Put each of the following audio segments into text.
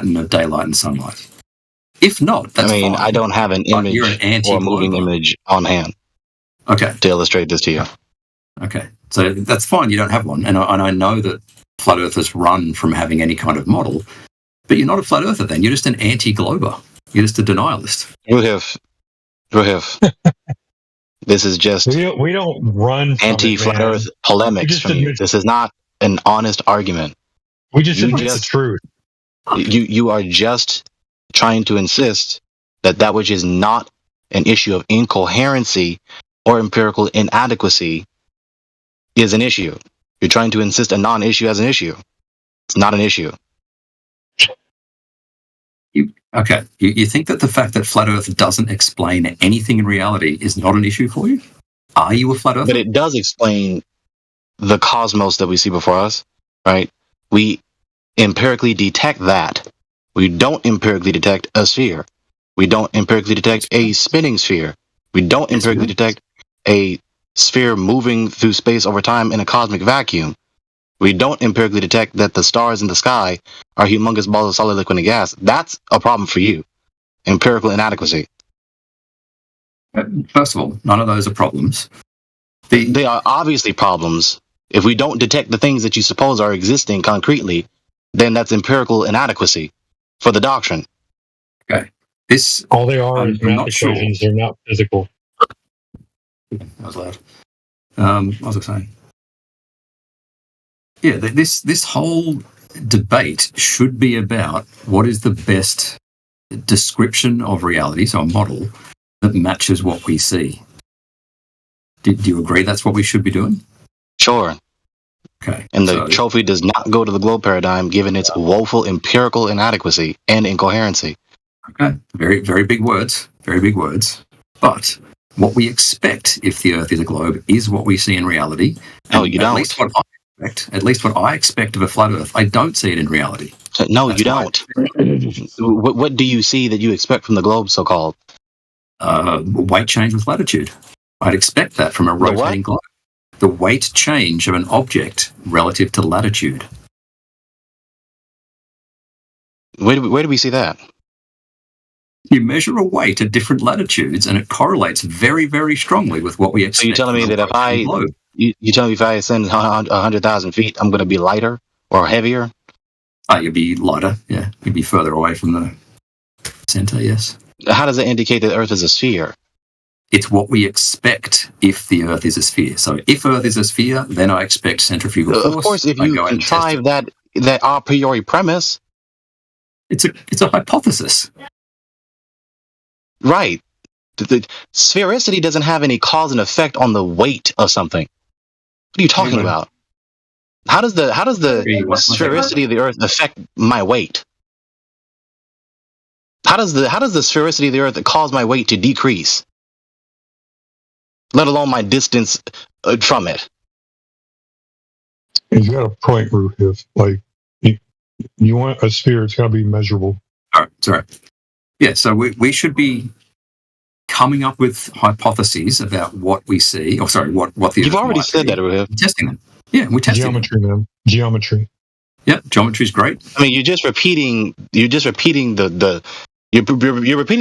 pattern of daylight and sunlight? If not, that's fine. I don't have an image or a moving image on hand. Okay. To illustrate this to you. Okay. So that's fine. You don't have one. And I know that flat earthers run from having any kind of model, but you're not a flat earther then. You're just an anti-glober. You're just a denialist. Ruhiv. This is just we don't run from anti-flat earth polemics from you. This is not an honest argument. We just admit the truth. You are just trying to insist that which is not an issue of incoherency or empirical inadequacy is an issue. You're trying to insist a non-issue as an issue. It's not an issue. You think that the fact that flat earth doesn't explain anything in reality is not an issue for you? Are you a flat earther? But it does explain the cosmos that we see before us, right? We empirically detect that. We don't empirically detect a sphere. We don't empirically detect a spinning sphere. We don't empirically detect a sphere moving through space over time in a cosmic vacuum. We don't empirically detect that the stars in the sky are humongous balls of solid liquid and gas. That's a problem for you. Empirical inadequacy. First of all, none of those are problems. They are obviously problems. If we don't detect the things that you suppose are existing concretely, then that's empirical inadequacy for the doctrine. Okay. All they are is math equations. They're not physical. That was loud. What was I saying? Yeah, this whole debate should be about what is the best description of reality, so a model that matches what we see. Do you agree that's what we should be doing? Sure. Okay. And the trophy does not go to the globe paradigm given its woeful empirical inadequacy and incoherency. Okay. Very, very big words. Very big words. But what we expect if the Earth is a globe is what we see in reality. No, you don't. At least what I expect of a flat Earth, I don't see it in reality. No, you don't. What do you see that you expect from the globe, so-called? Weight change with latitude. I'd expect that from a rotating globe. The weight change of an object relative to latitude. Where do we see that? You measure a weight at different latitudes, and it correlates very, very strongly with what we expect. So you're telling me that you tell me if I ascend 100,000 feet, I'm going to be lighter or heavier? You'll be lighter, yeah. You'll be further away from the center, yes. How does it indicate that the Earth is a sphere? It's what we expect if the Earth is a sphere. So if Earth is a sphere, then I expect centrifugal force. Of course, if you contrive that a priori premise. It's a hypothesis. Right. The sphericity doesn't have any cause and effect on the weight of something. What are you talking about? How does the sphericity of the Earth affect my weight? How does the sphericity of the Earth cause my weight to decrease? Let alone my distance from it. You got a point, Ruhiv. Like, you want a sphere, it's got to be measurable. All right, sorry. Yeah, so we should be coming up with hypotheses about what we see, what the You've already said that, Ruhiv. Testing them. Yeah, we're testing geometry, man. Geometry. Yeah, geometry is great. I mean, you're repeating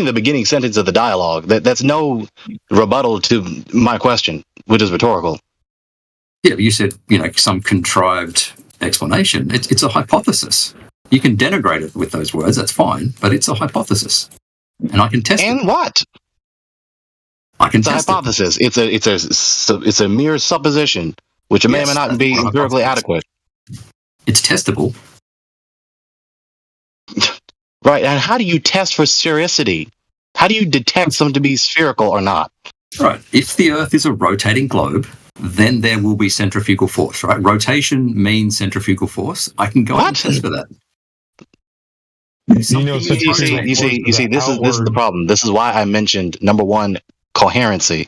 the beginning sentence of the dialogue. That's no rebuttal to my question, which is rhetorical. Yeah, you said, some contrived explanation. It's a hypothesis. You can denigrate it with those words, that's fine, but it's a hypothesis. And I can test it. And what? I can test it. It's a hypothesis. It's a mere supposition, which may or may not be empirically adequate. It's testable. Right, and how do you test for sphericity? How do you detect something to be spherical or not? Right, if the Earth is a rotating globe, then there will be centrifugal force, right? Rotation means centrifugal force. I can go and test for that. You see, this is the problem. This is why I mentioned, number one, coherency.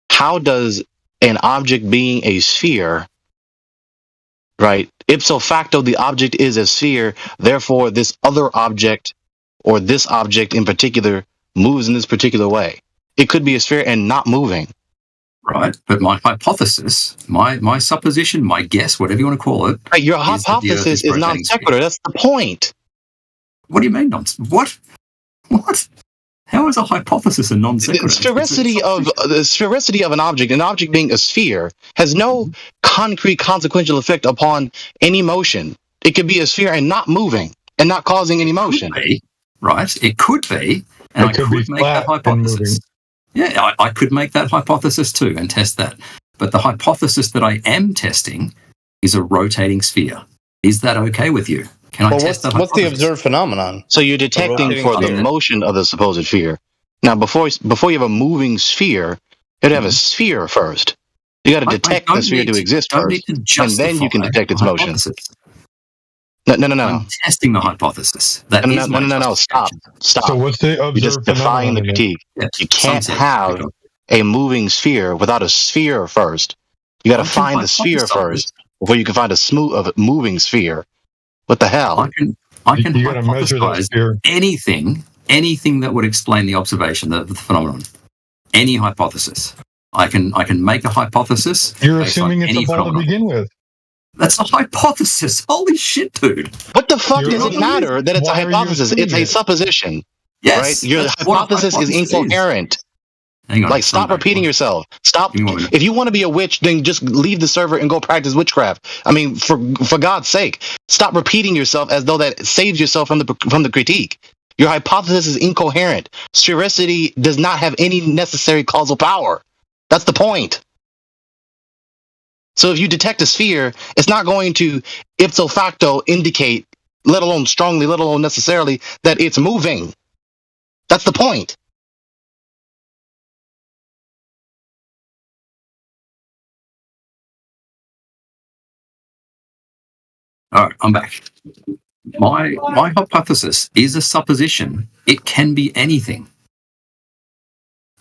How does an object being a sphere, right? Ipso facto, the object is a sphere. Therefore, this other object, or this object in particular, moves in this particular way. It could be a sphere and not moving. Right, but my hypothesis, my supposition, my guess, whatever you want to call it. Right, your hypothesis is non sequitur. That's the point. What do you mean nonsense? What? How is a hypothesis a non sequitur? The sphericity of an object being a sphere, has no concrete consequential effect upon any motion. It could be a sphere and not moving and not causing any motion. Right? It could be, and I could make that hypothesis. Yeah, I could make that hypothesis too and test that. But the hypothesis that I am testing is a rotating sphere. Is that okay with you? Can I test that hypothesis? What's the observed phenomenon? So you're detecting for the motion of the supposed sphere. Now, before you have a moving sphere, you have a sphere first. You got to detect the sphere to exist first, and then you can detect its motion. No. I'm testing the hypothesis. No. Stop. So what's the observed phenomenon? You're just defying the critique. Yeah, you can't have a moving sphere without a sphere first. You got to find the sphere first before you can find a moving sphere. What the hell? I can hypothesize anything that would explain the observation, the phenomenon. Any hypothesis. I can make a hypothesis. You're assuming it's a ball to begin with. That's a hypothesis. Holy shit, dude. What the fuck does it matter that it's a hypothesis? It's a supposition. Yes. Right? Your hypothesis is incoherent. Hang on. Stop repeating yourself. Stop. If you want to be a witch, then just leave the server and go practice witchcraft. I mean, for God's sake, stop repeating yourself as though that saves yourself from the critique. Your hypothesis is incoherent. Sphericity does not have any necessary causal power. That's the point. So if you detect a sphere, it's not going to ipso facto indicate, let alone strongly, let alone necessarily, that it's moving. That's the point. All right, I'm back. My hypothesis is a supposition. It can be anything.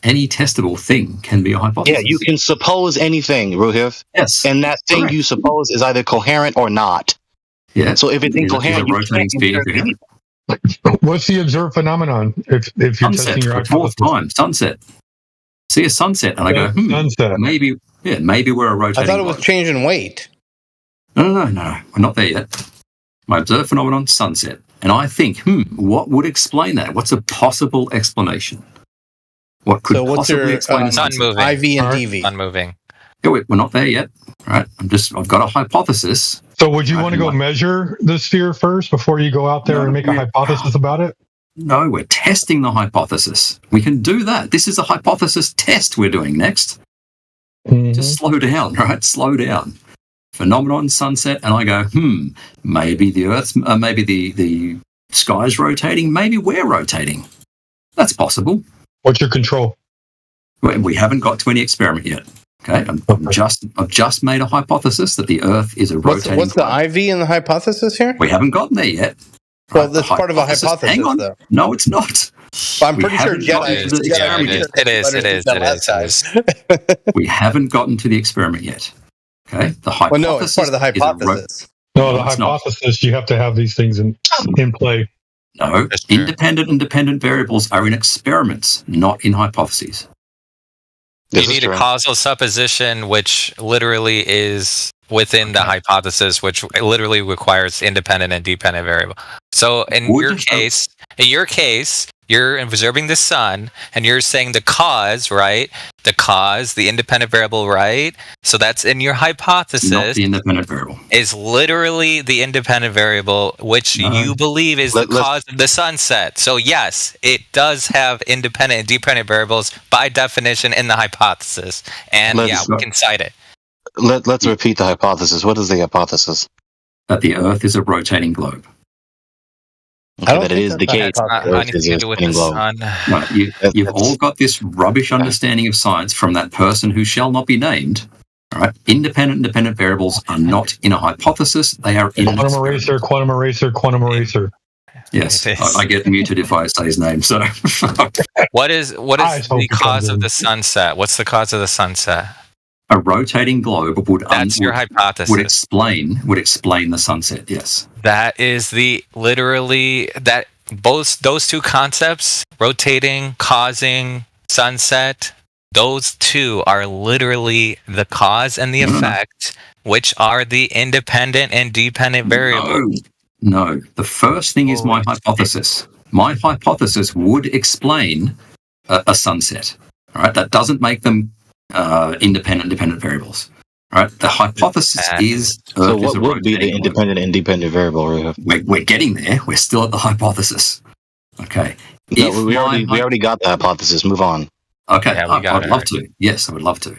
Any testable thing can be a hypothesis. Yeah, you can suppose anything, Ruhif. Yes. And that thing you suppose is either coherent or not. Yeah. So if it's incoherent, you can't sphere. What's the observed phenomenon if you're testing your hypothesis? Fourth time, sunset. See a sunset, and I go, sunset. Maybe we're a rotating. I thought it was changing weight. No, we're not there yet. My observed phenomenon, sunset. And I think, what would explain that? What's a possible explanation? What could possibly explain the sun moving? IV and DV. Sun moving. Yeah, we're not there yet. All right. I've got a hypothesis. So would you want to go measure the sphere first before you go out there and make a hypothesis about it? No, we're testing the hypothesis. We can do that. This is a hypothesis test we're doing next. Mm-hmm. Just slow down, right? Slow down. Phenomenon, sunset, and I go, maybe the Earth's, maybe the sky's rotating, maybe we're rotating. That's possible. What's your control? We haven't got to any experiment yet. Okay, I've just made a hypothesis that the Earth is a rotating. What's the IV in the hypothesis here? We haven't gotten there yet. Well, that's part of a hypothesis. Hang on. Though. No, it's not. I'm pretty sure it is. We haven't gotten to the experiment yet. Okay, the hypothesis. Well, no, it's part of the hypothesis. No, the hypothesis. You have to have these things in play. No, independent and dependent variables are in experiments, not in hypotheses. You need a causal supposition, which literally is within the hypothesis, which literally requires independent and dependent variable. So in your case, you're observing the sun, and you're saying the cause, right? The independent variable, right? So that's in your hypothesis. Not the independent variable. Is literally the independent variable, which you believe is the cause of the sunset. So yes, it does have independent and dependent variables by definition in the hypothesis. And we can cite it. Let's repeat the hypothesis. What is the hypothesis? That the Earth is a rotating globe. Okay, that it is the case. You've all got this rubbish understanding of science from that person who shall not be named. All right, independent and dependent variables are not in a hypothesis; they are in quantum eraser. Yes, I get muted if I say his name. So, what is the cause of the sunset? What's the cause of the sunset? A rotating globe your hypothesis. Would explain the sunset. Yes, that is those two concepts: rotating, causing, sunset. Those two are literally the cause and the effect, which are the independent and dependent variables. No. The first thing is my hypothesis. My hypothesis would explain a sunset. All right, that doesn't make them independent variables. All right, the hypothesis is Earth so. What is would be the independent variable? We're getting there. We're still at the hypothesis. Okay. No, we already got the hypothesis. Move on. Okay, yeah, I'd love to. Yes, I would love to.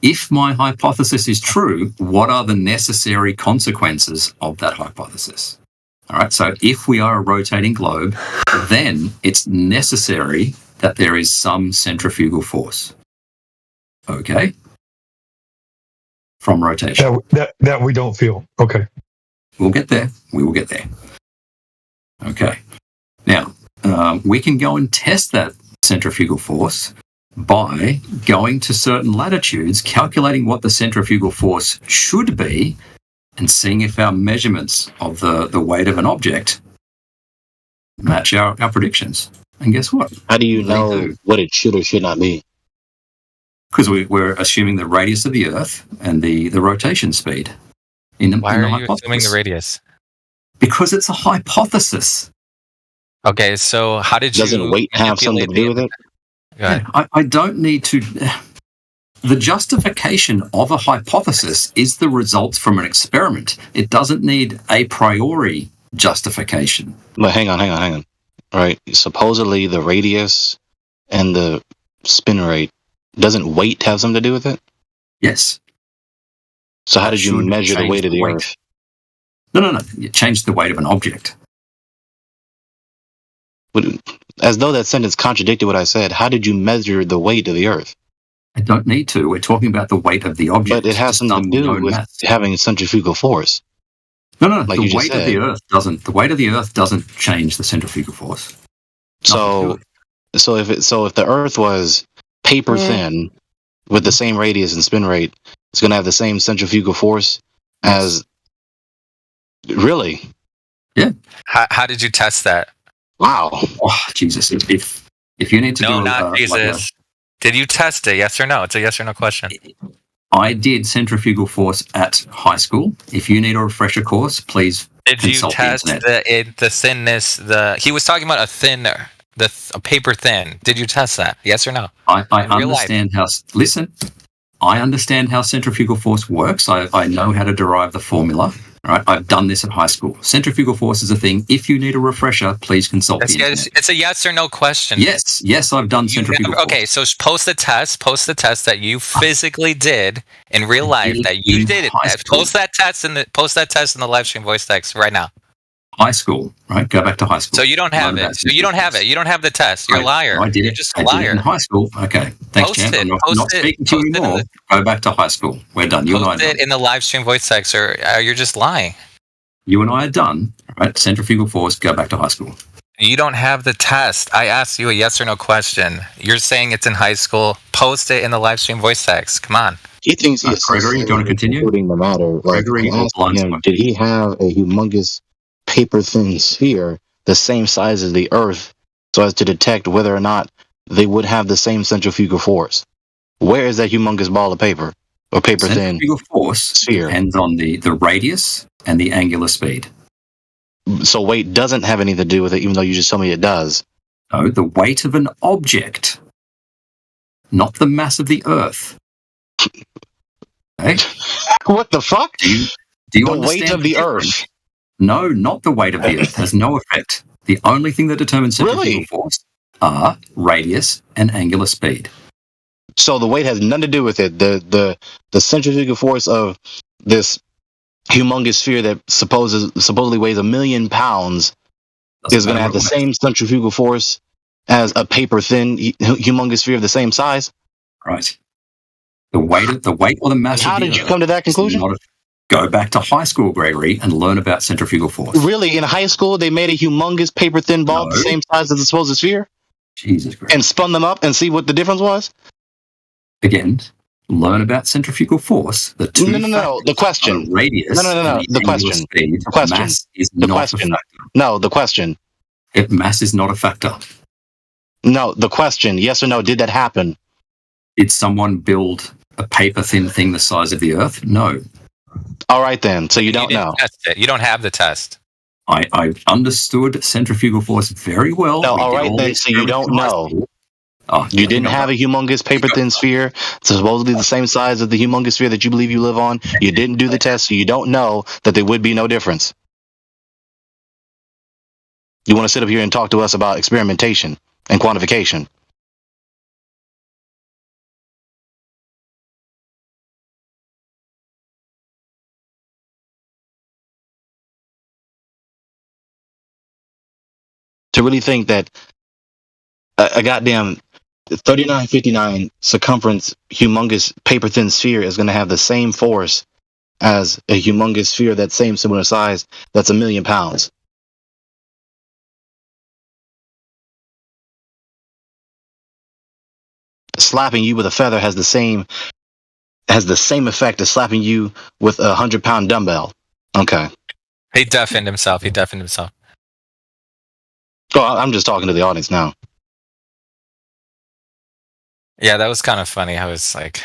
If my hypothesis is true, what are the necessary consequences of that hypothesis? All right, so if we are a rotating globe, then it's necessary that there is some centrifugal force. Okay? From rotation. That we don't feel. Okay. We'll get there. We will get there. Okay. Now, we can go and test that centrifugal force by going to certain latitudes, calculating what the centrifugal force should be, and seeing if our measurements of the weight of an object match our predictions. And guess what? How do you know what it should or should not be? Because we're assuming the radius of the Earth and the rotation speed. Why are you assuming the radius? Because it's a hypothesis. Okay, so how did you... Doesn't weight have something to do with it? Yeah, I don't need to... The justification of a hypothesis is the results from an experiment. It doesn't need a priori justification. But hang on. All right, supposedly the radius and the spin rate, doesn't weight have something to do with it? Yes. So how did you measure the weight of the Earth? No. You changed the weight of an object. As though that sentence contradicted what I said. How did you measure the weight of the Earth? I don't need to. We're talking about the weight of the object. But it has something to do with having a centrifugal force. No. Like the weight of the Earth doesn't. The weight of the Earth doesn't change the centrifugal force. So if the Earth was paper thin with the same radius and spin rate, it's going to have the same centrifugal force as. Really? Yeah. How did you test that? Wow. Oh, Jesus! If you need to do not Jesus. Did you test it? Yes or no? It's a yes or no question. I did centrifugal force at high school. If you need a refresher course, please. Did you test the thinness? He was talking about a paper thin. Did you test that? Yes or no? I understand how. Listen, I understand how centrifugal force works. I know how to derive the formula. All right, I've done this at high school. Centrifugal force is a thing. If you need a refresher, please consult the internet. It's a yes or no question. Yes, I've done centrifugal force. Okay, so post the test that you physically did in real life, that you did it. Post that test in the live stream voice text right now. High school, right? Go back to high school. So you don't have it. You don't have the test. You're a liar. I did. You're just a liar. I did it in high school. Okay. Thanks, Champ. I'm not speaking to you anymore. Go back to high school. We're done. You and I are done. In the live stream voice text, or you're just lying. You and I are done. Right? Centrifugal force. Go back to high school. You don't have the test. I asked you a yes or no question. You're saying it's in high school. Post it in the live stream voice text. Come on. He thinks he's Gregory. Do you want to continue? Including the matter. Like, Gregory, did he have a humongous paper thin sphere the same size as the Earth so as to detect whether or not they would have the same centrifugal force? Where is that humongous ball of paper or paper thin centrifugal force sphere? Depends on the radius and the angular speed. So weight doesn't have anything to do with it, even though you just told me it does. No, the weight of an object, not the mass of the Earth. Okay? What the fuck? Do you the understand weight of the Earth? No, not the weight of the Earth. Has no effect. The only thing that determines centrifugal force are radius and angular speed. So the weight has nothing to do with it. The centrifugal force of this humongous sphere that supposedly weighs 1 million pounds is going to have the same centrifugal force as a paper thin humongous sphere of the same size. Right. The weight or the mass. How did you come to that conclusion? Go back to high school, Gregory, and learn about centrifugal force. Really? In high school, they made a humongous paper-thin ball the same size as the supposed sphere? Jesus Christ. And spun them up and see what the difference was? Again, learn about centrifugal force. The two No. The question. Radius. No. The question. Speed. The question. Mass is not a factor. No, the question. Mass is not a factor. No, the question. Yes or no, did that happen? Did someone build a paper-thin thing the size of the Earth? No. All right, then. So you don't know. Test it. You don't have the test. I understood centrifugal force very well. No, all right then. So you don't know. You didn't have a humongous paper-thin sphere, supposedly the same size as the humongous sphere that you believe you live on. You didn't do the test, so you don't know that there would be no difference. You want to sit up here and talk to us about experimentation and quantification. To really think that a goddamn 3959 circumference humongous paper thin sphere is going to have the same force as a humongous sphere that same similar size that's 1 million pounds. Slapping you with a feather has the same effect as slapping you with a 100-pound dumbbell. Okay. He deafened himself. Oh, I'm just talking to the audience now. Yeah, that was kind of funny. I was like,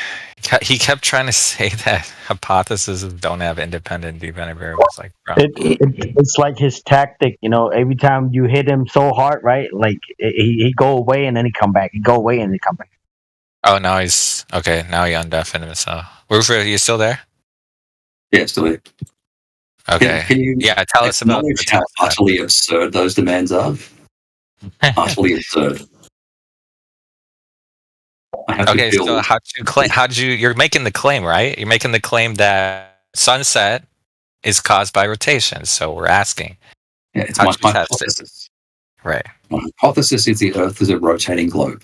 he kept trying to say that hypotheses don't have independent, dependent variables. Like, bro. It's like his tactic, every time you hit him so hard, right? Like he go away and then he come back. He go away and he come back. Oh, now he's okay. Now he undeafened himself. Roofer, are you still there? Yeah, still there. Okay. Can you tell us about how utterly absurd those demands are? Utterly absurd. Okay, so you're making the claim, right? You're making the claim that sunset is caused by rotation. So we're asking. Yeah, it's my hypothesis. Right. My hypothesis is the Earth is a rotating globe.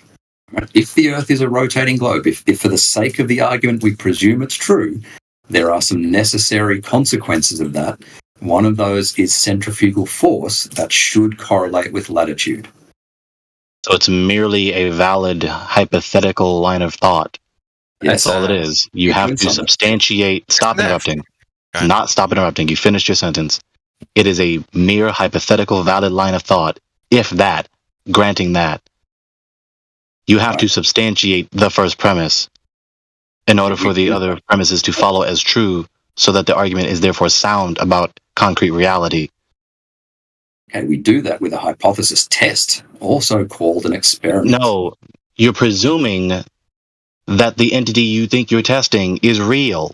Right? If the Earth is a rotating globe, if for the sake of the argument we presume it's true, there are some necessary consequences of that. One of those is centrifugal force that should correlate with latitude. So it's merely a valid hypothetical line of thought. Yes, that's all it is. You have to substantiate. Stop interrupting. Not stop interrupting. You finished your sentence. It is a mere hypothetical valid line of thought. If that, granting that, you have to substantiate the first premise in order for the other premises to follow as true, so that the argument is therefore sound about concrete reality. Okay, we do that with a hypothesis test, also called an experiment. No, you're presuming that the entity you think you're testing is real.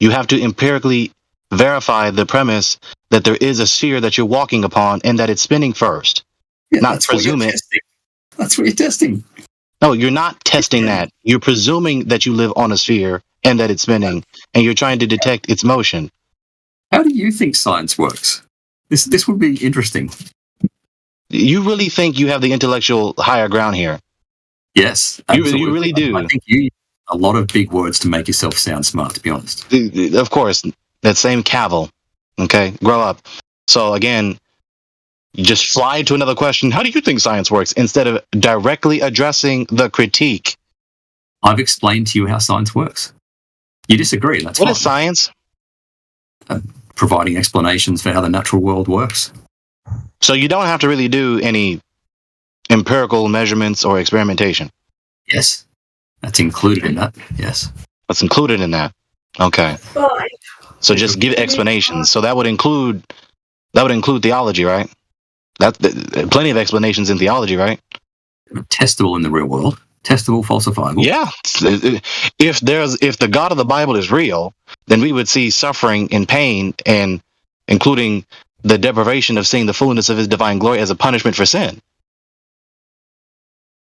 You have to empirically verify the premise that there is a sphere that you're walking upon and that it's spinning first. Yeah, not presume it. That's what you're testing. No, you're not testing that. You're presuming that you live on a sphere and that it's spinning, and you're trying to detect its motion. How do you think science works? This would be interesting. You really think you have the intellectual higher ground here? Yes, you really do. I think you use a lot of big words to make yourself sound smart, to be honest. Of course, that same cavil. Okay, grow up. So again, you just fly to another question. How do you think science works? Instead of directly addressing the critique. I've explained to you how science works. You disagree, that's fine. What is science? Providing explanations for how the natural world works. So you don't have to really do any empirical measurements or experimentation? Yes. That's included in that, yes. That's included in that. Okay. So just give explanations. So that would include theology, right? Plenty of explanations in theology, right? Testable in the real world. Testable, falsifiable. Yeah. If the God of the Bible is real, then we would see suffering and pain, and including the deprivation of seeing the fullness of his divine glory as a punishment for sin.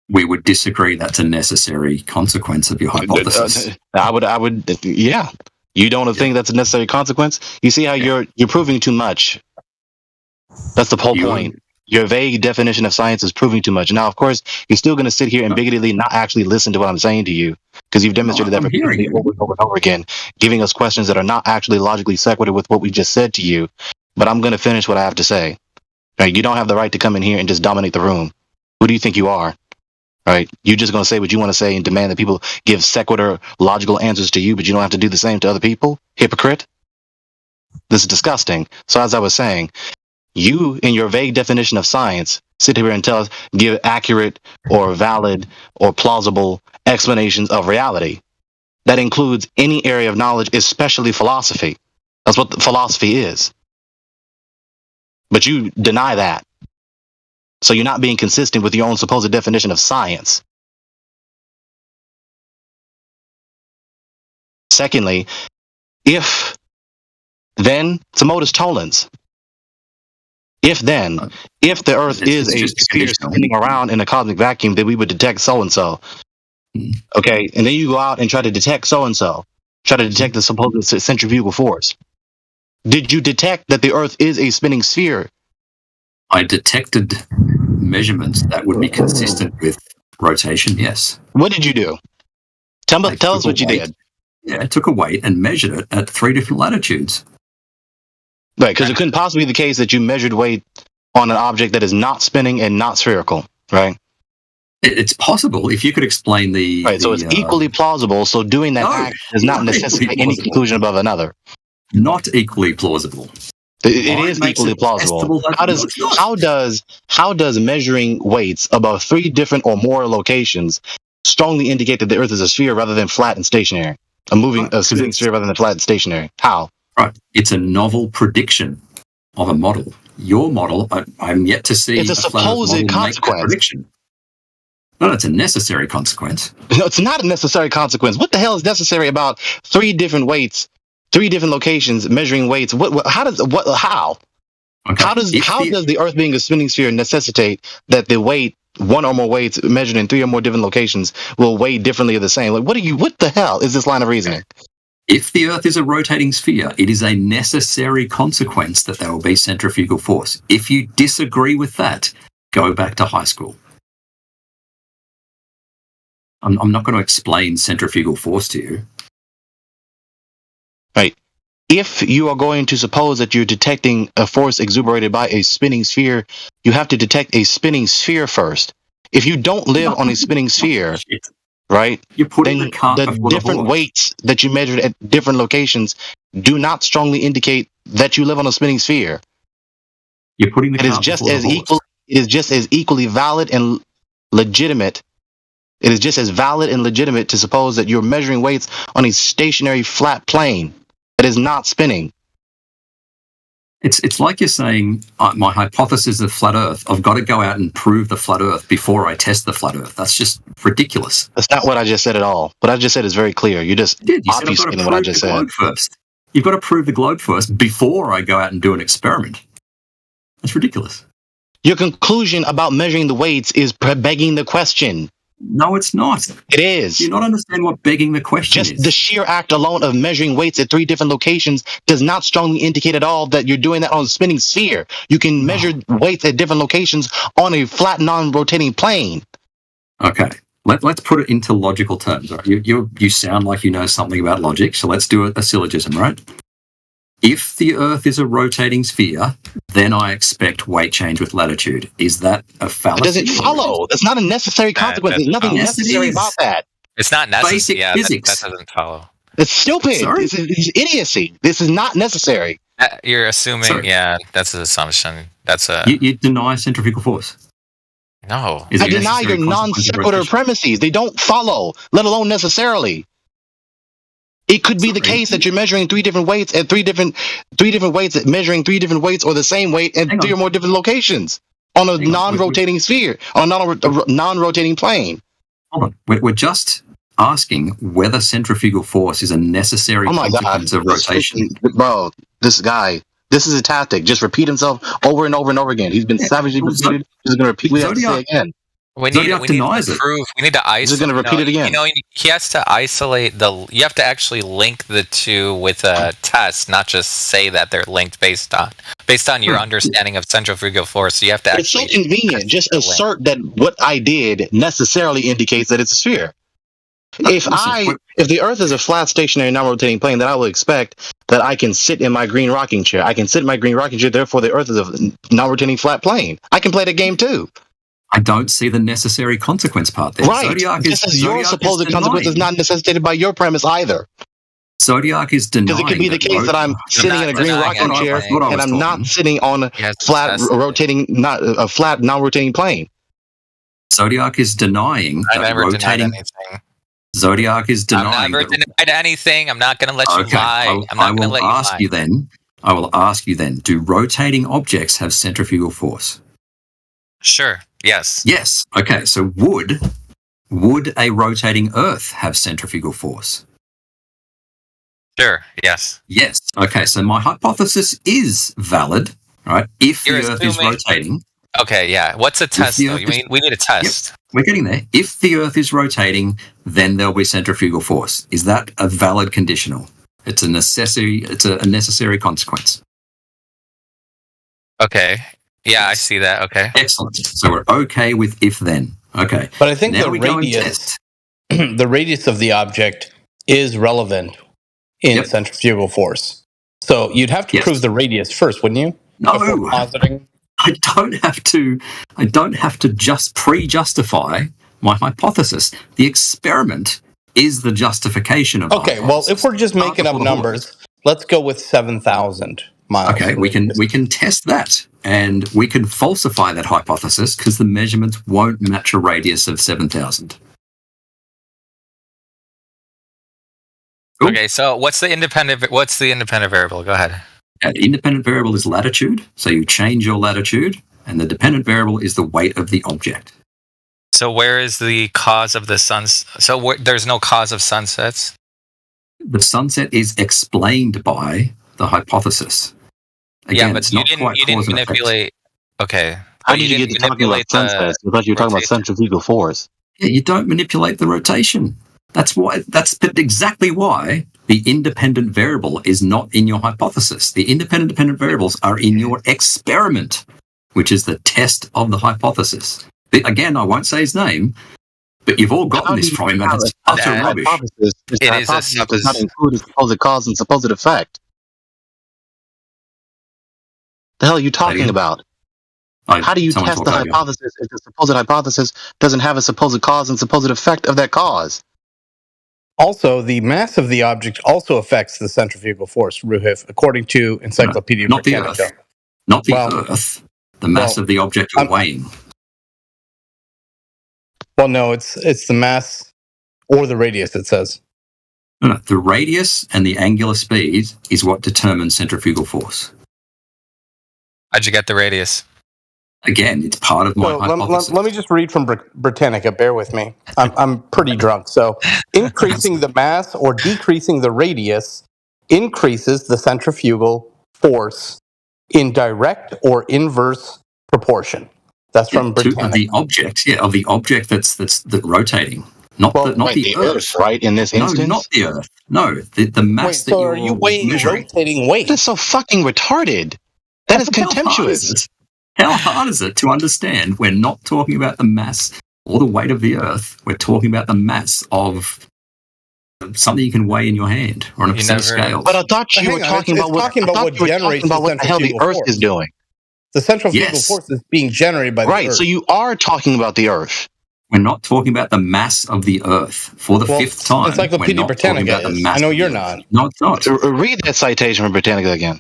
We would disagree that's a necessary consequence of your hypothesis. I would, yeah. You don't think that's a necessary consequence? You see how you're proving too much. That's the whole point. Your vague definition of science is proving too much. Now, of course, you're still going to sit here and bigotedly not actually listen to what I'm saying to you, because you've demonstrated that repeatedly over and over again, giving us questions that are not actually logically sequitur with what we just said to you. But I'm going to finish what I have to say. Right? You don't have the right to come in here and just dominate the room. Who do you think you are? Right? You're just going to say what you want to say and demand that people give sequitur, logical answers to you, but you don't have to do the same to other people? Hypocrite? This is disgusting. So as I was saying, you, in your vague definition of science, sit here and give accurate or valid or plausible explanations of reality. That includes any area of knowledge, especially philosophy. That's what philosophy is. But you deny that. So you're not being consistent with your own supposed definition of science. Secondly, if then, it's a modus tollens. If the Earth is a sphere spinning around in a cosmic vacuum, then we would detect so-and-so. Okay, and then you go out and try to detect so-and-so. Try to detect the supposed centrifugal force. Did you detect that the Earth is a spinning sphere? I detected measurements that would be consistent with rotation, yes. What did you do? Tell us what you did. Yeah, I took a weight and measured it at 3 different latitudes. Right, because it couldn't possibly be the case that you measured weight on an object that is not spinning and not spherical, right? It's possible if you could explain the... Right, so it's equally plausible, so doing that act does not necessitate any conclusion above another. Not equally plausible. It is equally plausible. How does measuring weights above 3 different or more locations strongly indicate that the Earth is a sphere rather than flat and stationary? A spinning sphere rather than flat and stationary. How? Right. It's a novel prediction of a model. Your model, I'm yet to see. It's a supposed consequence. Prediction. No, it's a necessary consequence. No, it's not a necessary consequence. What the hell is necessary about 3 different weights, 3 different locations measuring weights? How? Okay. How does the Earth being a spinning sphere necessitate that the weight, 1 or more weights measured in 3 or more different locations, will weigh differently or the same? Like, what the hell is this line of reasoning? If the Earth is a rotating sphere, it is a necessary consequence that there will be centrifugal force. If you disagree with that, go back to high school. I'm not going to explain centrifugal force to you. Right. If you are going to suppose that you're detecting a force exuberated by a spinning sphere, you have to detect a spinning sphere first. If you don't live on a spinning sphere, right, then the different weights that you measured at different locations do not strongly indicate that you live on a spinning sphere. You're putting the It is just as equally valid and legitimate. It is just as valid and legitimate to suppose that you're measuring weights on a stationary flat plane that is not spinning. It's like you're saying, my hypothesis of flat Earth, I've got to go out and prove the flat Earth before I test the flat Earth. That's just ridiculous. That's not what I just said at all. What I just said is very clear. You're just obfuscating what I just said. First. You've got to prove the globe first before I go out and do an experiment. That's ridiculous. Your conclusion about measuring the weights is begging the question. No, it's not. It is. Do you not understand what begging the question is? Just the sheer act alone of measuring weights at 3 different locations does not strongly indicate at all that you're doing that on a spinning sphere. You can measure weights at different locations on a flat, non-rotating plane. Okay. Let's put it into logical terms. Right? You sound like you know something about logic, so let's do a syllogism, right? If the Earth is a rotating sphere, then I expect weight change with latitude. Is that a fallacy? It doesn't follow. That's not a necessary consequence. There's nothing necessary about that. It's not necessary. Basic physics. That doesn't follow. It's stupid. This is idiocy. This is not necessary. You're assuming, that's an assumption. You deny centrifugal force. No. I deny your non sequitur premises. They don't follow, let alone necessarily. It could be the case that you're measuring 3 different weights at 3 different weights at measuring 3 different weights or the same weight at 3 or more different locations on a non-rotating sphere, on a non-rotating plane. Hold on. We're just asking whether centrifugal force is a necessary consequence of rotation. Bro, this guy, this is a tactic. Just repeat himself over and over and over again. He's been savagely repeated. He's going to repeat what he has to say again. We need to prove. We need to isolate. He's going to repeat it again. He has to isolate you have to actually link the 2 with a test, not just say that they're linked based on your understanding of centrifugal force. So you have to. It's so convenient. Just assert that what I did necessarily indicates that it's a sphere. If the Earth is a flat, stationary, non-rotating plane, then I will expect that I can sit in my green rocking chair. I can sit in my green rocking chair. Therefore, the Earth is a non-rotating flat plane. I can play the game too. I don't see the necessary consequence part there. Right. Just as your supposed consequence is not necessitated by your premise either. Zodiac is denying. Because it could be the case that I'm sitting in a green rocking chair and I'm not sitting on a flat, non-rotating plane. Zodiac is denying. I never denied anything. Zodiac is denying. I've never denied anything. I'm not going to let you lie. I'm not going to let you lie. I will ask you then. I will ask you then, do rotating objects have centrifugal force? Sure. Yes. Yes. Okay, so would a rotating Earth have centrifugal force? Sure. Yes. Yes. Okay, so my hypothesis is valid, right? If the Earth is rotating. Okay, yeah. What's a test, though? We need a test. Yep, we're getting there. If the Earth is rotating, then there'll be centrifugal force. Is that a valid conditional? It's a necessary consequence. Okay. Yeah, I see that. Okay. Excellent. So we're okay with if then. Okay. But I think the radius of the object is relevant in centrifugal force. So you'd have to prove the radius first, wouldn't you? No. I don't have to just pre-justify my hypothesis. The experiment is the justification of. Okay, well, if we're just making up numbers, let's go with 7,000 miles. Okay, we can test that, and we can falsify that hypothesis because the measurements won't match a radius of 7,000. Okay, so what's the independent variable? Go ahead. The independent variable is latitude, so you change your latitude, and the dependent variable is the weight of the object. So where is the cause of the suns? So there's no cause of sunsets? The sunset is explained by the hypothesis. Again, but you didn't manipulate. Okay. How do you get talking about sunsets? I thought you were talking about centrifugal force. Yeah, you don't manipulate the rotation. That's exactly why the independent variable is not in your hypothesis. The independent variables are in your experiment, which is the test of the hypothesis. Again, I won't say his name, but you've all gotten this from him, and it's utter rubbish. It is a supposition. Does not include a supposed cause and supposed effect. The hell are you talking about? How do you test the hypothesis if the supposed hypothesis doesn't have a supposed cause and supposed effect of that cause? Also, the mass of the object also affects the centrifugal force, Ruhif, according to Encyclopedia Britannica. Not the Earth. The mass of the object you're weighing. Well, no, it's the mass or the radius, it says. No, the radius and the angular speed is what determines centrifugal force. How'd you get the radius? Again, it's part of my hypothesis. Let me just read from Britannica. Bear with me. I'm pretty drunk. So, increasing the mass or decreasing the radius increases the centrifugal force in direct or inverse proportion. That's from Britannica. Of the object that's rotating. Not the Earth, right? In this instance, no, not the Earth. No, the mass that you're are you weighing measuring. Rotating weight? That's so fucking retarded. That is contemptuous. How hard is it to understand we're not talking about the mass or the weight of the Earth? We're talking about the mass of something you can weigh in your hand or on a percent scale. But I thought you were talking about what the hell the Earth is doing. The centrifugal force is being generated by the Earth. Right, so you are talking about the Earth. We're not talking about the mass of the Earth for the fifth time. Encyclopedia Britannica is. I know you're not. No, it's not. Read that citation from Britannica again.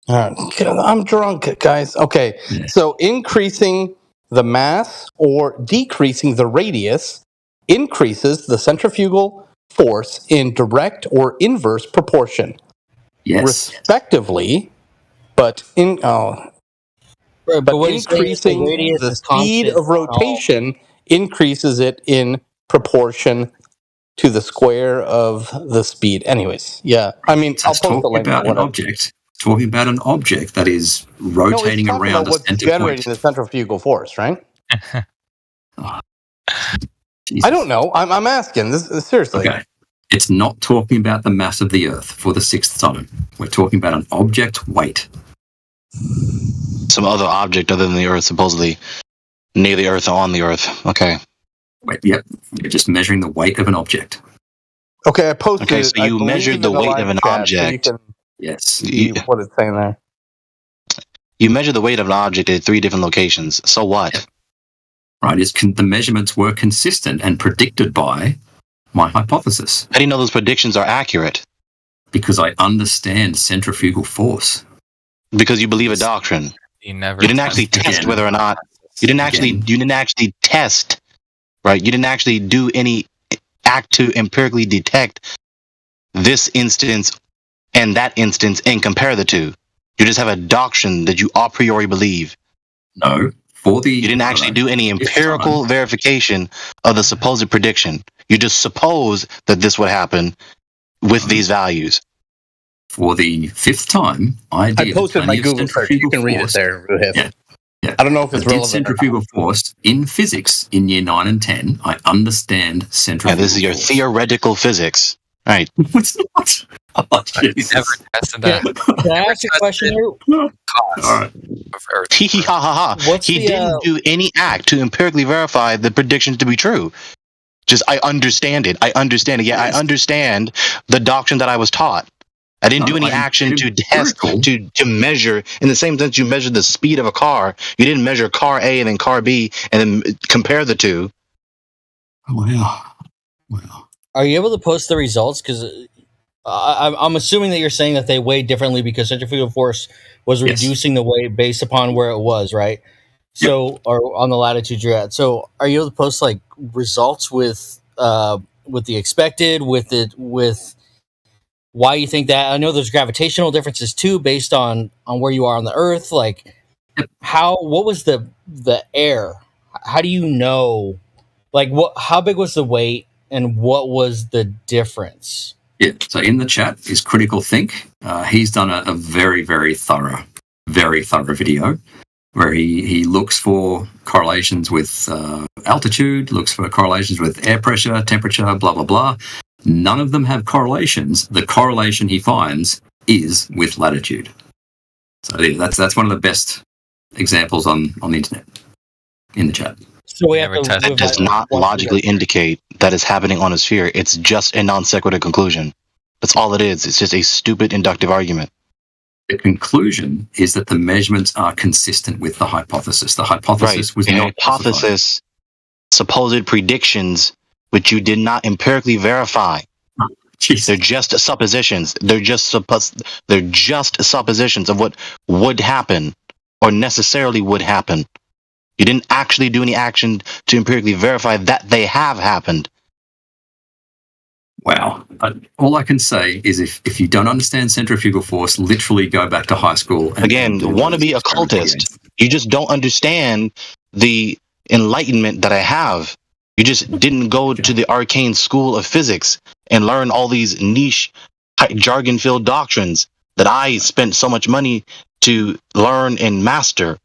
I'm drunk, guys. Okay, so increasing the mass or decreasing the radius increases the centrifugal force in direct or inverse proportion, respectively. But increasing the speed of rotation increases it in proportion to the square of the speed. Anyways, I mean, I'll post the link about an object. Talking about an object that is rotating around a center point. Generating the centrifugal force, right? I don't know. I'm asking. This seriously. Okay. It's not talking about the mass of the Earth for the sixth time. We're talking about an object weight. Some other object other than the Earth, supposedly near the Earth or on the Earth. Okay. Wait, yep. You're just measuring the weight of an object. Okay, I posted. Okay, so you measured the weight of an object. Yes. What it's saying there. You measure the weight of an object at 3 different locations. So what? Yep. Right. The measurements were consistent and predicted by my hypothesis. How do you know those predictions are accurate? Because I understand centrifugal force. Because you believe a doctrine. You didn't actually test whether or not. You didn't actually test. Right. You didn't actually do any act to empirically detect this instance in that instance and compare the two. You just have a doctrine that you a priori believe. No. You didn't actually do any empirical verification of the supposed prediction. You just suppose that this would happen with these values. For the fifth time, I posted my Google search. You can read it there, Ruhif. Yeah. I don't know if it's relevant. Centrifugal force in physics in year 9 and 10. I understand centrifugal force. This is your theoretical physics. Right. It's not. Oh, Jesus. Never tested that. Can I ask a question here? All right. He didn't do any act to empirically verify the prediction to be true. Just, I understand it. I understand it. Yeah, I understand the doctrine that I was taught. I didn't do any action to test, to measure. In the same sense, you measure the speed of a car. You didn't measure car A and then car B and then compare the two. Wow. Are you able to post the results? Because I'm assuming that you're saying that they weigh differently because centrifugal force was reducing the weight based upon where it was, right? So, or on the latitude you're at. So, are you able to post like results with the expected, with why you think that? I know there's gravitational differences too, based on where you are on the Earth. Like, what was the air? How do you know? Like, how big was the weight, and what was the difference? Yeah. So in the chat is Critical Think. He's done a very, very thorough video where he looks for correlations with altitude, looks for correlations with air pressure, temperature, blah blah blah. None of them have correlations. The correlation he finds is with latitude. So that's one of the best examples on the internet in the chat. So that does not logically indicate that it's happening on a sphere. It's just a non sequitur conclusion. That's all it is. It's just a stupid inductive argument. The conclusion is that the measurements are consistent with the hypothesis. The hypothesis was not hypothesis, supposed predictions, which you did not empirically verify. They're just suppositions. They're just suppositions of what would happen or necessarily would happen. You didn't actually do any action to empirically verify that they have happened. Wow. All I can say is if you don't understand centrifugal force, literally go back to high school. Again, want to be occultist. You just don't understand the enlightenment that I have. You just didn't go to the arcane school of physics and learn all these niche, jargon-filled doctrines that I spent so much money to learn and master.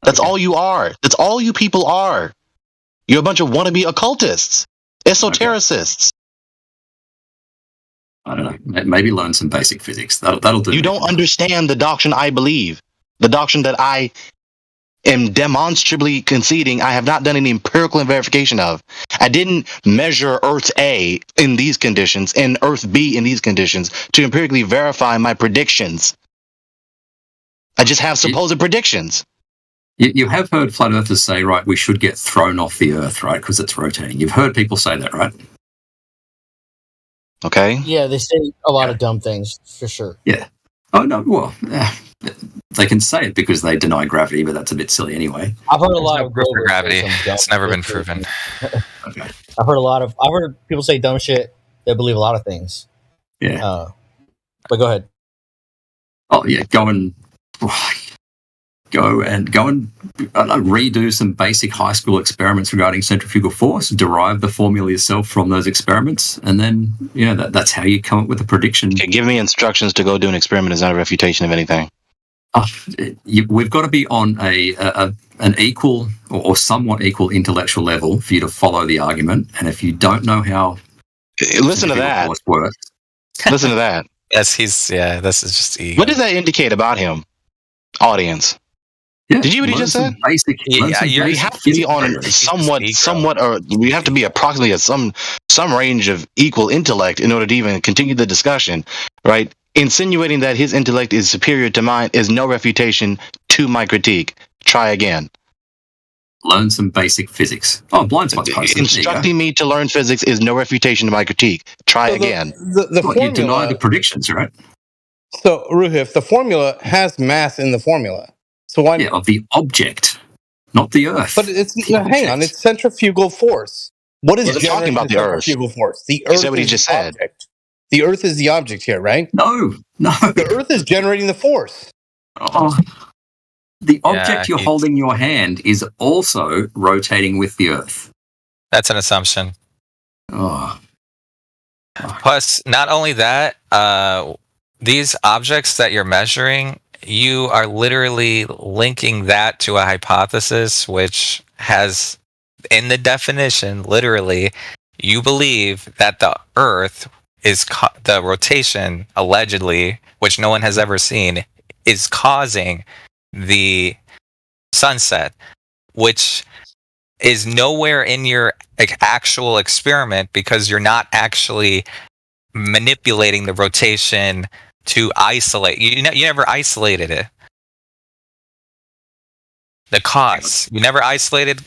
That's all you are. That's all you people are. You're a bunch of wannabe occultists, esotericists. I don't know. Maybe learn some basic physics. That'll do. You don't understand the doctrine I believe. The doctrine that I am demonstrably conceding I have not done any empirical verification of. I didn't measure Earth A in these conditions and Earth B in these conditions to empirically verify my predictions. I just have supposed predictions. You have heard flat earthers say, right, we should get thrown off the Earth, right, because it's rotating. You've heard people say that, right? Okay. Yeah, they say a lot of dumb things, for sure. Yeah. Oh, no, well, they can say it because they deny gravity, but that's a bit silly anyway. I've heard a lot of proof for gravity. It's never been proven. Okay. I've heard people say dumb shit. They believe a lot of things. Yeah. But go ahead. Oh, yeah, go and redo some basic high school experiments regarding centrifugal force, derive the formula yourself from those experiments, and then that's how you come up with a prediction. Okay, give me instructions to go do an experiment is not a refutation of anything. We've got to be on an equal or somewhat equal intellectual level for you to follow the argument, and if you don't know how listen to that works, listen to that. Yes, this is just ego. What does that indicate about him, audience? Yeah, did you what he just said? You have to be on somewhat, or you have to be approximately at some range of equal intellect in order to even continue the discussion, right? Insinuating that his intellect is superior to mine is no refutation to my critique. Try again. Learn some basic physics. Oh, blind spot's posted. Instructing me to learn physics is no refutation to my critique. Try again. The formula, you deny the predictions, right? So, Ruhif, the formula has mass in the formula. So why? Yeah, of the object, not the Earth. But hang on, it's centrifugal force. What is talking about the centrifugal Earth? force? The Earth. Is that what he just said? Object. The Earth is the object here, right? No. The Earth is generating the force. Oh. The object you're holding in your hand is also rotating with the Earth. That's an assumption. Oh. Plus, not only that, these objects that you're measuring, you are literally linking that to a hypothesis, which has, in the definition, literally, you believe that the Earth is the rotation, allegedly, which no one has ever seen, is causing the sunset, which is nowhere in your actual experiment because you're not actually manipulating the rotation to isolate. You never isolated it. The cause. You never isolated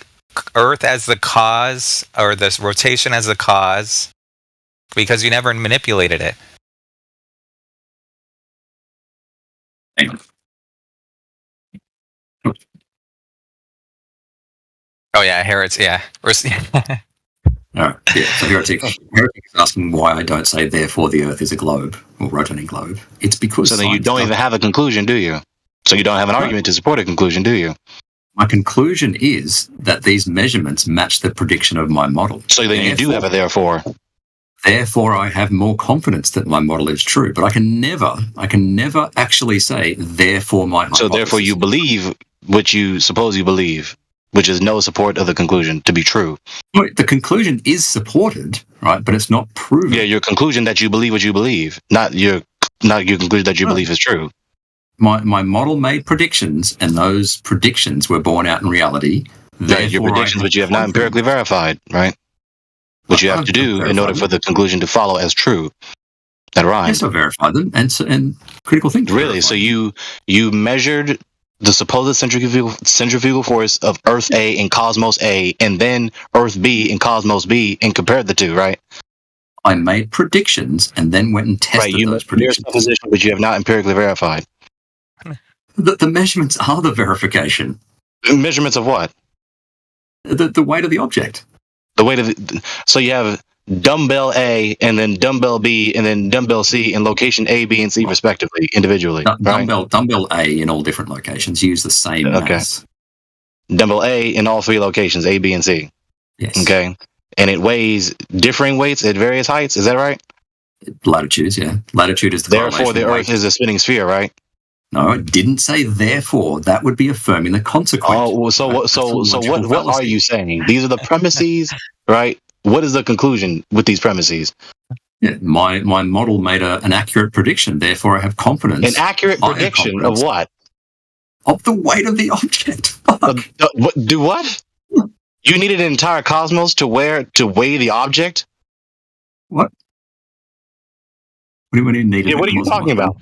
Earth as the cause or this rotation as the cause because you never manipulated it. Hang on. Oh yeah, heretic. Yeah. All right. Yeah. So heretic is asking why I don't say therefore the Earth is a globe or rotating globe. It's because so then you don't even have a conclusion, do you? So you don't have an argument to support a conclusion, do you? My conclusion is that these measurements match the prediction of my model. So then you do have a therefore. Therefore, I have more confidence that my model is true. But I can never actually say therefore my hypothesis. So therefore you believe what you suppose you believe, which is no support of the conclusion to be true. Wait, the conclusion is supported, right? But it's not proven. Yeah, your conclusion that you believe what you believe, not your conclusion that you believe is true. My model made predictions, and those predictions were borne out in reality. Your predictions, which you have not empirically verified, right? Which you have to do in order for the conclusion to follow as true. That rhymes. Yes, I verified them, and critical thinking. Really? So you measured the supposed centrifugal force of Earth A and Cosmos A, and then Earth B and Cosmos B, and compared the two, right? I made predictions and then went and tested those predictions. Supposition, which you have not empirically verified. The measurements are the verification. Measurements of what? The weight of the object. The weight of so you have dumbbell A and then dumbbell B and then dumbbell C in location A, B, and C respectively, individually. Dumbbell A in all different locations use the same mass. Dumbbell A in all three locations, A, B, and C. Yes. Okay. And it weighs differing weights at various heights. Is that right? Latitudes, yeah. Latitude is the therefore the Earth is a spinning sphere, right? No, it didn't say therefore. That would be affirming the consequence. Oh, so what are you saying? These are the premises, right? What is the conclusion with these premises? Yeah, my model made an accurate prediction. Therefore, I have confidence. An accurate prediction of what? Of the weight of the object. Do what? You needed an entire cosmos to weigh the object? What? What do you need? Yeah, what are you talking about?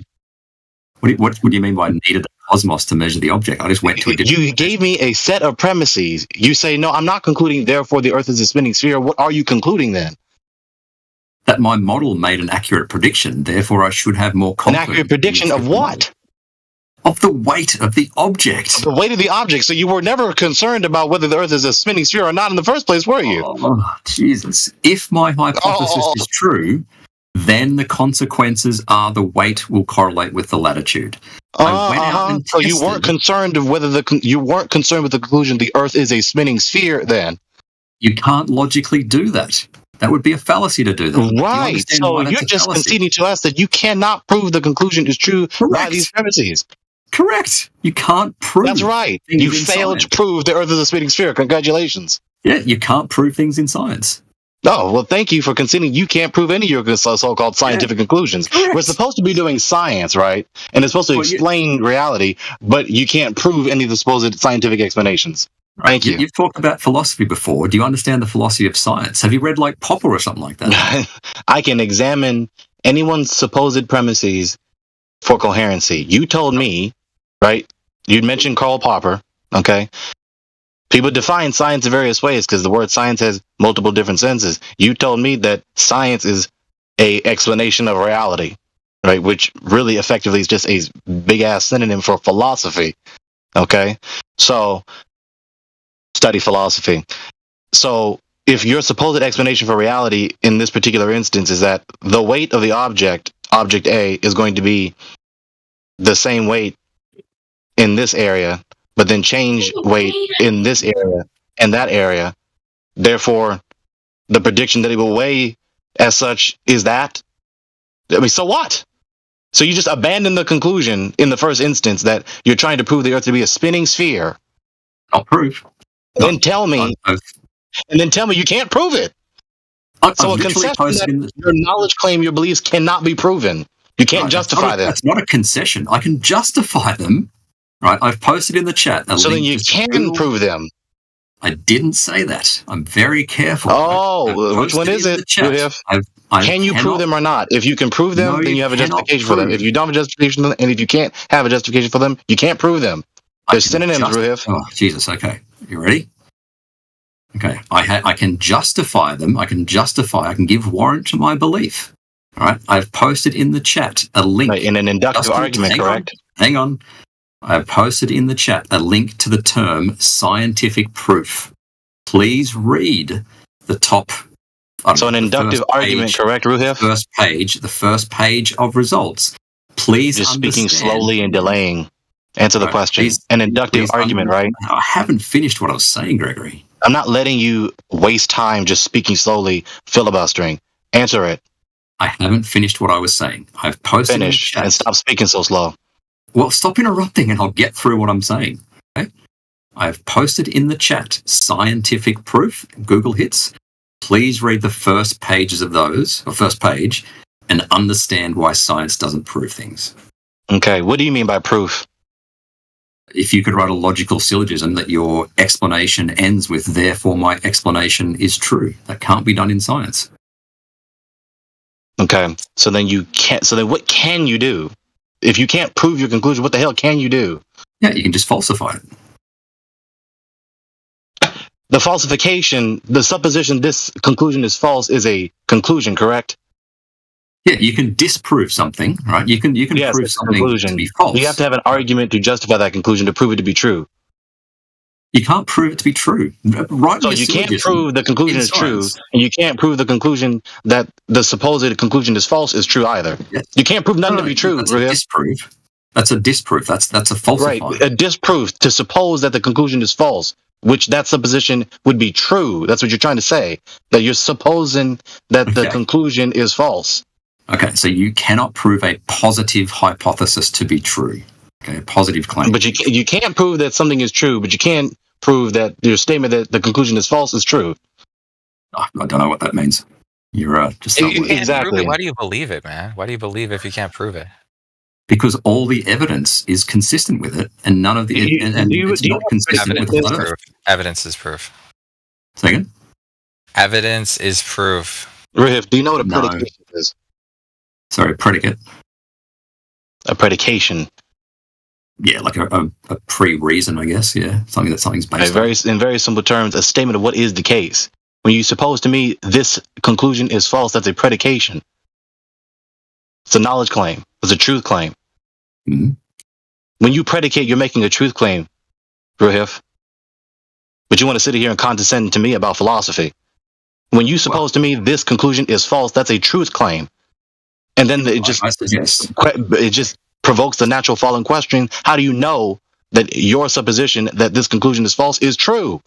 What do you mean by needed the cosmos to measure the object? I just went to a different... You gave me a set of premises. You say, no, I'm not concluding, therefore the Earth is a spinning sphere. What are you concluding then? That my model made an accurate prediction, therefore I should have more confidence. An accurate prediction of what? Of the weight of the object. The weight of the object. So you were never concerned about whether the Earth is a spinning sphere or not in the first place, were you? Oh, Jesus. If my hypothesis is true, then the consequences are the weight will correlate with the latitude. So you weren't concerned of whether you weren't concerned with the conclusion the Earth is a spinning sphere. Then you can't logically do that. That would be a fallacy to do that. Right. So you're just conceding to us that you cannot prove the conclusion is true by these premises. Correct. You can't prove. That's right. You failed to prove the Earth is a spinning sphere. Congratulations. Yeah, you can't prove things in science. Oh, well, thank you for conceding you can't prove any of your so-called scientific conclusions. Correct. We're supposed to be doing science, right? And it's supposed to explain reality, but you can't prove any of the supposed scientific explanations. Right. Thank you. You've talked about philosophy before. Do you understand the philosophy of science? Have you read like Popper or something like that? I can examine anyone's supposed premises for coherency. You told me, right? You'd mentioned Karl Popper, okay? People define science in various ways because the word science has multiple different senses. You told me that science is a explanation of reality, right? Which really effectively is just a big-ass synonym for philosophy, okay? So, study philosophy. So, if your supposed explanation for reality in this particular instance is that the weight of the object A, is going to be the same weight in this area, but then change weight in this area and that area, therefore, the prediction that it will weigh as such is that. I mean, so what? So you just abandon the conclusion in the first instance that you're trying to prove the Earth to be a spinning sphere. I'll prove. Then tell me, you can't prove it. So a concession that your knowledge claim, your beliefs cannot be proven. You can't justify them. That's not a concession. I can justify them. Right? I've posted in the chat. So then you can prove them. I didn't say that. I'm very careful. Oh, which one is it? Can you prove them or not? If you can prove them, then you have a justification for them. If you don't have a justification for them, and if you can't have a justification for them, you can't prove them. They're synonyms, Ruhif. Oh, Jesus. Okay. You ready? Okay. I can justify them. I can give warrant to my belief. All right. I've posted in the chat a link. In an inductive argument, correct? Hang on. I've posted in the chat a link to the term scientific proof. Please read the top. So an inductive argument, correct, Ruhif? The first page of results. Please just speaking slowly and delaying. Answer the question. An inductive argument, right? I haven't finished what I was saying, Gregory. I'm not letting you waste time just speaking slowly, filibustering. Answer it. I haven't finished what I was saying. I've posted. Finish and stop speaking so slow. Well, stop interrupting and I'll get through what I'm saying. Okay? I've posted in the chat scientific proof, Google hits. Please read the first pages of those, or first page, and understand why science doesn't prove things. Okay, what do you mean by proof? If you could write a logical syllogism that your explanation ends with, therefore my explanation is true. That can't be done in science. Okay, so then what can you do? If you can't prove your conclusion, what the hell can you do? Yeah, you can just falsify it. The falsification, the supposition this conclusion is false is a conclusion, correct? Yeah, you can disprove something, right? You can prove something to be false. You have to have an argument to justify that conclusion to prove it to be true. You can't prove it to be true. Right? So you can't prove the conclusion is true, and you can't prove the conclusion that the supposed conclusion is false is true either. Yes. You can't prove nothing to be true. That's a disprove. That's a disproof. That's a falsifier. Right, a disproof to suppose that the conclusion is false, which that supposition would be true. That's what you're trying to say. That you're supposing that the conclusion is false. Okay, so you cannot prove a positive hypothesis to be true. Okay, a positive claim. But you can't prove that something is true, but you can't prove that your statement that the conclusion is false is true. I don't know what that means. You're just exactly. Really, why do you believe it, man? Why do you believe if you can't prove it? Because all the evidence is consistent with it, and none of the it's not consistent with proof. Evidence is proof. Second, evidence is proof. Ruhif, do you know what a predication is? Sorry, predicate. A predication. Yeah, like a pre-reason, I guess. Yeah, something's based on. In very simple terms, a statement of what is the case. When you suppose to me this conclusion is false, that's a predication. It's a knowledge claim. It's a truth claim. Mm-hmm. When you predicate, you're making a truth claim, Ruhif. But you want to sit here and condescend to me about philosophy. When you suppose to me this conclusion is false, that's a truth claim. And then it just provokes the natural following question: how do you know that your supposition that this conclusion is false is true?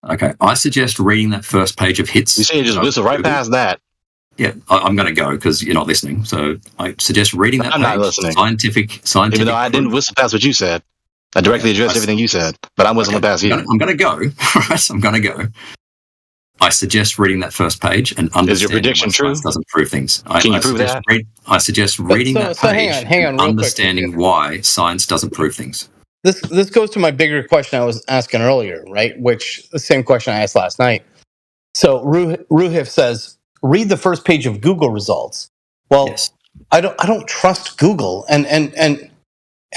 Okay, I suggest reading that first page of hits. You say you just whistle right past that. Yeah, I'm going to go because you're not listening. So I suggest reading that. I'm not listening. Scientific. Even though I didn't whistle past what you said, I directly addressed everything you said, but I'm whistling past you. I'm going to go. Right, I'm going to go. I suggest reading that first page and understanding. Is your prediction true? Doesn't prove things. Can you prove that? I suggest reading that page hang on, and understanding why science doesn't prove things. This goes to my bigger question I was asking earlier, right? Which the same question I asked last night. So Ruhif says, read the first page of Google results. Well, yes. I don't trust Google, and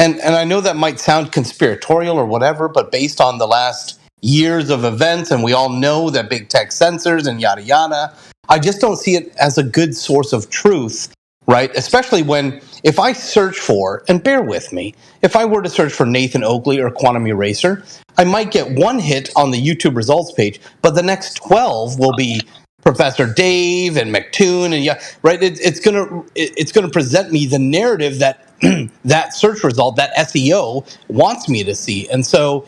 I know that might sound conspiratorial or whatever, but based on the last years of events, and we all know that big tech censors and yada yada, I just don't see it as a good source of truth, right? Especially when, if I search for, and bear with me, if I were to search for Nathan Oakley or Quantum Eraser, I might get one hit on the YouTube results page, but the next 12 will be Professor Dave and McToon, and right. It's gonna present me the narrative that that search result, that SEO wants me to see. And so,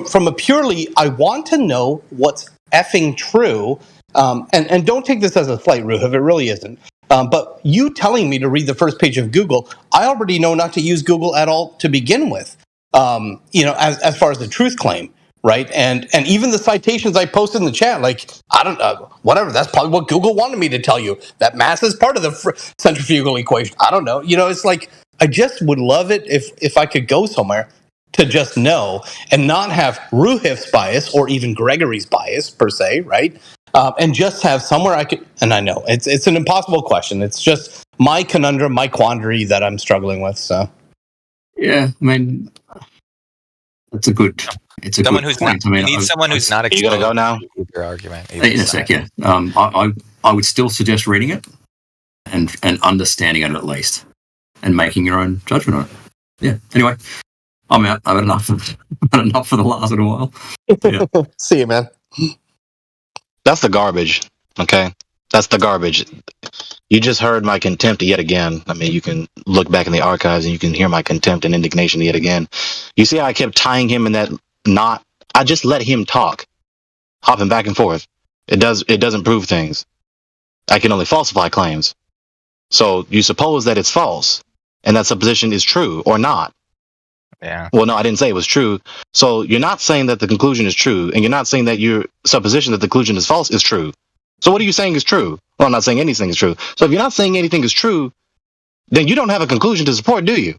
from a purely, I want to know what's effing true. And don't take this as a slight, Ruh, if it really isn't. But you telling me to read the first page of Google, I already know not to use Google at all to begin with. As far as the truth claim, right? And even the citations I posted in the chat, like, I don't know, whatever, that's probably what Google wanted me to tell you, that mass is part of the centrifugal equation. I don't know. It's like, I just would love it if I could go somewhere to just know and not have Ruhif's bias or even Gregory's bias per se, right? And just have somewhere I could, and I know it's an impossible question. It's just my conundrum, my quandary that I'm struggling with. So, yeah, I mean, it's a good someone good who's point. Not, you need someone who's not exposed. You gotta go now. Your argument in a sec, yeah. I would still suggest reading it and understanding it at least, and making your own judgment on it. Yeah. Anyway, I'm out. I've had enough. I've had enough for the last little while. Yeah. See you, man. That's the garbage. Okay, that's the garbage. You just heard my contempt yet again. I mean, you can look back in the archives and you can hear my contempt and indignation yet again. You see how I kept tying him in that knot? I just let him talk, hopping back and forth. It doesn't prove things. I can only falsify claims. So you suppose that it's false, and that supposition is true or not. Yeah. Well, no, I didn't say it was true. So you're not saying that the conclusion is true, and you're not saying that your supposition that the conclusion is false is true. So what are you saying is true? Well, I'm not saying anything is true. So if you're not saying anything is true, then you don't have a conclusion to support, do you?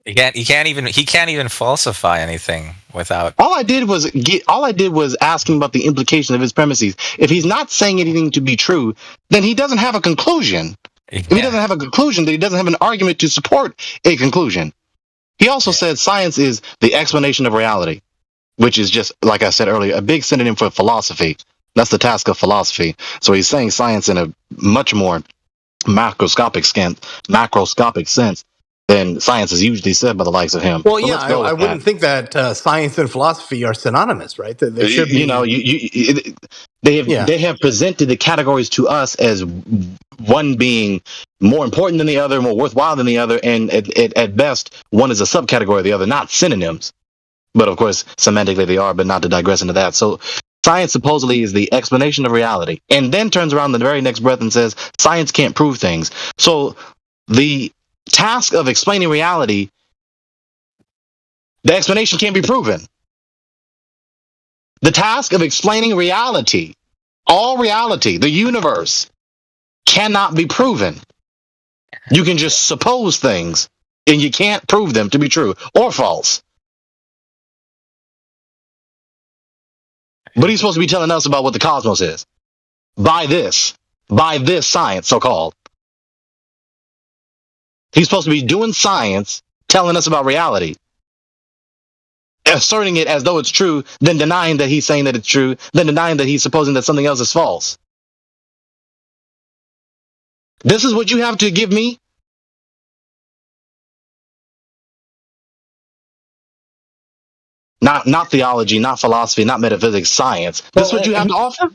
He can't even falsify anything without. All I did was ask him about the implication of his premises. If he's not saying anything to be true, then he doesn't have a conclusion. Yeah. If he doesn't have a conclusion, then he doesn't have an argument to support a conclusion. He also said science is the explanation of reality, which is just, like I said earlier, a big synonym for philosophy. That's the task of philosophy. So he's saying science in a much more macroscopic sense than science is usually said by the likes of him. Well, yeah, I wouldn't think that science and philosophy are synonymous, right? They should be. They have presented the categories to us as one being more important than the other, more worthwhile than the other, and at best, one is a subcategory of the other, not synonyms. But of course, semantically they are, but not to digress into that. So science supposedly is the explanation of reality, and then turns around in the very next breath and says science can't prove things. So the task of explaining reality, the explanation can't be proven. The task of explaining reality, all reality, the universe, cannot be proven. You can just suppose things, and you can't prove them to be true or false. But he's supposed to be telling us about what the cosmos is. By this science, so-called. He's supposed to be doing science, telling us about reality. Asserting it as though it's true, then denying that he's saying that it's true, then denying that he's supposing that something else is false. This is what you have to give me? Not theology, not philosophy, not metaphysics, science. This is what you have to offer?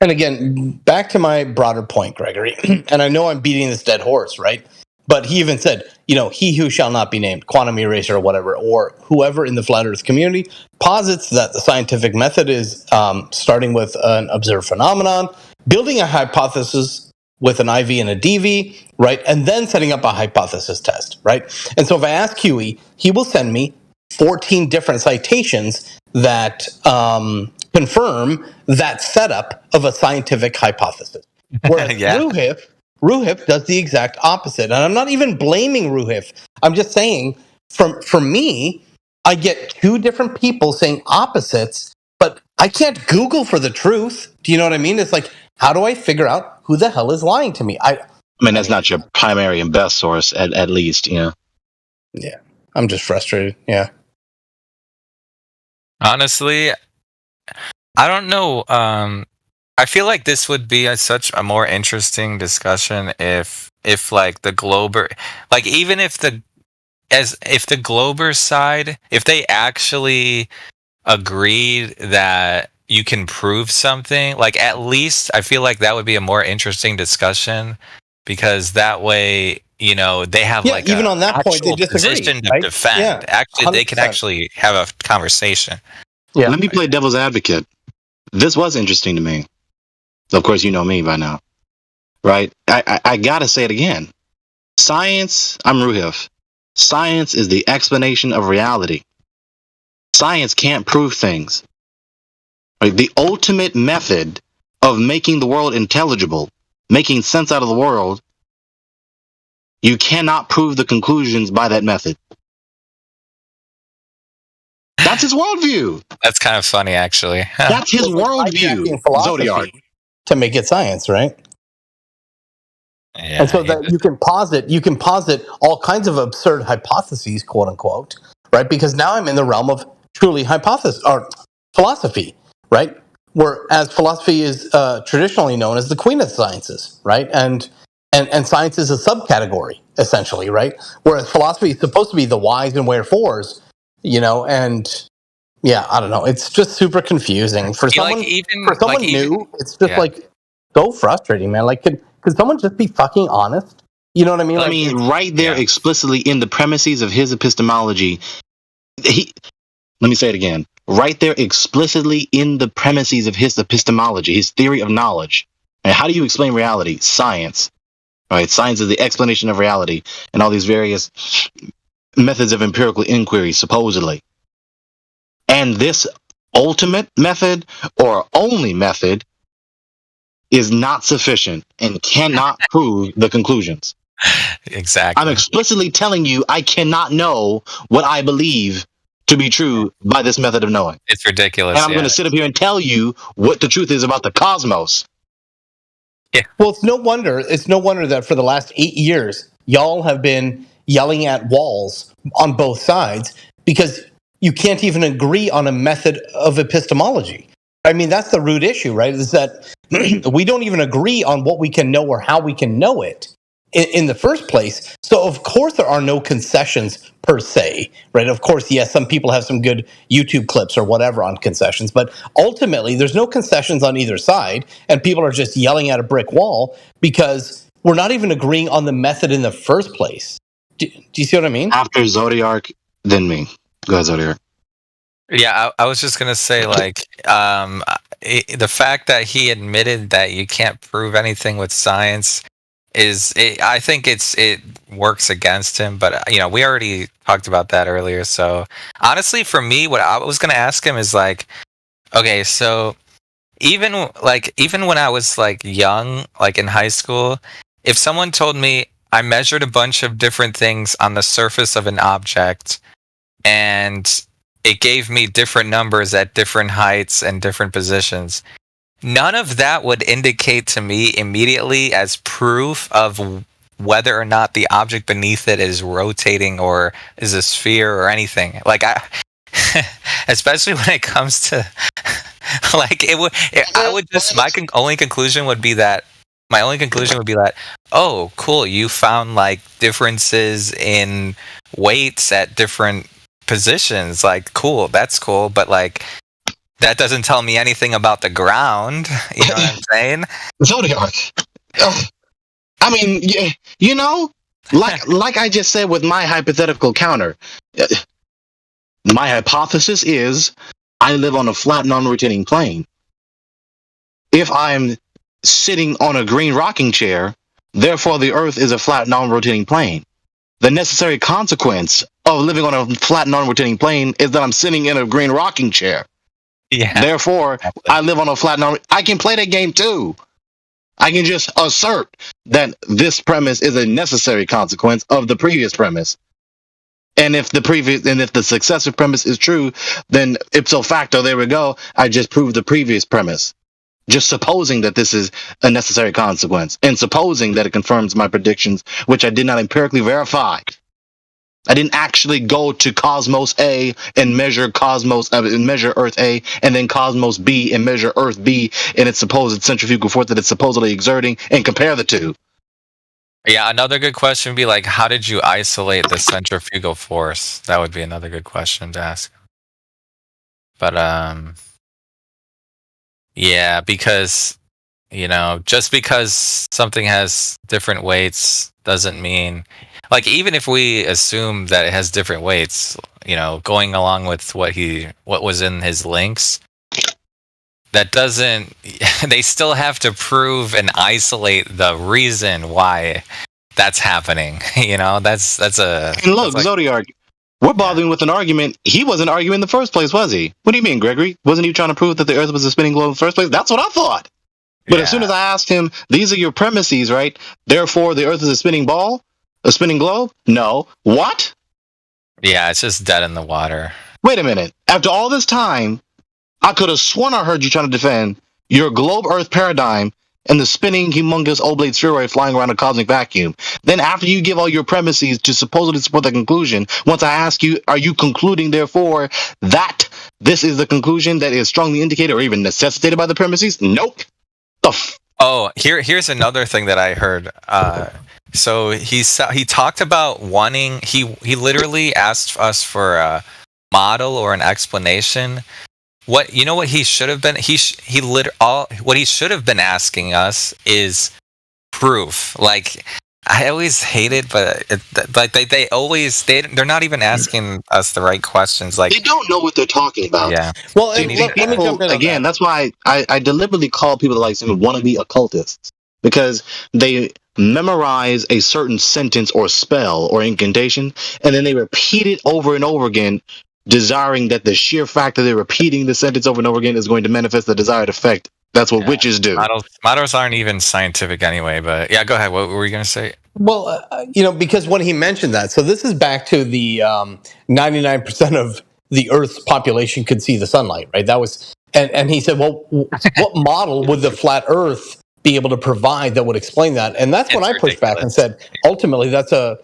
And again, back to my broader point, Gregory, and I know I'm beating this dead horse, right? But he even said, he who shall not be named, quantum eraser or whatever, or whoever in the flat earth community posits that the scientific method is starting with an observed phenomenon, building a hypothesis with an IV and a DV, right? And then setting up a hypothesis test, right? And so if I ask Huey, he will send me 14 different citations that confirm that setup of a scientific hypothesis. Whereas Ruhif does the exact opposite. And I'm not even blaming Ruhif. I'm just saying, for me, I get two different people saying opposites, but I can't Google for the truth. Do you know what I mean? It's like, how do I figure out who the hell is lying to me? I mean, that's not your primary and best source, at least, Yeah, I'm just frustrated, yeah. Honestly, I don't know. I feel like this would be such a more interesting discussion if like the Glober, like even if the if the Glober side, if they actually agreed that you can prove something, like at least I feel like that would be a more interesting discussion, because that way, they have like even on that point they disagree, position to defend. Yeah, actually 100%. They can actually have a conversation. Yeah. Let me play devil's advocate. This was interesting to me. Of course, you know me by now, right? I gotta say it again. Science, I'm Ruhif. Science is the explanation of reality. Science can't prove things. Right? The ultimate method of making the world intelligible, making sense out of the world, you cannot prove the conclusions by that method. That's his worldview. That's kind of funny, actually. That's his worldview. Zodiac. To make it science, right? Yeah, and so that you can posit all kinds of absurd hypotheses, quote unquote, right? Because now I'm in the realm of truly hypothesis or philosophy, right? Whereas philosophy is traditionally known as the queen of the sciences, right? And science is a subcategory, essentially, right? Whereas philosophy is supposed to be the whys and wherefores, and yeah, I don't know. It's just super confusing for someone. New, it's just like so frustrating, man. Like, could someone just be fucking honest? You know what I mean? I mean, right there, explicitly in the premises of his epistemology. Let me say it again. Right there, explicitly in the premises of his epistemology, his theory of knowledge. And how do you explain reality? Science. Right? Science is the explanation of reality, and all these various methods of empirical inquiry, supposedly. And this ultimate method, or only method, is not sufficient and cannot prove the conclusions. Exactly. I'm explicitly telling you I cannot know what I believe to be true by this method of knowing. It's ridiculous. And I'm going to sit up here and tell you what the truth is about the cosmos. Yeah. Well, it's no wonder that for the last 8 years, y'all have been yelling at walls on both sides because you can't even agree on a method of epistemology. I mean, that's the root issue, right? Is that we don't even agree on what we can know or how we can know it in the first place. So, of course, there are no concessions per se, right? Of course, yes, some people have some good YouTube clips or whatever on concessions, but ultimately, there's no concessions on either side, and people are just yelling at a brick wall because we're not even agreeing on the method in the first place. Do you see what I mean? After Zodiac, then me. Go ahead, Zodiac. Yeah, I was just gonna say, like, the fact that he admitted that you can't prove anything with science I think it works against him. But we already talked about that earlier. So honestly, for me, what I was gonna ask him is like, okay, so even when I was like young, like in high school, if someone told me I measured a bunch of different things on the surface of an object and it gave me different numbers at different heights and different positions, none of that would indicate to me immediately as proof of whether or not the object beneath it is rotating or is a sphere or anything. Like, especially when it comes to like my only conclusion would be that oh, cool, you found like differences in weights at different positions. Like, cool, that's cool, but like that doesn't tell me anything about the ground. You know what I'm saying? Zodiac. I mean, like I just said with my hypothetical counter, my hypothesis is I live on a flat, non-rotating plane. If I'm sitting on a green rocking chair, therefore the Earth is a flat, non-rotating plane. The necessary consequence of living on a flat, non-rotating plane is that I'm sitting in a green rocking chair. Yeah. Therefore, I live on a flat, I can play that game too. I can just assert that this premise is a necessary consequence of the previous premise. And if the successive premise is true, then ipso facto, there we go. I just proved the previous premise. Just supposing that this is a necessary consequence, and supposing that it confirms my predictions, which I did not empirically verify. I didn't actually go to Cosmos A and measure Earth A, and then Cosmos B and measure Earth B and its supposed centrifugal force that it's supposedly exerting, and compare the two. Yeah, another good question would be like, how did you isolate the centrifugal force? That would be another good question to ask. But yeah, because just because something has different weights doesn't mean, like, even if we assume that it has different weights, going along with what was in his links, that doesn't. They still have to prove and isolate the reason why that's happening. That's a. And look, Zodiac, we're bothering with an argument. He wasn't arguing in the first place, was he? What do you mean, Gregory? Wasn't he trying to prove that the Earth was a spinning globe in the first place? That's what I thought. But as soon as I asked him, these are your premises, right? Therefore, the Earth is a spinning ball, a spinning globe? No. What? Yeah, it's just dead in the water. Wait a minute. After all this time, I could have sworn I heard you trying to defend your globe Earth paradigm and the spinning humongous oblate spheroid flying around a cosmic vacuum. Then after you give all your premises to supposedly support the conclusion, once I ask you, are you concluding, therefore, that this is the conclusion that is strongly indicated or even necessitated by the premises? Nope. Here's another thing that I heard. So he talked about wanting. He literally asked us for a model or an explanation. What he should have been? What he should have been asking us is proof. Like, I always hate it, but they're not even asking us the right questions. Like, they don't know what they're talking about. Yeah. Well, let me jump in again. That's why I deliberately call people that like some wannabe occultists, because they memorize a certain sentence or spell or incantation, and then they repeat it over and over again, desiring that the sheer fact that they're repeating the sentence over and over again is going to manifest the desired effect. That's what witches do. Models aren't even scientific anyway, but yeah, go ahead. What were you going to say? Well, because when he mentioned that, so this is back to the 99% of the Earth's population could see the sunlight, right? That was, and he said, well, what model would the flat Earth be able to provide that would explain that? And that's when I pushed back and said, ultimately, that's a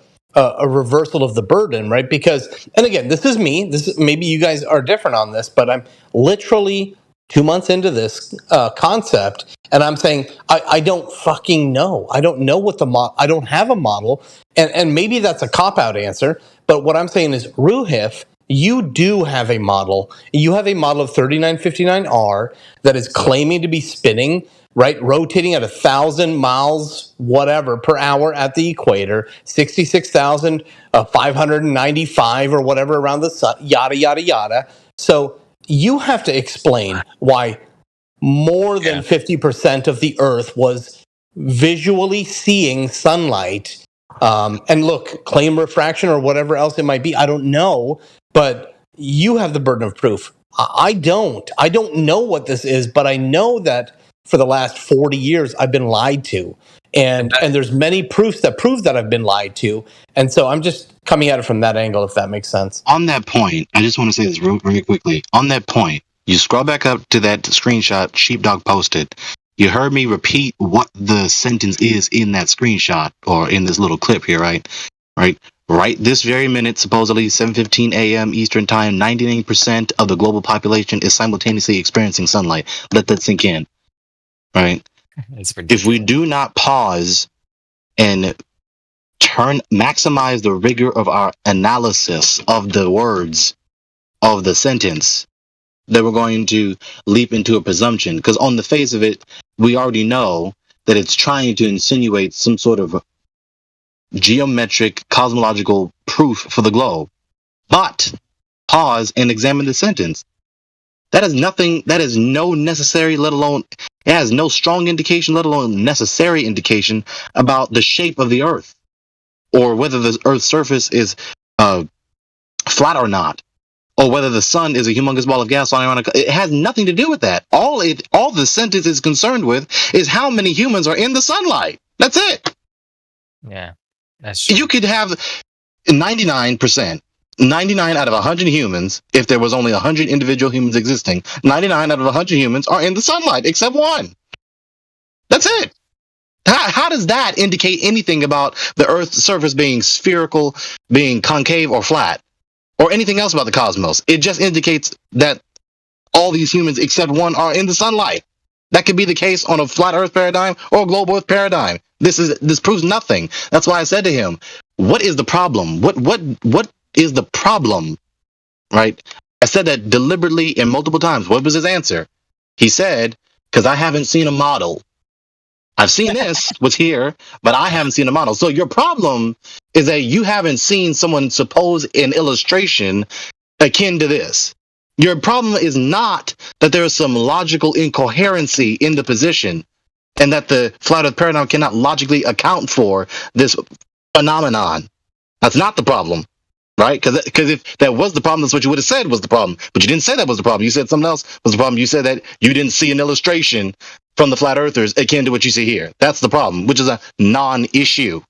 reversal of the burden, right? Because, and again, this is me. Maybe you guys are different on this, but I'm literally 2 months into this concept, and I'm saying I don't fucking know. I don't know what I don't have a model, and maybe that's a cop-out answer. But what I'm saying is, Ruhif, you do have a model. You have a model of 3959R that is claiming to be spinning, right, rotating at 1,000 miles, whatever, per hour at the equator, 66,595 or whatever around the sun, yada, yada, yada. So you have to explain why more than 50% of the Earth was visually seeing sunlight. And look, claim refraction or whatever else it might be, I don't know, but you have the burden of proof. I don't know what this is, but I know that for the last 40 years, I've been lied to. And there's many proofs that prove that I've been lied to. And so I'm just coming at it from that angle, if that makes sense. On that point, I just want to say this really quickly. On that point, you scroll back up to that screenshot Sheepdog posted. You heard me repeat what the sentence is in that screenshot or in this little clip here, right? Right this very minute, supposedly 7:15 a.m. Eastern Time, 99% of the global population is simultaneously experiencing sunlight. Let that sink in, right? If we do not pause and maximize the rigor of our analysis of the words of the sentence, then we're going to leap into a presumption. Because on the face of it, we already know that it's trying to insinuate some sort of geometric cosmological proof for the globe. But pause and examine the sentence. That is nothing, that is no necessary, let alone, it has no strong indication, let alone necessary indication about the shape of the Earth, or whether the Earth's surface is flat or not, or whether the sun is a humongous ball of gas flying around. It has nothing to do with that. All the sentence is concerned with is how many humans are in the sunlight. That's it. Yeah, that's true. You could have 99%. 99 out of 100 humans, if there was only 100 individual humans existing, 99 out of 100 humans are in the sunlight, except one. That's it. How does that indicate anything about the Earth's surface being spherical, being concave or flat, or anything else about the cosmos? It just indicates that all these humans, except one, are in the sunlight. That could be the case on a flat Earth paradigm or a globe Earth paradigm. This proves nothing. That's why I said to him, "What is the problem? What is the problem?" Right? I said that deliberately and multiple times. What was his answer? He said, "Because I haven't seen a model. I've seen this was here, but I haven't seen a model." So your problem is that you haven't seen someone suppose an illustration akin to this. Your problem is not that there is some logical incoherency in the position and that the flat earth paradigm cannot logically account for this phenomenon. That's not the problem, right? Because if that was the problem, that's what you would have said was the problem. But you didn't say that was the problem. You said something else was the problem. You said that you didn't see an illustration from the flat earthers akin to what you see here. That's the problem, which is a non-issue.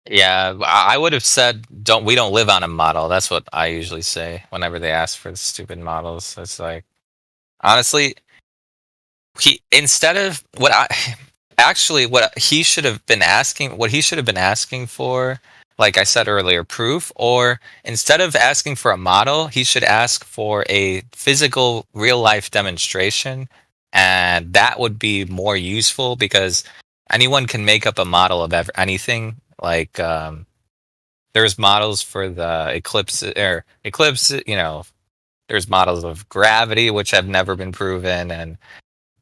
Yeah, I would have said, we don't live on a model. That's what I usually say whenever they ask for the stupid models. It's like, honestly, what he should have been asking for, like I said earlier, proof, or instead of asking for a model, he should ask for a physical real life demonstration, and that would be more useful because anyone can make up a model of anything. Like there's models for the eclipse, there's models of gravity which have never been proven and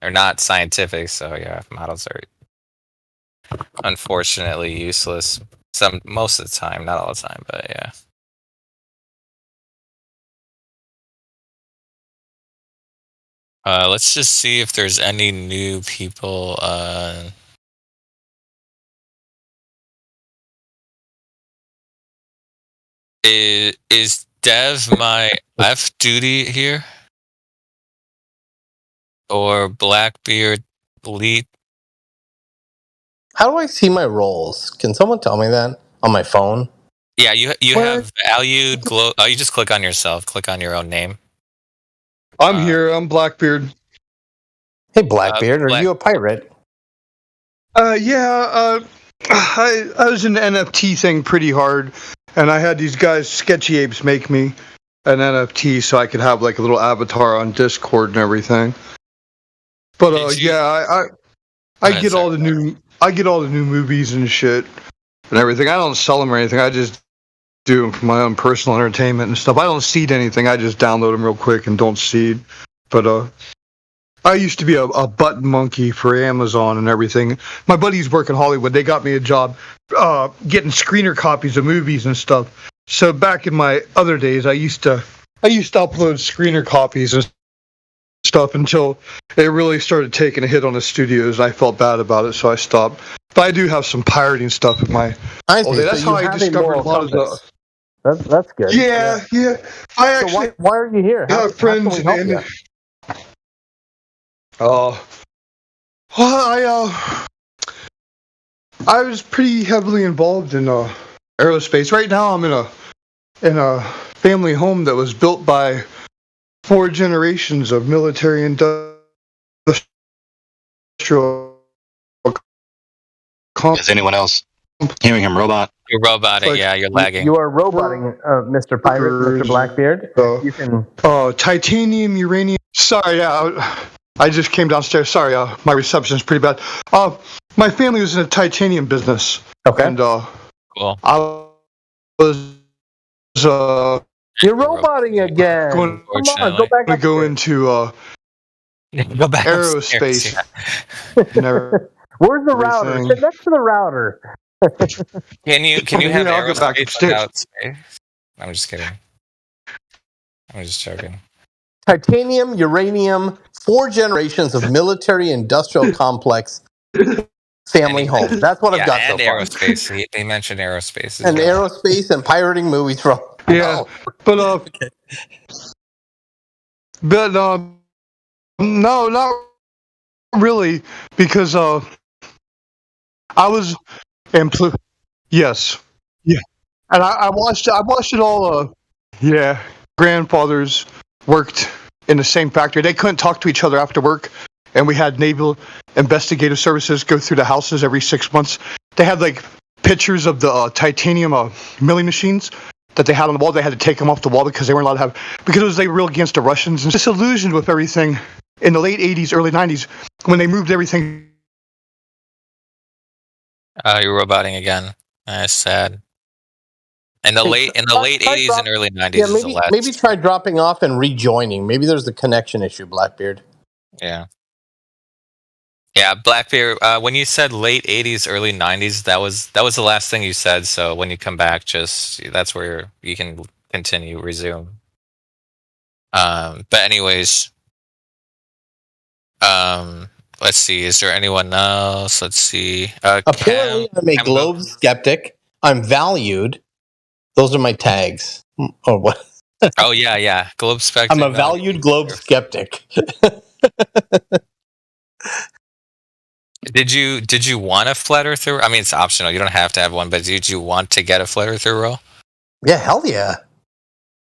are not scientific. So yeah, models are unfortunately useless most of the time, not all the time, but yeah. Let's just see if there's any new people. Is Dev my F duty here? Or Blackbeard Elite? How do I see my roles? Can someone tell me that on my phone? Yeah, you have valued glow. Oh, you just click on yourself. Click on your own name. I'm here. I'm Blackbeard. Hey, Blackbeard, are you a pirate? Yeah. I was in the NFT thing pretty hard, and I had these guys, Sketchy Apes, make me an NFT so I could have like a little avatar on Discord and everything. But I get all the new movies and shit and everything. I don't sell them or anything. I just do them for my own personal entertainment and stuff. I don't seed anything. I just download them real quick and don't seed. But I used to be a button monkey for Amazon and everything. My buddies work in Hollywood. They got me a job getting screener copies of movies and stuff. So back in my other days, I used to upload screener copies and stuff until it really started taking a hit on the studios. I felt bad about it, so I stopped. But I do have some pirating stuff in my. That's how I discovered a lot of the. That's good. Yeah. I actually. So why are you here? How friends can we help you? I was pretty heavily involved in aerospace. Right now, I'm in a family home that was built by 4 generations of military industrial. Is anyone else hearing him robot? You're roboting, yeah, you're lagging. You are roboting, Mr. Pirate, Mr. Blackbeard. You can. Titanium, uranium. Sorry, I just came downstairs. Sorry, my reception is pretty bad. My family was in the titanium business. Okay. And cool. I was. You're roboting again. Come on, go back. I go into go back aerospace. Where's the router? Sit next to the router. Can you have I'll go back upstairs. I'm just kidding. I'm just joking. Titanium, uranium, 4 generations of military industrial complex family home. That's what I've got so far. And aerospace. They mentioned aerospace. And aerospace and pirating movies from. Yeah, but okay. But no, not really, because I was yes, yeah, and I watched it all. Yeah, grandfathers worked in the same factory. They couldn't talk to each other after work, and we had Naval Investigative Services go through the houses every 6 months. They had like pictures of the titanium milling machines that they had on the wall. They had to take them off the wall because they weren't allowed to have, because they were real against the Russians. And disillusioned with everything in the late 80s, early 90s, when they moved everything You're roboting again. That's sad. In the late 80s and early 90s is the last. Maybe try dropping off and rejoining. Maybe there's a connection issue, Blackbeard. Yeah. Yeah, Blackbeard, when you said late 80s, early 90s, that was the last thing you said. So when you come back, that's where you can resume. But anyways, let's see. Is there anyone else? Let's see. Apparently, I'm a globe skeptic. I'm valued. Those are my tags. Or what? Oh yeah. Globe skeptic. I'm a valued globe skeptic. Did you want a flat earther? I mean, it's optional. You don't have to have one, but did you want to get a flat earther roll? Yeah, hell yeah.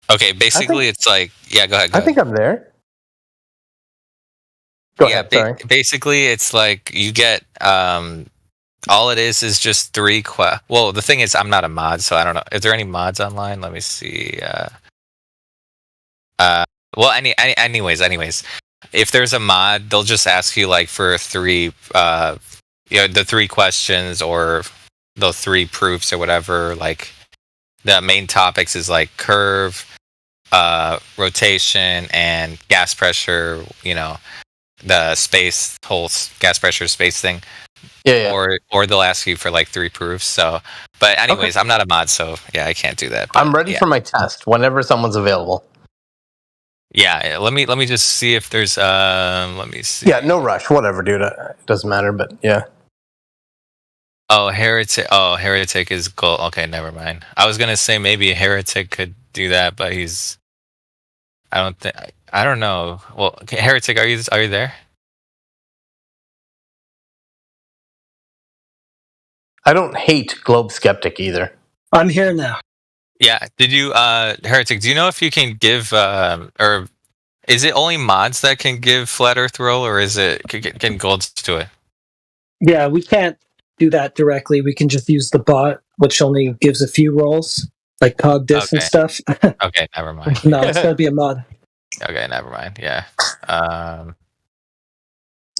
Okay, basically, it's like, yeah. Go ahead. I think I'm there. Go ahead. Sorry. Basically, it's like you get all it is just 3 well, the thing is, I'm not a mod, so I don't know. Is there any mods online? Let me see. Well, anyways, if there's a mod, they'll just ask you like for 3, the 3 questions or the 3 proofs or whatever. Like the main topics is like curve, rotation, and gas pressure. The whole gas pressure space thing. Yeah. Or they'll ask you for like 3 proofs. So, but anyways, okay. I'm not a mod, so yeah, I can't do that. But, I'm ready for my test whenever someone's available. Yeah, let me just see if there's let me see. Yeah, no rush, whatever, dude. It doesn't matter, but yeah. Oh, Heretic is gold. Okay, never mind. I was gonna say maybe a Heretic could do that, but I don't know. Well, okay, Heretic, are you there? I don't hate Globe Skeptic either. I'm here now. Yeah. Did you, Heretic? Do you know if you can give, or is it only mods that can give Flat Earth roll, or is it can golds do it? Yeah, we can't do that directly. We can just use the bot, which only gives a few rolls, like PogDis and stuff. Okay, never mind. No, it's gonna be a mod. Okay, never mind. Yeah.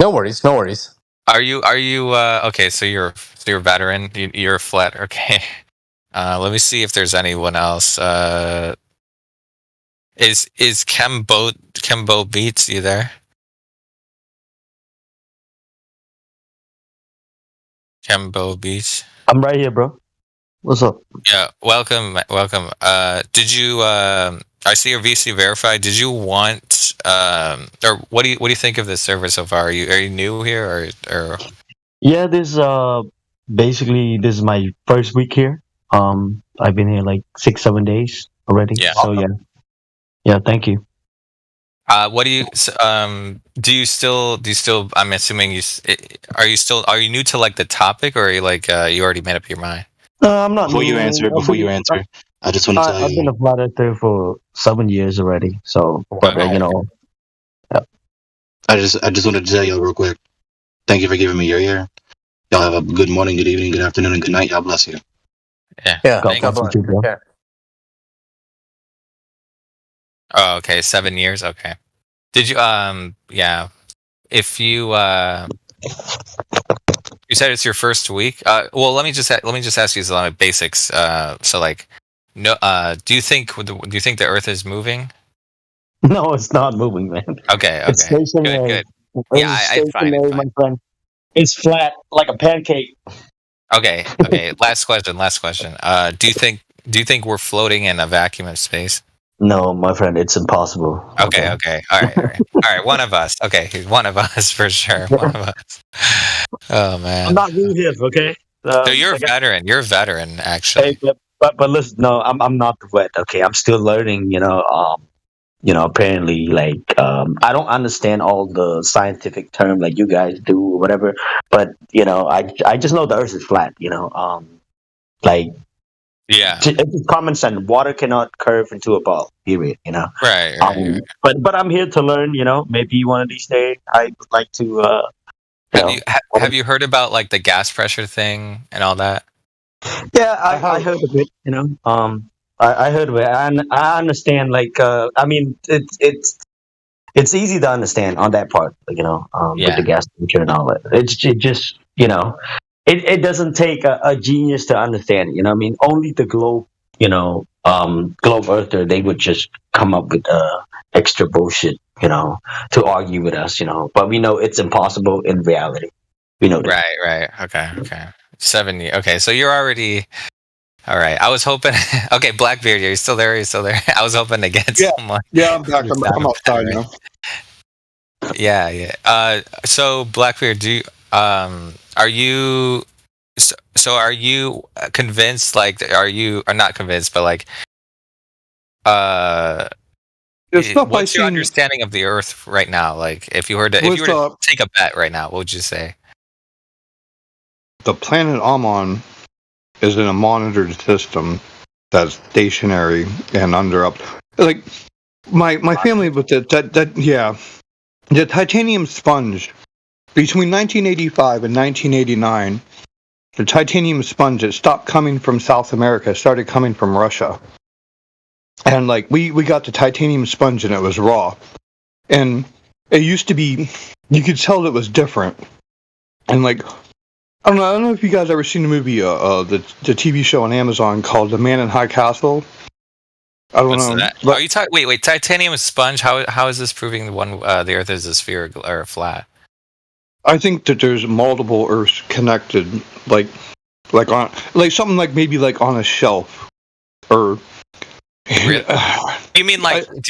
No worries. Are you okay? So you're a veteran. You're a flat. Okay. Let me see if there's anyone else. Is Kembo Beats you there? Kembo Beats. I'm right here, bro. What's up? Yeah, welcome. Did you? I see your VC verified. Did you want? Or what do you think of this server so far? Are you new here or? Yeah, this basically this is my first week here. I've been here like 6-7 days already. Yeah. So yeah. Thank you. What do you still? I'm assuming are you new to like the topic, or are you like you already made up your mind? I'm not. Before you answer, I just want to tell you. I've been a flat earther for 7 years already. So, but yeah. I just wanted to tell you real quick. Thank you for giving me your ear. Y'all have a good morning, good evening, good afternoon, and good night. God bless you. Yeah. God bless you, bro. Yeah. Oh, okay. 7 years. Okay. Did you? Yeah. If you you said it's your first week. Well, let me just ask you some basics. So like, no. Do you think the Earth is moving? No, it's not moving, man. Okay. It's stationary. Good. Yeah, it's fine. My friend. It's flat like a pancake. Okay. Last question. Do you think we're floating in a vacuum of space? No, my friend, it's impossible. Okay. All right. One of us. Okay, one of us for sure. One of us. Oh man. I'm not new here, okay? So you're a veteran. You're a veteran, actually. Hey, but listen, no, I'm not the vet. Okay, I'm still learning. Apparently, like, I don't understand all the scientific term like you guys do, or whatever. But I just know the Earth is flat. Like. Yeah. It's common sense. Water cannot curve into a ball. Period. Right. But I'm here to learn. Maybe one of these days I would like to. Have you heard about like the gas pressure thing and all that? Yeah, I heard of it. I heard of it, and I understand. Like, I mean, it's easy to understand on that part. With the gas pressure and all that. It just it doesn't take a genius to understand it. You know what I mean? Only the globe, globe earther, they would just come up with extra bullshit, to argue with us, But we know it's impossible in reality. We know that. Right. Okay. 7 years. Okay, so you're already. All right. I was hoping. Okay, Blackbeard, are you still there? I was hoping to get someone. Yeah, I'm back. I'm outside now. Yeah. So Blackbeard, are you? So are you convinced? Like, are not convinced, but like, what's your understanding of the Earth right now? Like, if you were to take a bet right now, what would you say? The planet I'm on is in a monitored system that's stationary and like my family with the titanium sponge between 1985 and 1989. The titanium sponge, it stopped coming from South America, it started coming from Russia. And like we got the titanium sponge and it was raw. And it used to be, you could tell it was different. And like, I don't know if you guys ever seen the movie, the TV show on Amazon called The Man in High Castle. I don't know. That? But, are you talking? Wait, titanium sponge. How is this proving the Earth is a sphere or flat? I think that there's multiple Earths connected, like on something like maybe like on a shelf, or. Really? Do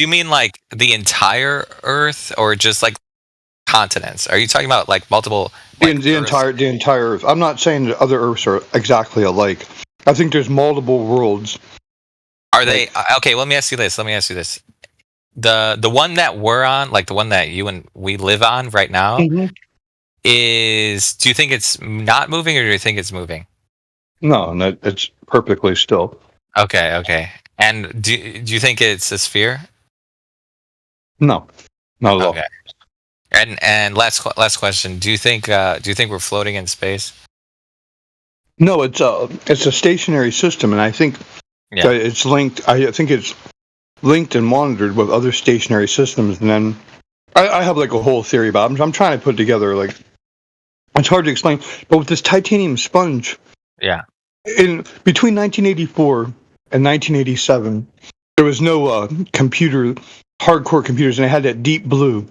you mean like the entire Earth, or just like continents? Are you talking about like multiple? Like, the entire Earth. I'm not saying that other Earths are exactly alike. I think there's multiple worlds. Are they okay? Let me ask you this. The one that we're on, like the one that you and we live on right now, is. Do you think it's not moving, or do you think it's moving? No, it's perfectly still. Okay. And do you think it's a sphere? No, not at all. Okay. And last question. Do you think we're floating in space? No, it's a stationary system, and I think that it's linked. I think it's linked and monitored with other stationary systems. And then I have like a whole theory about it. I'm trying to put together, like, it's hard to explain, but with this titanium sponge, in between 1984 and 1987, there was no hardcore computers, and they had that deep blue.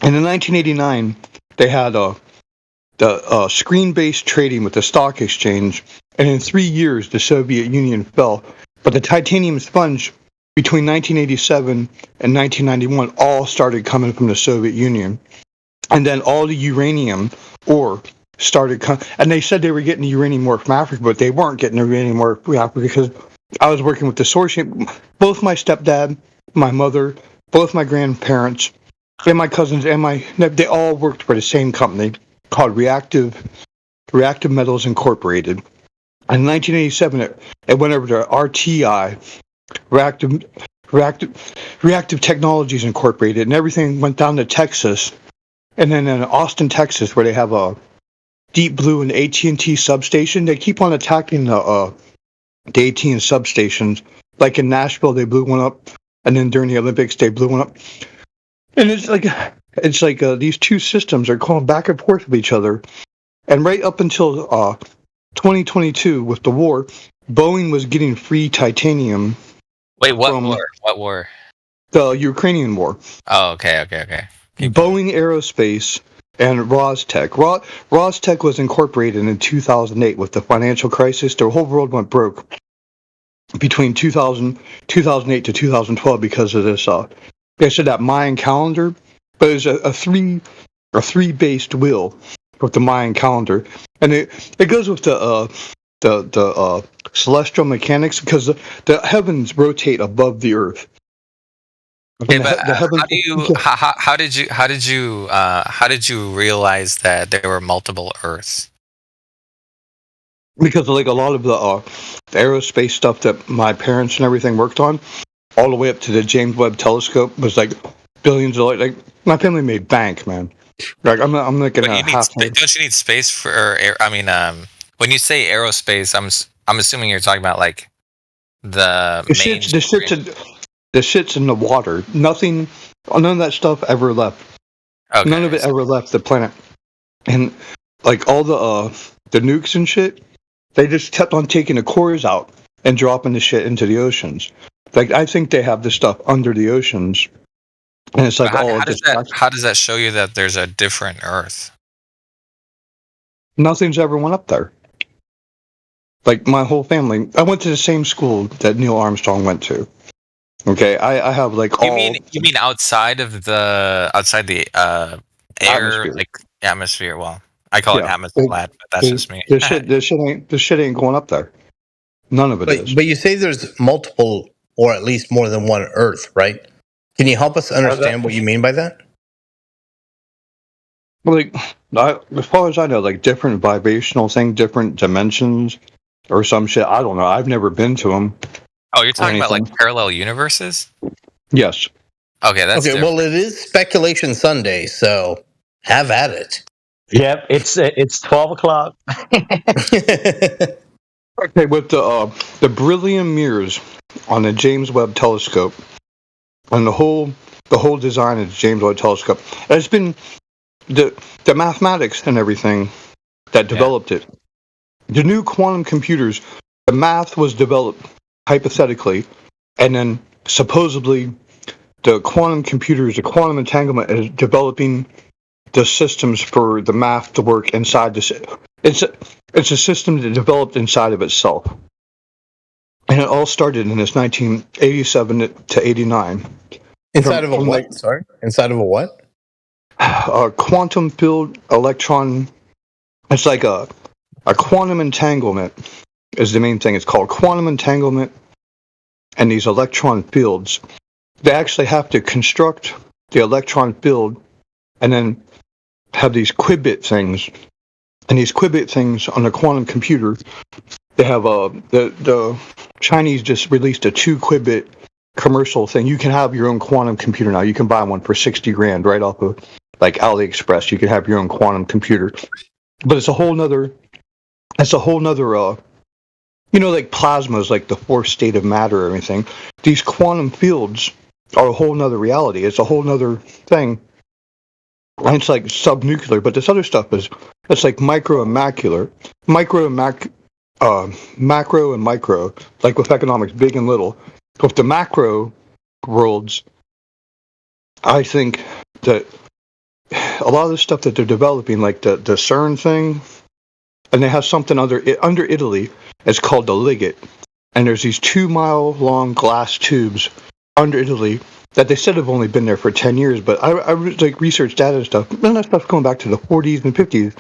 And in 1989, they had the screen-based trading with the stock exchange, and in 3 years, the Soviet Union fell. But the titanium sponge between 1987 and 1991 all started coming from the Soviet Union. And then all the uranium ore started coming. And they said they were getting the uranium ore from Africa, but they weren't getting the uranium ore from Africa because I was working with the source. Both my stepdad, my mother, both my grandparents, and my cousins, they all worked for the same company called Reactive Metals Incorporated. In 1987, it went over to RTI, Reactive Technologies Incorporated, and everything went down to Texas. And then in Austin, Texas, where they have a Deep Blue and AT&T substation, they keep on attacking the AT&T substations. Like in Nashville, they blew one up, and then during the Olympics, they blew one up. And it's like these two systems are going back and forth with each other. And right up until 2022, with the war, Boeing was getting free titanium. Wait, what war? What war? The Ukrainian war. Oh, okay. Boeing Aerospace and Rostec. Rostec was incorporated in 2008 with the financial crisis. The whole world went broke between 2008 to 2012 because of this. They said that Mayan calendar, but it was a three-based wheel with the Mayan calendar, and it goes with the celestial mechanics because the heavens rotate above the earth. Okay, but how did you realize that there were multiple Earths? Because like a lot of the aerospace stuff that my parents and everything worked on, all the way up to the James Webb Telescope, was like billions of dollars. Like my family made bank, man. Like I'm like don't you need space for? When you say aerospace, I'm assuming you're talking about like the shit's in the water. None of that stuff ever left. Okay. None of it ever left the planet. And like all the nukes and shit, they just kept on taking the cores out and dropping the shit into the oceans. Like, I think they have this stuff under the oceans, and it's like how does that show you that there's a different Earth? Nothing's ever went up there. Like, my whole family, I went to the same school that Neil Armstrong went to. Okay, I have like you mean outside the air, atmosphere. like atmosphere? Well, I call it atmosphere flat, but that's just me. This shit ain't going up there. None of it is. But you say there's multiple, or at least more than one Earth, right? Can you help us understand what you mean by that? Like, as far as I know, like different vibrational thing, different dimensions, or some shit. I don't know. I've never been to them. Oh, you're talking about like parallel universes? Yes. Okay, that's okay. Well, it is Speculation Sunday, so have at it. Yep, it's 12 o'clock. Okay, with the beryllium mirrors on the James Webb Telescope, and the whole design of the James Webb Telescope, it's been the mathematics and everything that developed it. The new quantum computers, the math was developed hypothetically, and then supposedly the quantum computers, the quantum entanglement is developing the systems for the math to work inside the system. It's a system that developed inside of itself. And it all started in this 1987 to 89. Inside of a what? Sorry? Inside of a what? A quantum field electron. It's like a quantum entanglement is the main thing. It's called quantum entanglement. And these electron fields, they actually have to construct the electron field and then have these qubit things. And these qubit things on a quantum computer, they have the Chinese just released a 2 qubit commercial thing. You can have your own quantum computer now. You can buy one for $60,000 right off of like AliExpress. You can have your own quantum computer. But it's a whole nother like plasma is like the fourth state of matter or everything. These quantum fields are a whole nother reality. It's a whole nother thing. And it's like subnuclear, but this other stuff it's like micro and macular. Macro and micro, like with economics, big and little. With the macro worlds, I think that a lot of the stuff that they're developing, like the CERN thing, and they have something under Italy, it's called the Liget. And there's these 2-mile-long glass tubes under Italy that they said have only been there for 10 years, but I like researched that and stuff. And that stuff's going back to the 40s and 50s.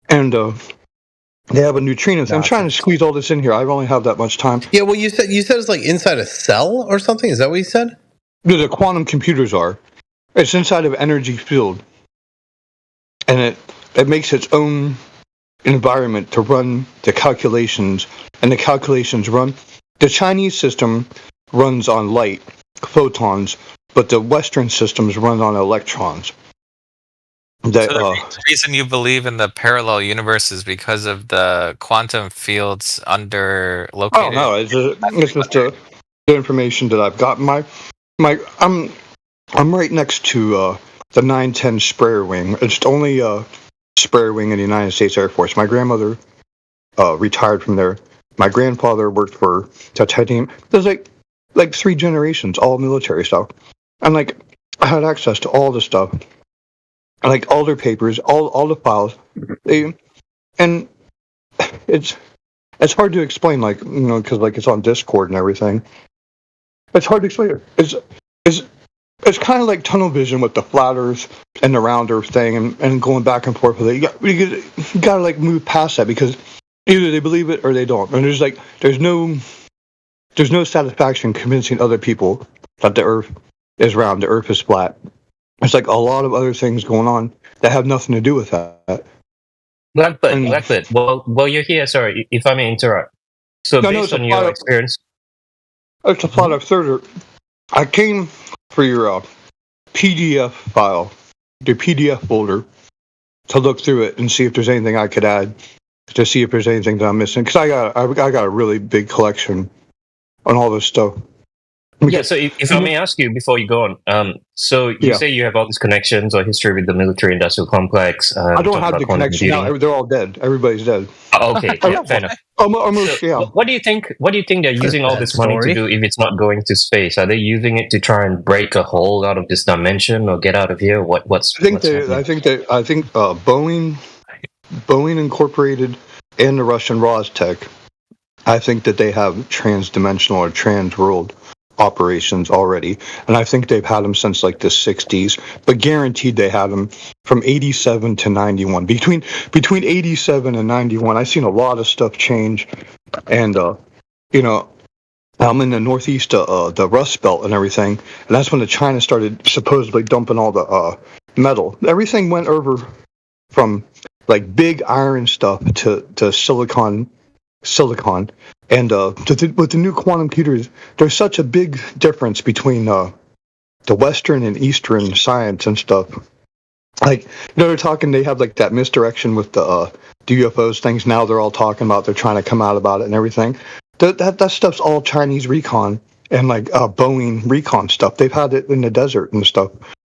And they have a neutrino thing. I'm trying to squeeze all this in here. I only have that much time. Yeah, well, you said it's like inside a cell or something? Is that what you said? The quantum computers are. It's inside of an energy field. And it makes its own environment to run the calculations. And the calculations run. The Chinese system runs on light, photons, but the Western systems run on electrons. So the reason you believe in the parallel universe is because of the quantum fields located. Oh no, it's just the information that I've got. I'm right next to the 910 sprayer wing. It's the only sprayer wing in the United States Air Force. My grandmother retired from there. My grandfather worked for Titanium. There's like 3 generations, all military stuff. And like I had access to all the stuff. Like all their papers, all the files, and it's hard to explain, like, you know, because like it's on Discord and everything. It's hard to explain. It's kind of like tunnel vision with the flat Earth and the round Earth thing, and going back and forth with it. You got to like move past that, because either they believe it or they don't. And there's no satisfaction convincing other people that the Earth is round, the Earth is flat. There's like a lot of other things going on that have nothing to do with that. Blackbird. Well, you're here. Sorry, if I may interrupt. So based on your experience, it's a plot of third. I came for your PDF file, your PDF folder, to look through it and see if there's anything I could add, to see if there's anything that I'm missing. Because I got a really big collection on all this stuff. Yeah, so if I may ask you before you go on, so you say you have all these connections or history with the military-industrial complex. I don't have the connection now. They're all dead. Everybody's dead. Oh, okay, yeah, fair enough. Almost, so, what do you think? What do you think they're using all this money to do if it's not going to space? Are they using it to try and break a hole out of this dimension or get out of here? I think Boeing Incorporated and the Russian Rostec, I think that they have transdimensional or trans-world operations already, and I think they've had them since like the 60s, but guaranteed they had them from 87 to 91. Between 87 and 91, I've seen a lot of stuff change, and I'm in the northeast the Rust Belt and everything, and that's when the China started supposedly dumping all the metal. Everything went over from like big iron stuff to silicon, and with the new quantum computers, there's such a big difference between the Western and Eastern science and stuff. Like, they're talking, they have like that misdirection with the UFOs things. Now they're all talking about, they're trying to come out about it and everything. That stuff's all Chinese recon and like Boeing recon stuff. They've had it in the desert and stuff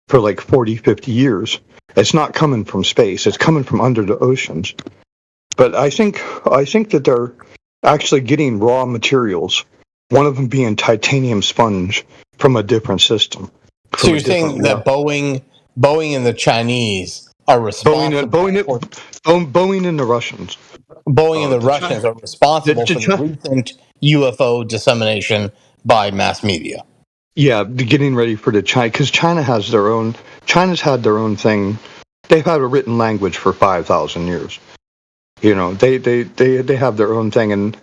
for like 40, 50 years. It's not coming from space. It's coming from under the oceans. But I think that they're actually getting raw materials, one of them being titanium sponge from a different system. So you're saying that Boeing and the Chinese are responsible Boeing and the Russians. Boeing and the Russians are responsible for the recent UFO dissemination by mass media. Yeah, getting ready for the China, because China's had their own thing. They've had a written language for 5,000 years. You know, they have their own thing, and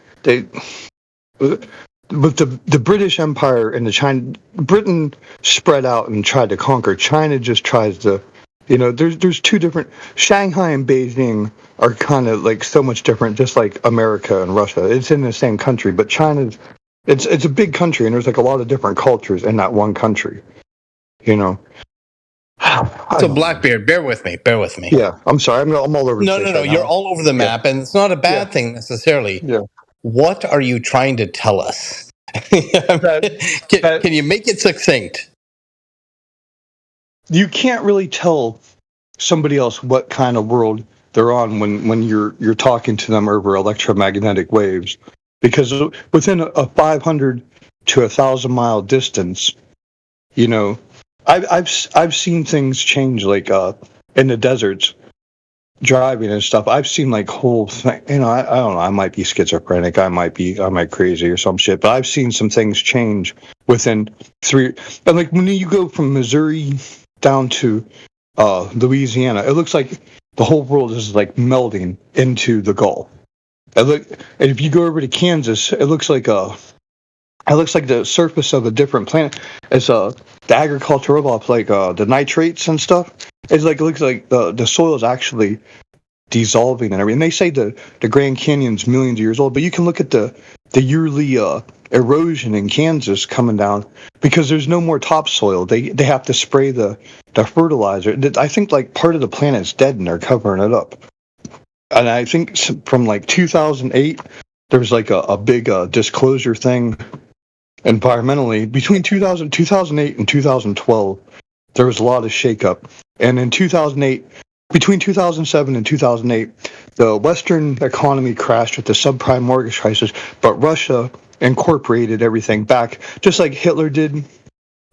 with the British Empire and Britain spread out and tried to conquer. China just tries to, there's two different. Shanghai and Beijing are kind of like so much different, just like America and Russia. It's in the same country, but China's it's a big country, and there's like a lot of different cultures in that one country. So Blackbeard, bear with me. Yeah, I'm sorry. I'm all over. No. You're all over the map, and it's not a bad thing necessarily. Yeah. What are you trying to tell us? Can you make it succinct? You can't really tell somebody else what kind of world they're on when you're talking to them over electromagnetic waves, because within a 500 to 1,000 mile distance, I've seen things change, like in the deserts, driving and stuff. I've seen like whole thing. I don't know. I might be schizophrenic. I might crazy or some shit. But I've seen some things change within 3. And like when you go from Missouri down to Louisiana, it looks like the whole world is like melding into the Gulf. And if you go over to Kansas, it looks like the surface of a different planet. It's the agriculture runoff, like the nitrates and stuff. It looks like the soil is actually dissolving and everything. And they say the Grand Canyon's millions of years old, but you can look at the yearly erosion in Kansas coming down because there's no more topsoil. They have to spray the fertilizer. I think like part of the planet's dead and they're covering it up. And I think from like 2008, there was like a big disclosure thing environmentally. Between 2008 and 2012, there was a lot of shakeup. And in 2008, between 2007 and 2008, the Western economy crashed with the subprime mortgage crisis, but Russia incorporated everything back, just like Hitler did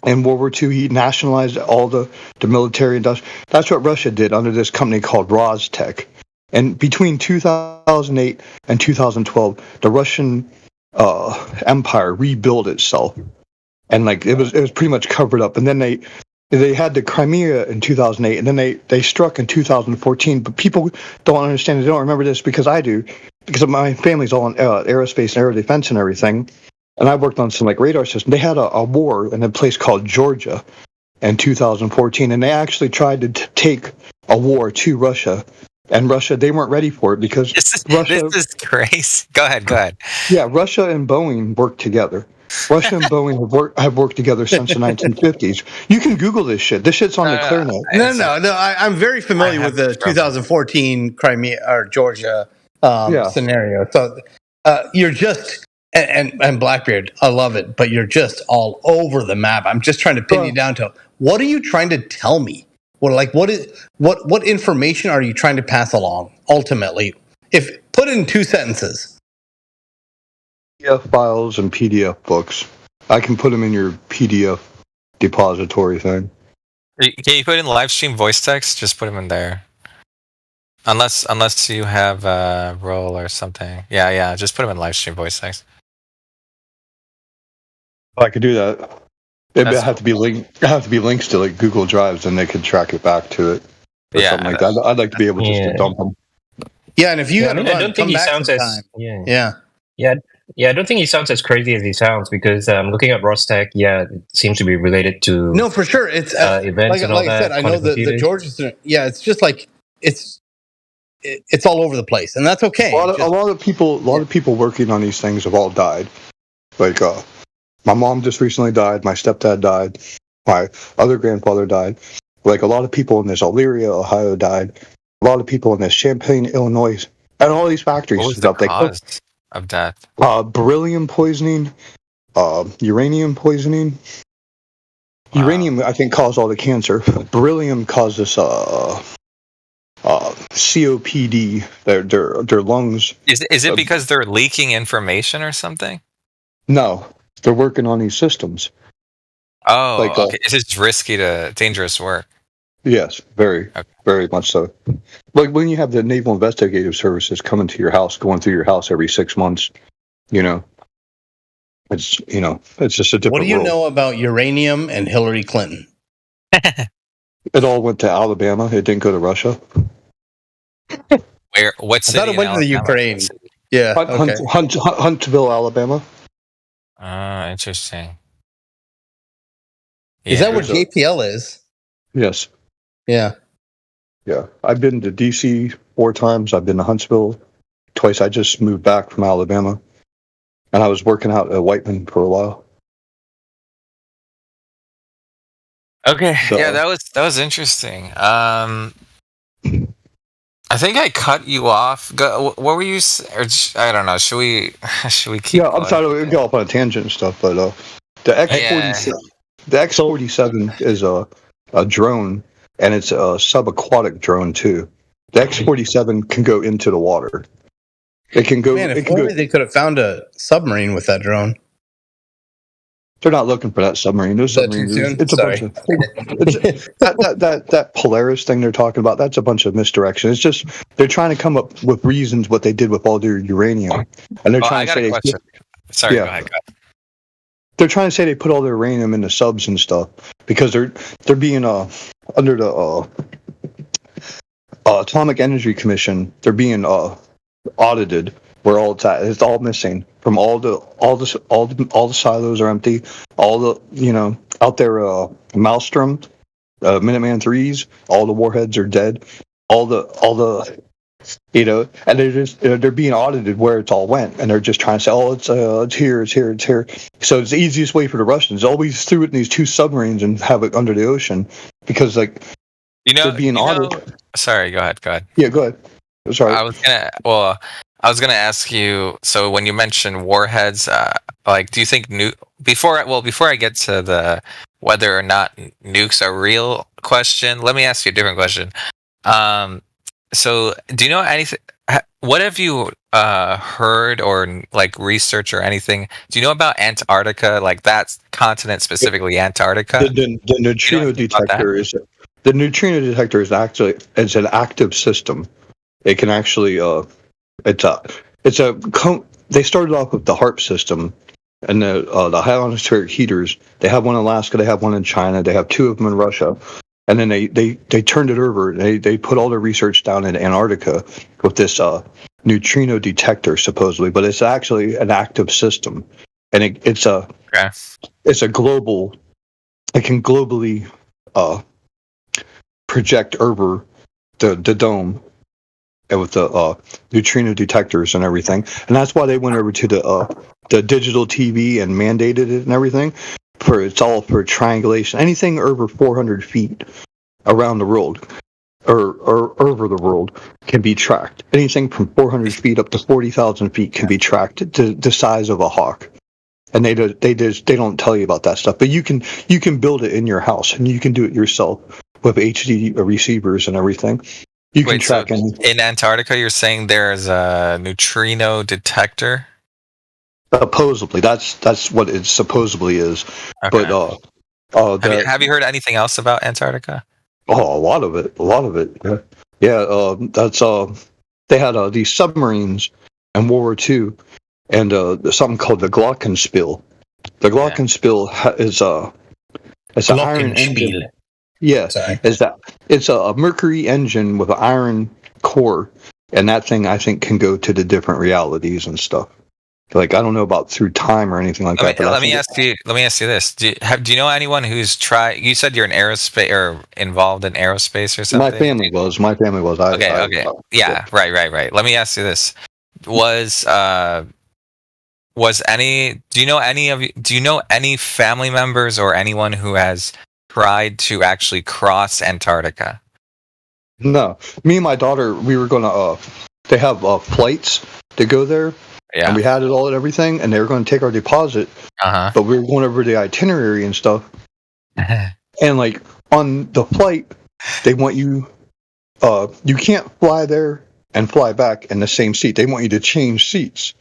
in World War II. He nationalized all the military industrial. That's what Russia did under this company called Rostec. And between 2008 and 2012, the Russian empire rebuilt itself, and like it was pretty much covered up. And then they had the Crimea in 2008, and then they struck in 2014. But people don't understand. They don't remember this because I do, because my family's all in aerospace and aero defense and everything. And I worked on some like radar systems. They had a war in a place called Georgia in 2014, and they actually tried to take a war to Russia. And Russia, they weren't ready for it because this is crazy. Go ahead. Yeah, Russia and Boeing worked together. Russia and Boeing have worked together since the 1950s. You can Google this shit. This shit's on the ClearNet. No. I'm very familiar with the 2014 Crimea or Georgia scenario. So you're just And Blackbeard, I love it, but you're just all over the map. I'm just trying to pin you down to what are you trying to tell me? What information are you trying to pass along ultimately? If put it in 2 sentences. PDF files and PDF books. I can put them in your PDF depository thing. Can you put in live stream voice text? Just put them in there. Unless you have a role or something. Yeah. Just put them in live stream voice text. I could do that. It have to be links to like Google Drives, and they could track it back to it or something like that. I'd like to be able just to dump them. Yeah, and if you have I don't think he sounds as yeah. I don't think he sounds as crazy as he sounds because looking at Rostec, it seems to be related to no, for sure. It's events and all like I said, I know the Georgia. Yeah, it's just like it's all over the place, and that's okay. A lot of people working on these things have all died. Like my mom just recently died. My stepdad died. My other grandfather died. Like a lot of people in this Elyria, Ohio died. A lot of people in this Champaign, Illinois, and all these factories. What was the cause of death? Beryllium poisoning, uranium poisoning. Wow. Uranium, I think, caused all the cancer. Beryllium causes COPD. Their lungs. Is it because they're leaking information or something? No, they're working on these systems. Oh, okay. It's risky dangerous work. Yes, very much so. Like when you have the Naval Investigative Services coming to your house, going through your house every 6 months, it's just a different. What do you world. know about uranium and Hillary Clinton? It all went to Alabama. It didn't go to Russia. What city? I thought it went to the Ukraine. Yeah, Huntsville, Alabama. Interesting. Is that what JPL is? Yes. Yeah. Yeah. I've been to DC 4 times. I've been to Huntsville twice. I just moved back from Alabama, and I was working out at Whiteman for a while. Okay. So, yeah, that was interesting. I think I cut you off. What were you? Or I don't know. Should we keep? Yeah, I'm sorry to go off on a tangent and stuff, but the X-47, the X-47 is a drone, and it's a subaquatic drone too. The X-47 can go into the water. It can go. Man, if only they could have found a submarine with that drone. They're not looking for that submarine. Those submarines. It's a bunch of that Polaris thing they're talking about. That's a bunch of misdirection. It's just they're trying to come up with reasons what they did with all their uranium, and they're trying to say. Sorry, go ahead. They're trying to say they put all their uranium into subs and stuff because they're being under the Atomic Energy Commission. They're being audited. Where all it's at, it's all missing from all the silos are empty. All the out there, Maelstrom, Minuteman IIIs, all the warheads are dead. All the and they're being audited where it's all went, and they're just trying to say, it's here. So it's the easiest way for the Russians. Always threw it in these 2 submarines and have it under the ocean because they're being audited. Sorry, go ahead. Yeah, go ahead. Sorry. I was gonna ask you. So when you mentioned warheads, do you think before I get to the whether or not nukes are real question, let me ask you a different question. So do you know anything? What have you heard or research or anything? Do you know about Antarctica, like that continent specifically, Antarctica? The neutrino detector is actually an active system. It can actually they started off with the HARP system and the high atmospheric heaters. They have one in Alaska, they have one in China, they have 2 of them in Russia, and then they turned it over. They put all their research down in Antarctica with this neutrino detector supposedly, but it's actually an active system, and it's a global. It can globally project over the dome. And with the neutrino detectors and everything, and that's why they went over to the digital TV and mandated it and everything. It's all for triangulation. Anything over 400 feet around the world, or over the world can be tracked. Anything from 400 feet up to 40,000 feet can be tracked to the size of a hawk. And they don't tell you about that stuff. But you can build it in your house, and you can do it yourself with HD receivers and everything. You can track in Antarctica. You're saying there's a neutrino detector. Supposedly, that's what it supposedly is. Okay. But have you heard anything else about Antarctica? Oh, a lot of it. Yeah. That's they had these submarines in World War II, and something called the Glockenspiel. The Glockenspiel is it's an iron engine. Yeah, it's a mercury engine with an iron core, and that thing I think can go to the different realities and stuff. Like, I don't know about through time or anything like that. Let me ask you this: Do you know anyone who's tried? You said you're in aerospace or involved in aerospace or something. My family was. Okay. Yeah. Right. Let me ask you this: was any? Do you know any family members or anyone who has tried to actually cross Antarctica? No, me and my daughter, we were gonna. They have flights to go there. Yeah. And we had it all and everything, and they were going to take our deposit. But we were going over the itinerary and stuff. And like on the flight, they want you. You can't fly there and fly back in the same seat. They want you to change seats.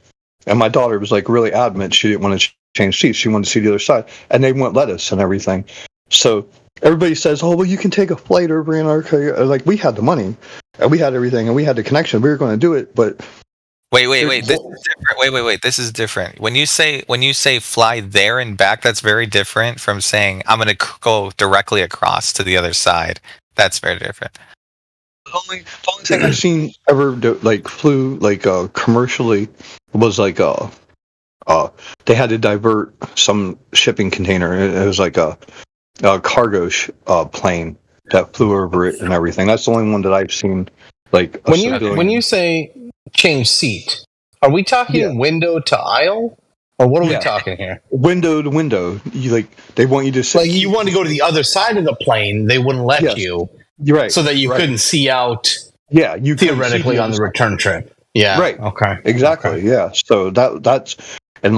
And my daughter was like really adamant she didn't want to change seats. She wanted to see the other side, and they wouldn't let us and everything. So everybody says, "Oh, well, you can take a flight over Antarctica." Like, we had the money, and we had everything, and we had the connection. We were going to do it, but. Wait. This is different. Wait. This is different. When you say fly there and back, that's very different from saying I'm going to go directly across to the other side. That's very different. The only thing I've seen ever flew commercially was they had to divert some shipping container. It was like a cargo plane that flew over it and everything. That's the only one that I've seen. Like, when you say change seat, are we talking window to aisle, or what are we talking here? Window to window. They want you to sit. Like, you want to go to the other side of the plane, they wouldn't let you. You're right. So that you couldn't see out. Yeah, you theoretically on the return trip. Yeah. Right. Okay. Exactly. Okay. Yeah. So that's and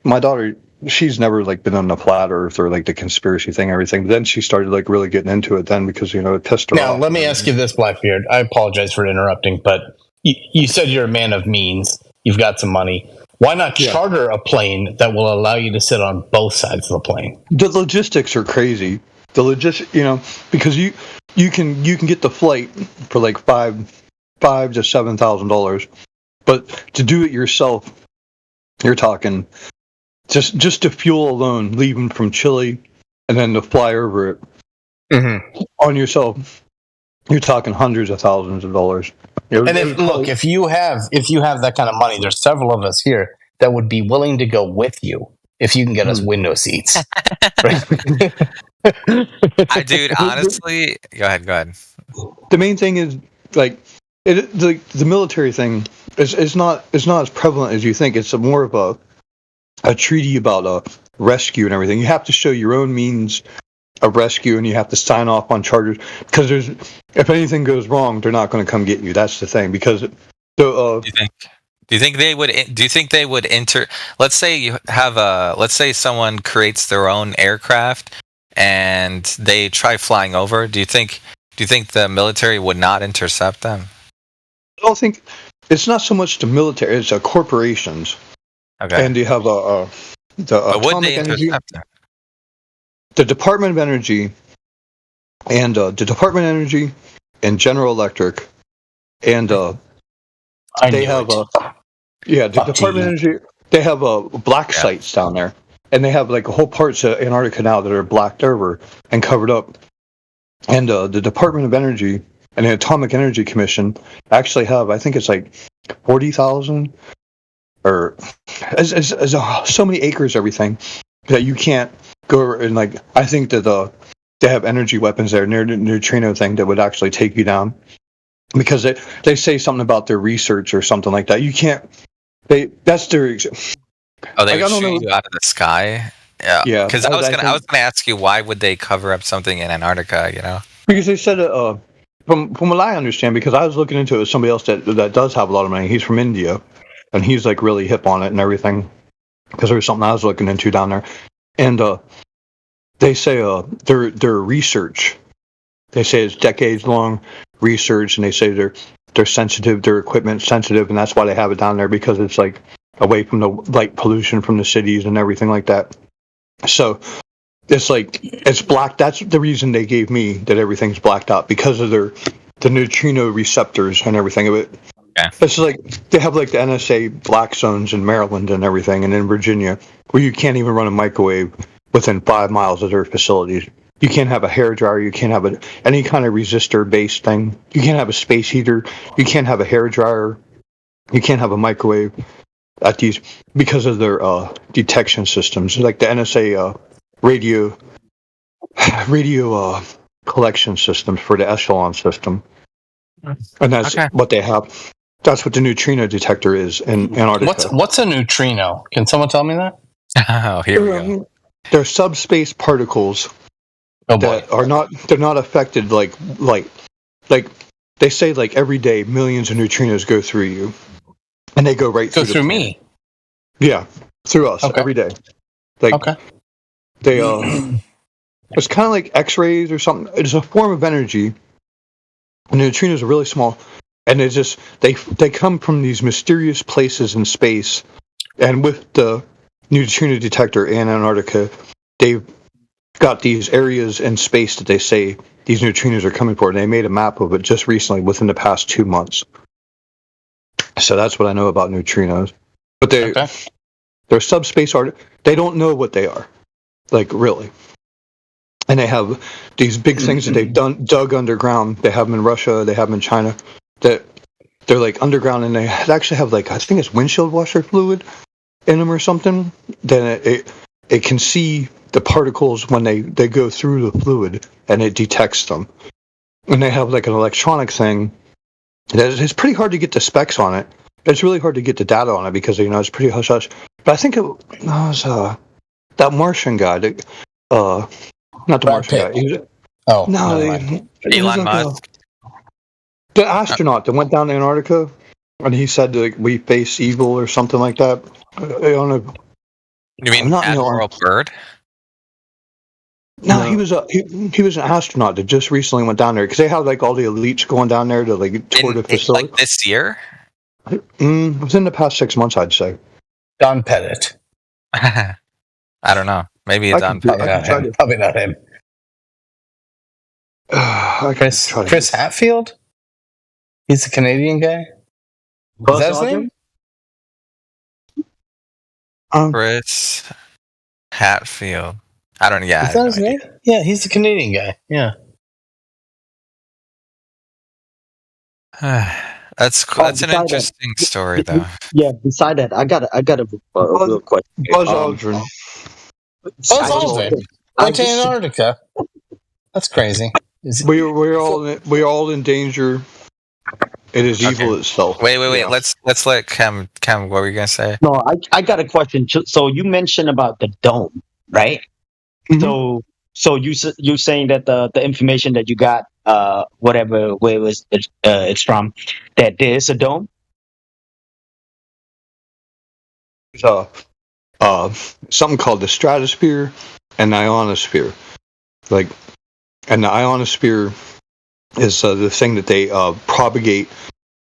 my daughter, she's never been on the flat earth or the conspiracy thing, everything. But then she started really getting into it then because it pissed her off. Now let me ask you this, Blackbeard. I apologize for interrupting, but you said you're a man of means. You've got some money. Why not charter a plane that will allow you to sit on both sides of the plane? The logistics are crazy. Because you can get the flight for $5,000 to $7,000, but to do it yourself, you're talking just to fuel alone, leaving from Chile and then to fly over it on yourself, you're talking hundreds of thousands of dollars. And if you have that kind of money, there's several of us here that would be willing to go with you if you can get us window seats. Dude, honestly, go ahead. The main thing is the military thing is not as prevalent as you think. It's more of a treaty about rescue and everything. You have to show your own means of rescue, and you have to sign off on charters because if anything goes wrong, they're not going to come get you. That's the thing. Because do you think they would enter? Let's say someone creates their own aircraft and they try flying over. Do you think the military would not intercept them? I don't think it's not so much the military; it's corporations. Okay. And you have the atomic energy, the Department of Energy, and the Department of Energy and General Electric, and they have the Department of Energy. They have black sites down there, and they have whole parts of Antarctica now that are blacked over and covered up. And the Department of Energy and the Atomic Energy Commission actually have, I think it's 40,000 or as so many acres, everything that you can't go and I think that they have energy weapons there near the neutrino thing that would actually take you down because they say something about their research or something like that. You can't. That's their. Oh, they would shoot you out of the sky. Yeah. Because I was gonna ask you, why would they cover up something in Antarctica? Because they said from what I understand, because I was looking into it with somebody else that does have a lot of money. He's from India, and he's like really hip on it and everything. Because there was something I was looking into down there, and they say their research. They say it's decades long research, and they say they're sensitive, their equipment's sensitive, and that's why they have it down there, because it's like away from the light pollution from the cities and everything like that. So it's like it's black. That's the reason they gave me that everything's blacked out, because of the neutrino receptors and everything of it. Yeah. It's like they have like the NSA black zones in Maryland and everything, and in Virginia, where you can't even run a microwave within 5 miles of their facilities. You can't have a hairdryer. You can't have any kind of resistor-based thing. You can't have a space heater. You can't have a hairdryer. You can't have a microwave at these, because of their detection systems, like the NSA radio collection systems for the Echelon system, and that's what they have. That's what the neutrino detector is in Antarctica. What's a neutrino? Can someone tell me that? Oh, here we go. They're subspace particles that are not affected like they say, like every day millions of neutrinos go through you, and they go right through me. Yeah, through us every day. Like they it's kind of like X-rays or something. It's a form of energy. And the neutrinos are really small, and it's just they come from these mysterious places in space. And with the neutrino detector in Antarctica, they've got these areas in space that they say these neutrinos are coming for, and they made a map of it just recently, within the past 2 months. So that's what I know about neutrinos. But they're subspace art. They don't know what they are, like, really. And they have these big things that they've dug underground. They have them in Russia. They have them in China. That they're like underground, and they actually have, like, I think it's windshield washer fluid in them or something. Then it can see the particles when they go through the fluid, and it detects them. And they have like an electronic thing that it's pretty hard to get the specs on it. It's really hard to get the data on it, because it's pretty hush hush. But I think it was that Martian guy. Not the Martian guy. Elon Musk. The astronaut that went down to Antarctica, and he said, like, we face evil or something like that. I don't know. You mean Admiral Byrd? No, he was an astronaut that just recently went down there, because they have like all the elites going down there to like tour the facility. Like this year? Within the past 6 months, I'd say. Don Pettit. I don't know. Maybe it's Don Pettit. Probably not him. Chris Hatfield? He's the Canadian guy? Is that his name? Chris Hatfield. I don't know. Yeah. Is that his name? Yeah, he's the Canadian guy. Yeah. That's an interesting story, though. Yeah. Beside that, I got a real question. Buzz Aldrin. Buzz Aldrin went to Antarctica. That's crazy. We're all in danger. It is evil itself. Wait. Yeah. Let's let Cam. What were you gonna say? No, I got a question. So you mentioned about the dome, right? Mm-hmm. So you saying that the information that you got, where it's from, that there is a dome. So, something called the stratosphere and the ionosphere, and the ionosphere is the thing that they propagate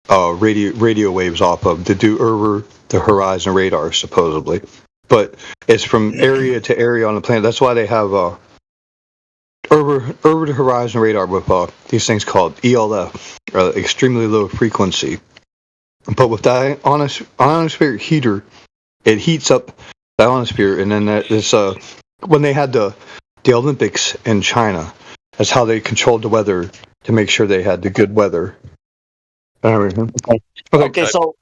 radio waves off of to do over the horizon radar, supposedly. But it's from area to area on the planet. That's why they have over the horizon radar with these things called ELF, extremely low frequency. But with the ionosphere heater, it heats up the ionosphere, and then this when they had the Olympics in China, that's how they controlled the weather to make sure they had the good weather. Okay. So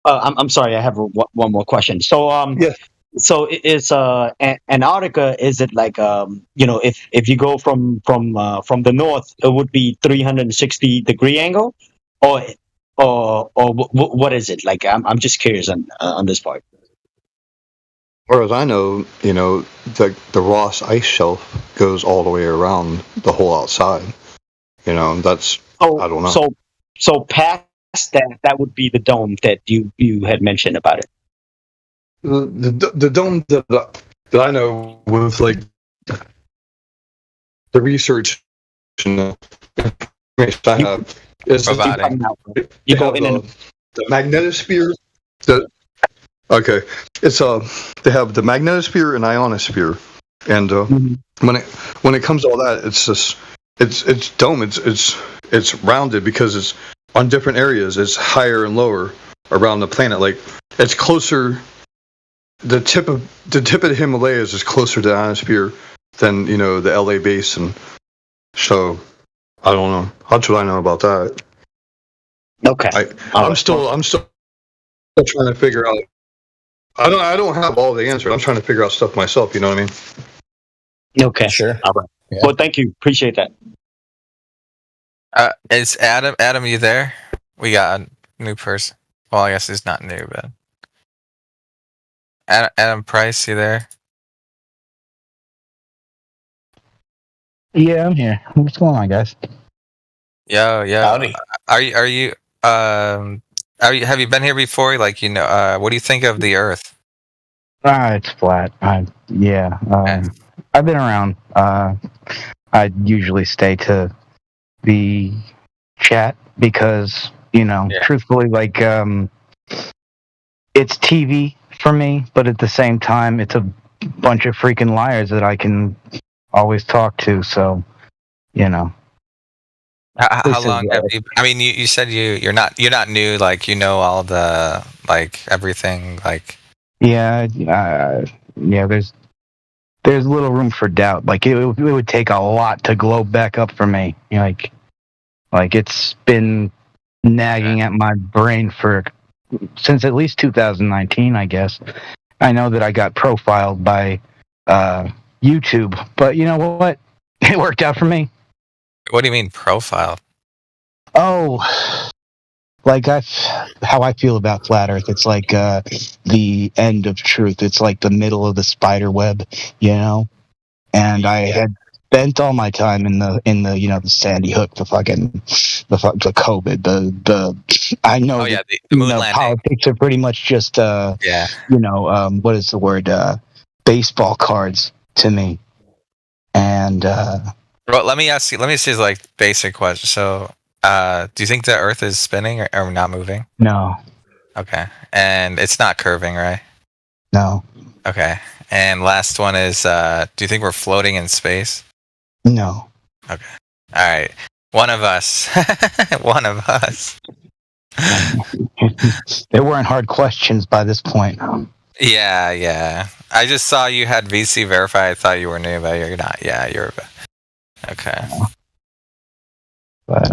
I'm sorry, I have one more question. So so is Antarctica, is it like if you go from the north, it would be 360-degree angle, or what is it like? I'm just curious on this part. As far as I know, the Ross ice shelf goes all the way around the whole outside, That's I don't know. So past that would be the dome that you had mentioned about it. The dome that I know with like the research and the information I have is you go in the magnetosphere. It's they have the magnetosphere and ionosphere, and when it comes to all that, it's just it's dome. It's rounded because it's on different areas. It's higher and lower around the planet. Like it's closer. The tip of the Himalayas is closer to the ionosphere than the LA basin. So I don't know. That's what I know about that. Okay. I'm still trying to figure out. I don't have all the answers. I'm trying to figure out stuff myself. You know what I mean? Okay. Sure. All right. Yeah. Well, thank you. Appreciate that. Is Adam, you there? We got a new person. Well, I guess he's not new, but Adam Price, you there? Yeah, I'm here. What's going on, guys? Yo. Howdy. Have you been here before? Like, what do you think of the Earth? It's flat. I've been around. I usually stay to the chat because, truthfully, like, it's TV for me, but at the same time, it's a bunch of freaking liars that I can always talk to. So, How long have you? I mean, you said you're not new. Like, all the everything. Like, yeah. There's little room for doubt. Like it would take a lot to glow back up for me. Like it's been nagging at my brain since at least 2019, I guess. I know that I got profiled by YouTube, but you know what? It worked out for me. What do you mean profile? Oh, like how I feel about flat Earth. It's like the end of truth. It's like the middle of the spider web, And I had spent all my time in the the Sandy Hook, the COVID, I know. Oh yeah, the moon landing. Politics are pretty much just what is the word? Baseball cards to me. And well, let me ask you like basic question. So, do you think the Earth is spinning or not moving? No. Okay, and it's not curving, right? No. Okay, and last one is, do you think we're floating in space? No. Okay. All right. One of us. One of us. They weren't hard questions by this point. Yeah. I just saw you had VC verified. I thought you were new, but you're not. Yeah, you're. Okay. But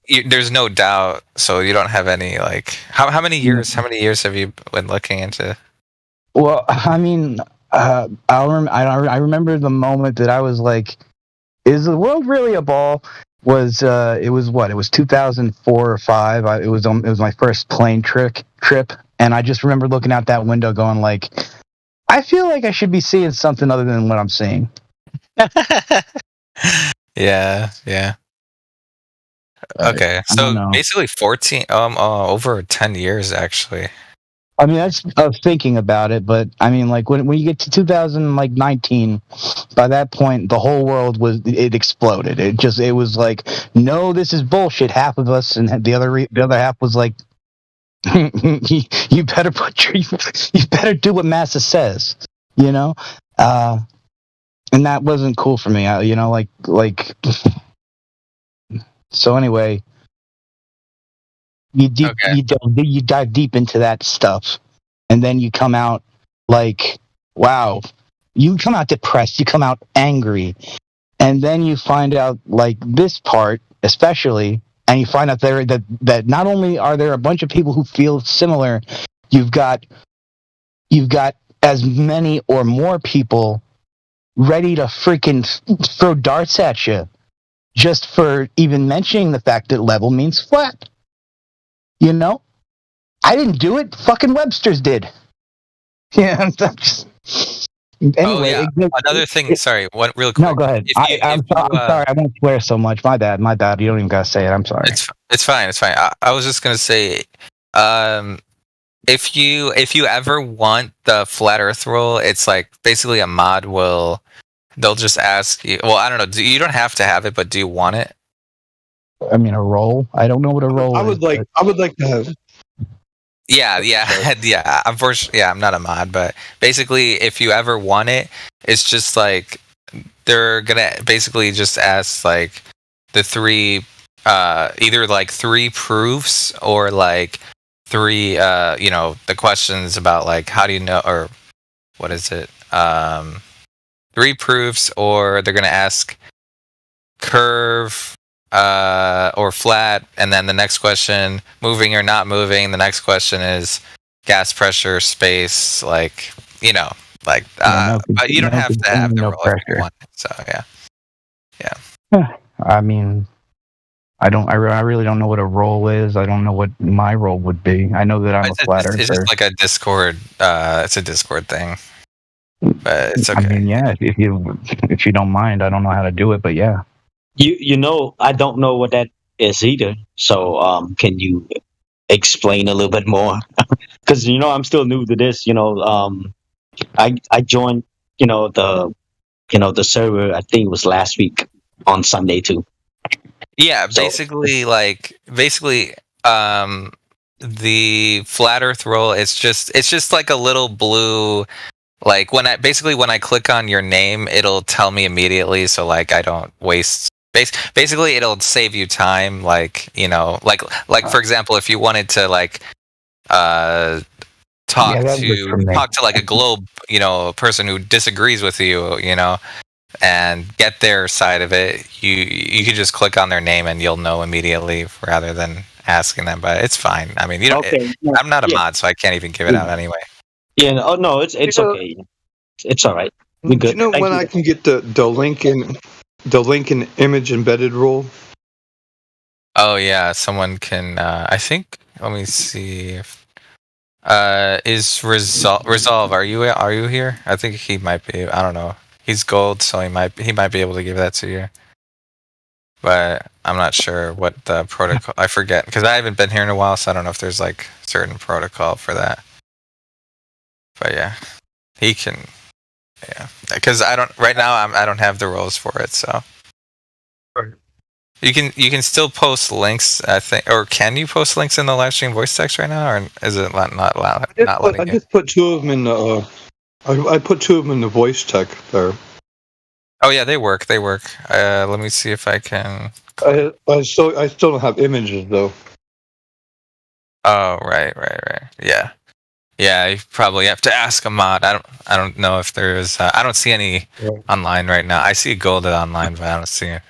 there's no doubt. So you don't have any how many years? How many years have you been looking into? Well, I mean, I remember the moment that I was like, "Is the world really a ball?" It was 2004 or 5. It was my first plane trip, and I just remember looking out that window, going like, "I feel like I should be seeing something other than what I'm seeing." Yeah. Okay, so basically 14, over 10 years actually. I mean, I was thinking about it, but I mean, like when you get to 2019, by that point, the whole world it exploded. It was like, no, this is bullshit. Half of us, and the other half was like, you better you better do what NASA says, and that wasn't cool for me. So anyway. You dive deep into that stuff, and then you come out like, wow. You come out depressed. You come out angry, and then you find out like this part, especially, and you find out that not only are there a bunch of people who feel similar, you've got as many or more people ready to freaking throw darts at you, just for even mentioning the fact that level means flat. I didn't do it. Fucking Webster's did. Yeah, Anyway, another thing. Sorry, what? Real quick. No, go ahead. I'm sorry. I won't swear so much. My bad. You don't even gotta say it. I'm sorry. It's fine. It's fine. I was just gonna say, if you ever want the flat Earth rule, it's like basically a mod they'll just ask you. Well, I don't know. You don't have to have it, but do you want it? I mean, a role. I don't know what a role. I would like to have. Yeah. Unfortunately, I'm not a mod, but basically, if you ever want it, it's just like they're gonna basically just ask like the three, either like 3 proofs or like 3, the questions about like how do you know, or what is it? 3 proofs, or they're gonna ask curve. Or flat, and then the next question, moving or not moving. The next question is gas pressure, space, but you don't have to have the role if you want it. So yeah. I mean, I really don't know what a role is. I don't know what my role would be. I know that I'm a flat earther. It's just like a Discord. It's a Discord thing, but it's okay. I mean, yeah. If you don't mind, I don't know how to do it, but yeah. I don't know what that is either. So, can you explain a little bit more? Because I'm still new to this. I joined the server. I think it was last week on Sunday too. Yeah, basically, the flat Earth role. It's just like a little blue. Like when I click on your name, it'll tell me immediately. So like I don't waste. Basically, it'll save you time. Like for example, if you wanted to talk to like a globe, a person who disagrees with you, and get their side of it, you could just click on their name and you'll know immediately rather than asking them. But it's fine. I mean, I'm not a mod, so I can't even give it out anyway. Yeah. Oh no, it's okay. It's all right. We good. Do you know when I can get the link in? The link and image embedded rule. Oh yeah, someone can. I think. Let me see if is Resolve. Are you here? I think he might be. I don't know. He's gold, so he might be able to give that to you. But I'm not sure what the protocol. I forget because I haven't been here in a while, so I don't know if there's like certain protocol for that. But yeah, he can. Yeah, because I don't have the roles for it, so you can still post links. I think, or can you post links in the live stream voice text right now, or is it not allowed? I just put 2 of them in the. I put 2 of them in the voice text there. Oh yeah, they work. Let me see if I can. I still don't have images though. Oh right. Yeah. Yeah, you probably have to ask a mod. I don't know if there's. I don't see any online right now. I see gold online, but I don't see it.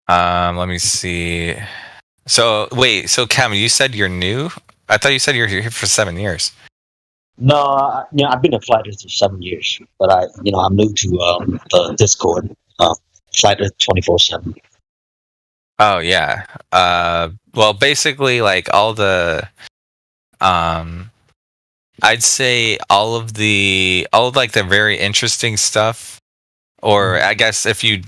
Let me see. So wait, so Cam, you said you're new? I thought you said you're here for 7 years. No, I've been a flat earther for 7 years, but I'm new to the Discord, flat earth 24/7. Oh yeah. Well, basically, like all the, I'd say all of the very interesting stuff, or I guess if you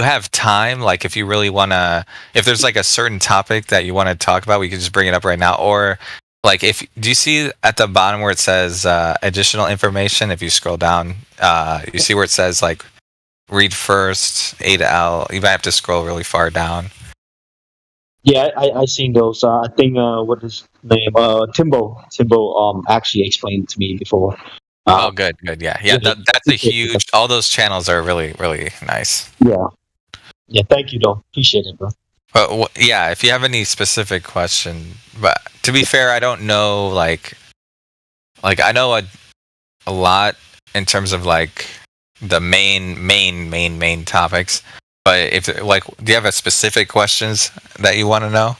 have time, like if you really wanna, if there's like a certain topic that you want to talk about, we can just bring it up right now. Or like do you see at the bottom where it says additional information? If you scroll down, you see where it says like read first, A to L. You might have to scroll really far down. Yeah, I seen those. I think what is his name? Timbo actually explained to me before. Oh, good. Yeah. That's a huge. All those channels are really, really nice. Yeah. Thank you, though. Appreciate it, bro. But yeah, if you have any specific question, but to be fair, I don't know. Like I know a lot in terms of like the main topics. But if do you have a specific questions that you want to know?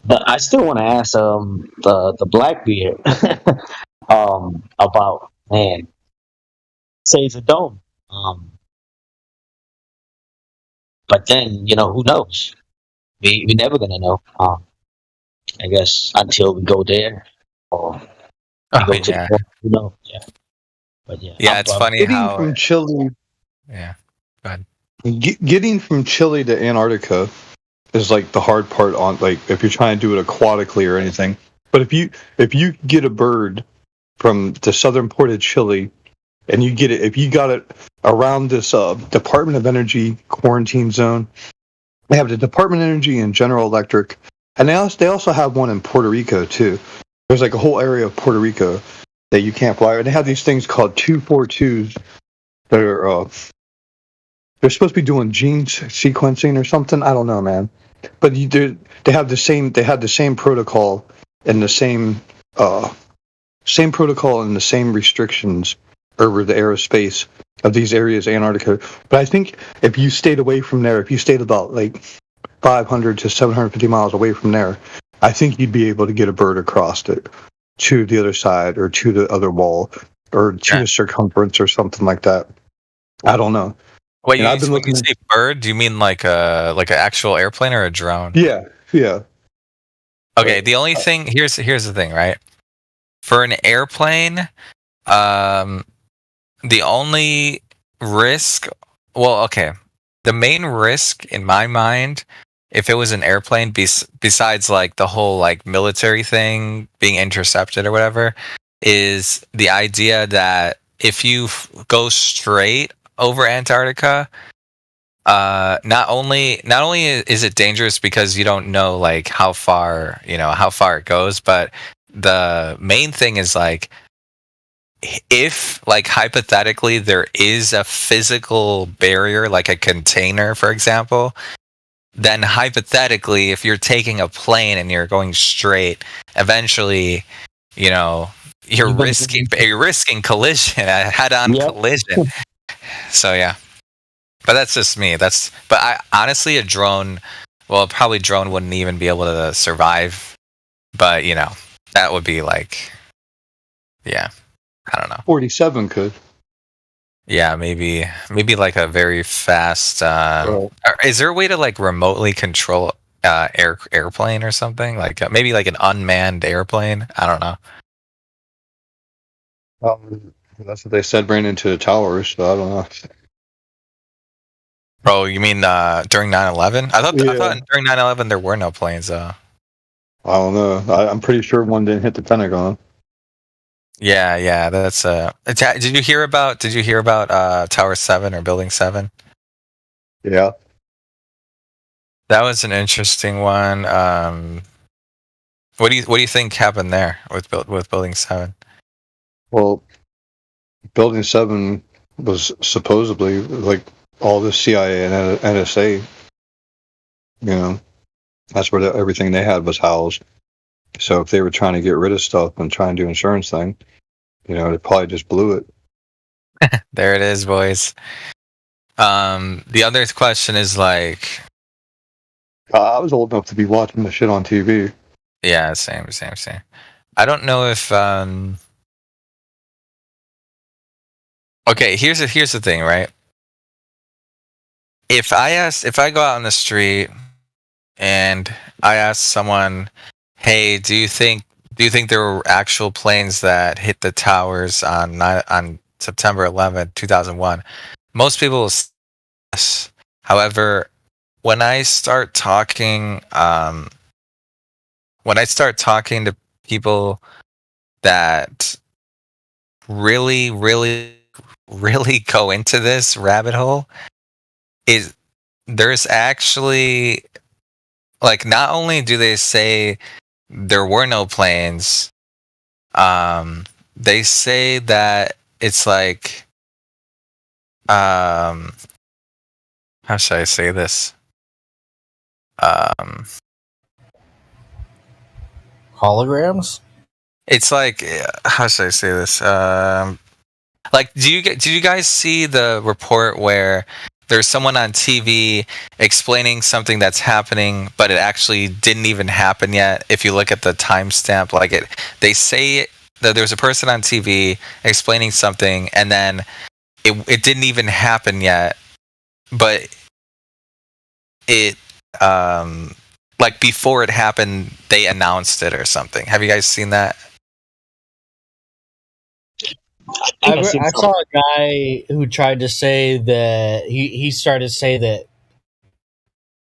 But I still want to ask the Blackbeard about say it's a dome. But then who knows? We never gonna know. I guess until we go there, or go yeah. Yeah. But yeah. Yeah, it's funny how from Chile. Yeah. Go ahead. Getting from Chile to Antarctica is like the hard part on like if you're trying to do it aquatically or anything. But if you get a bird from the southern port of Chile and you get it if you got it around this Department of Energy quarantine zone, they have the Department of Energy and General Electric, and they also have one in Puerto Rico too. There's like a whole area of Puerto Rico that you can't fly. And they have these things called 242s that are they're supposed to be doing gene sequencing or something. I don't know, man. But they have the same protocol and the same protocol and the same restrictions over the aerospace of these areas, Antarctica. But I think if you stayed away from there, if you stayed about like 500 to 750 miles away from there, I think you'd be able to get a bird across it to the other side or to the other wall or to the circumference or something like that. I don't know. Wait, when you say bird, do you mean like an actual airplane or a drone? Yeah. Okay, the only thing here's the thing, right? For an airplane, the only risk, the main risk in my mind, if it was an airplane, besides like the whole like military thing being intercepted or whatever, is the idea that if you go straight over Antarctica, not only is it dangerous because you don't know like how far it goes, but the main thing is like if like hypothetically there is a physical barrier like a container, for example, then hypothetically if you're taking a plane and you're going straight, eventually you're risking collision, a head-on collision. So yeah, but that's just me. But I honestly, a drone wouldn't even be able to survive. But that would be like, I don't know. 47 could. Yeah, maybe like a very fast. Is there a way to like remotely control airplane or something? Like maybe like an unmanned airplane? I don't know. That's what they said ran into the towers, so I don't know. Oh, you mean during 9/11? I thought during 9/11 there were no planes. I don't know. I'm pretty sure one didn't hit the Pentagon. Yeah. That's Did you hear about Tower 7 or Building 7? Yeah. That was an interesting one. What do you think happened there with Building 7? Well, Building 7 was supposedly like all the CIA and NSA. That's where everything they had was housed. So if they were trying to get rid of stuff and try and do insurance thing, they probably just blew it. There it is, boys. The other question is like, I was old enough to be watching the shit on TV. Yeah, same. I don't know if okay, here's the thing, right? If I go out on the street and I ask someone, "Hey, do you think there were actual planes that hit the towers on September 11th, 2001?" Most people will say yes. However, when I start talking to people that really, really, really go into this rabbit hole, there's actually like, not only do they say there were no planes, they say that it's like, how should I say this? Holograms? It's like, how should I say this? Like, did you guys see the report where there's someone on TV explaining something that's happening, but it actually didn't even happen yet? If you look at the timestamp, they say that there's a person on TV explaining something, and then it didn't even happen yet, but it like before it happened, they announced it or something. Have you guys seen that? I saw a guy who tried to say that he started to say that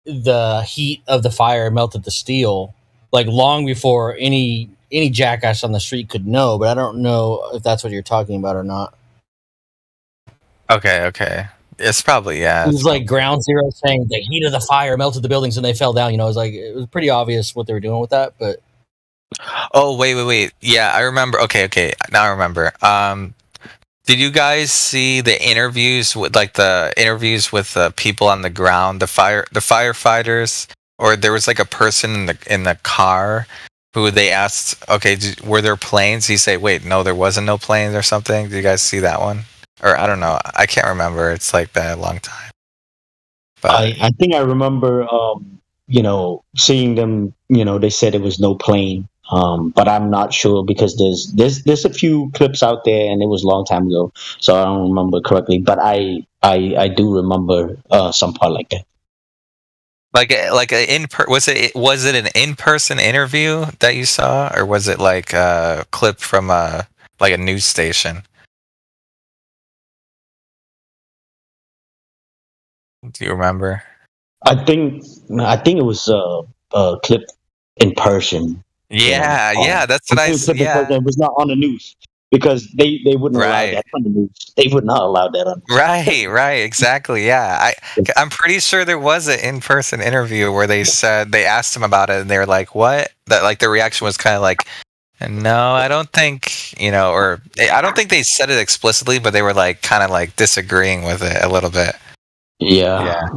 the heat of the fire melted the steel, like long before any jackass on the street could know. But I don't know if that's what you're talking about or not. Okay. It's probably, yeah. It was like Ground Zero saying the heat of the fire melted the buildings and they fell down. You know, it was pretty obvious what they were doing with that. But oh, wait. Yeah, I remember. Okay. Now I remember. Did you guys see the interviews with the people on the ground, the firefighters, or there was like a person in the car who they asked, okay, were there planes? He said, wait, no, there wasn't no planes or something. Did you guys see that one? Or I don't know. I can't remember. It's like been a long time. But I think I remember, seeing them. They said it was no plane. But I'm not sure because there's a few clips out there and it was a long time ago, so I don't remember correctly. But I do remember some part like that. Was it an in-person interview that you saw, or was it like a clip from a news station? Do you remember? I think it was a clip in person. Yeah, that's what I said. Yeah, it was not on the news because they wouldn't allow that on the news. They would not allow that on the news. Right, exactly. Yeah, I'm pretty sure there was an in-person interview where they asked them about it and they were like, "What?" That like the reaction was kind of like, "No, I don't think," or I don't think they said it explicitly, but they were like kind of like disagreeing with it a little bit. Yeah.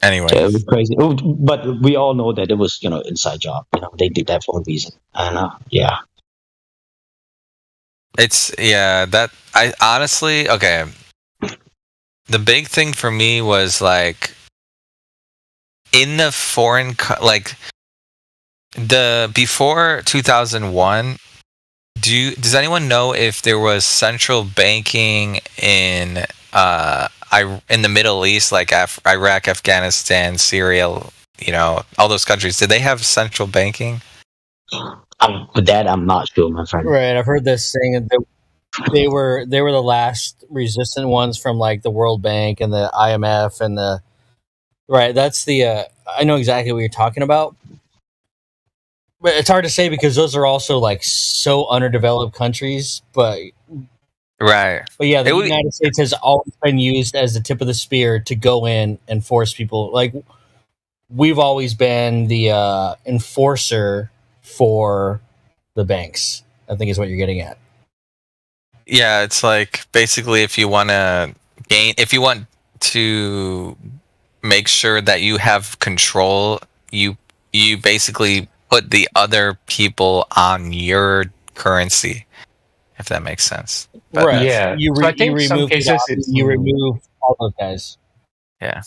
Anyway, it was crazy. But we all know that it was, inside job. They did that for a reason. And yeah. That I honestly, okay. The big thing for me was like in the foreign, before 2001. Does anyone know if there was central banking in in the Middle East, like Iraq, Afghanistan, Syria, all those countries? Did they have central banking? That I'm not sure, my friend. Right, I've heard this saying that they were the last resistant ones from like the World Bank and the IMF and the right. That's the I know exactly what you're talking about, but it's hard to say because those are also like so underdeveloped countries. But right, but yeah, the United States has always been used as the tip of the spear to go in and force people. Like we've always been the enforcer for the banks, I think is what you're getting at. Yeah, it's like basically if you want to make sure that you have control, you basically put the other people on your currency, if that makes sense. But, right. Yeah. You remove all those guys. Yeah.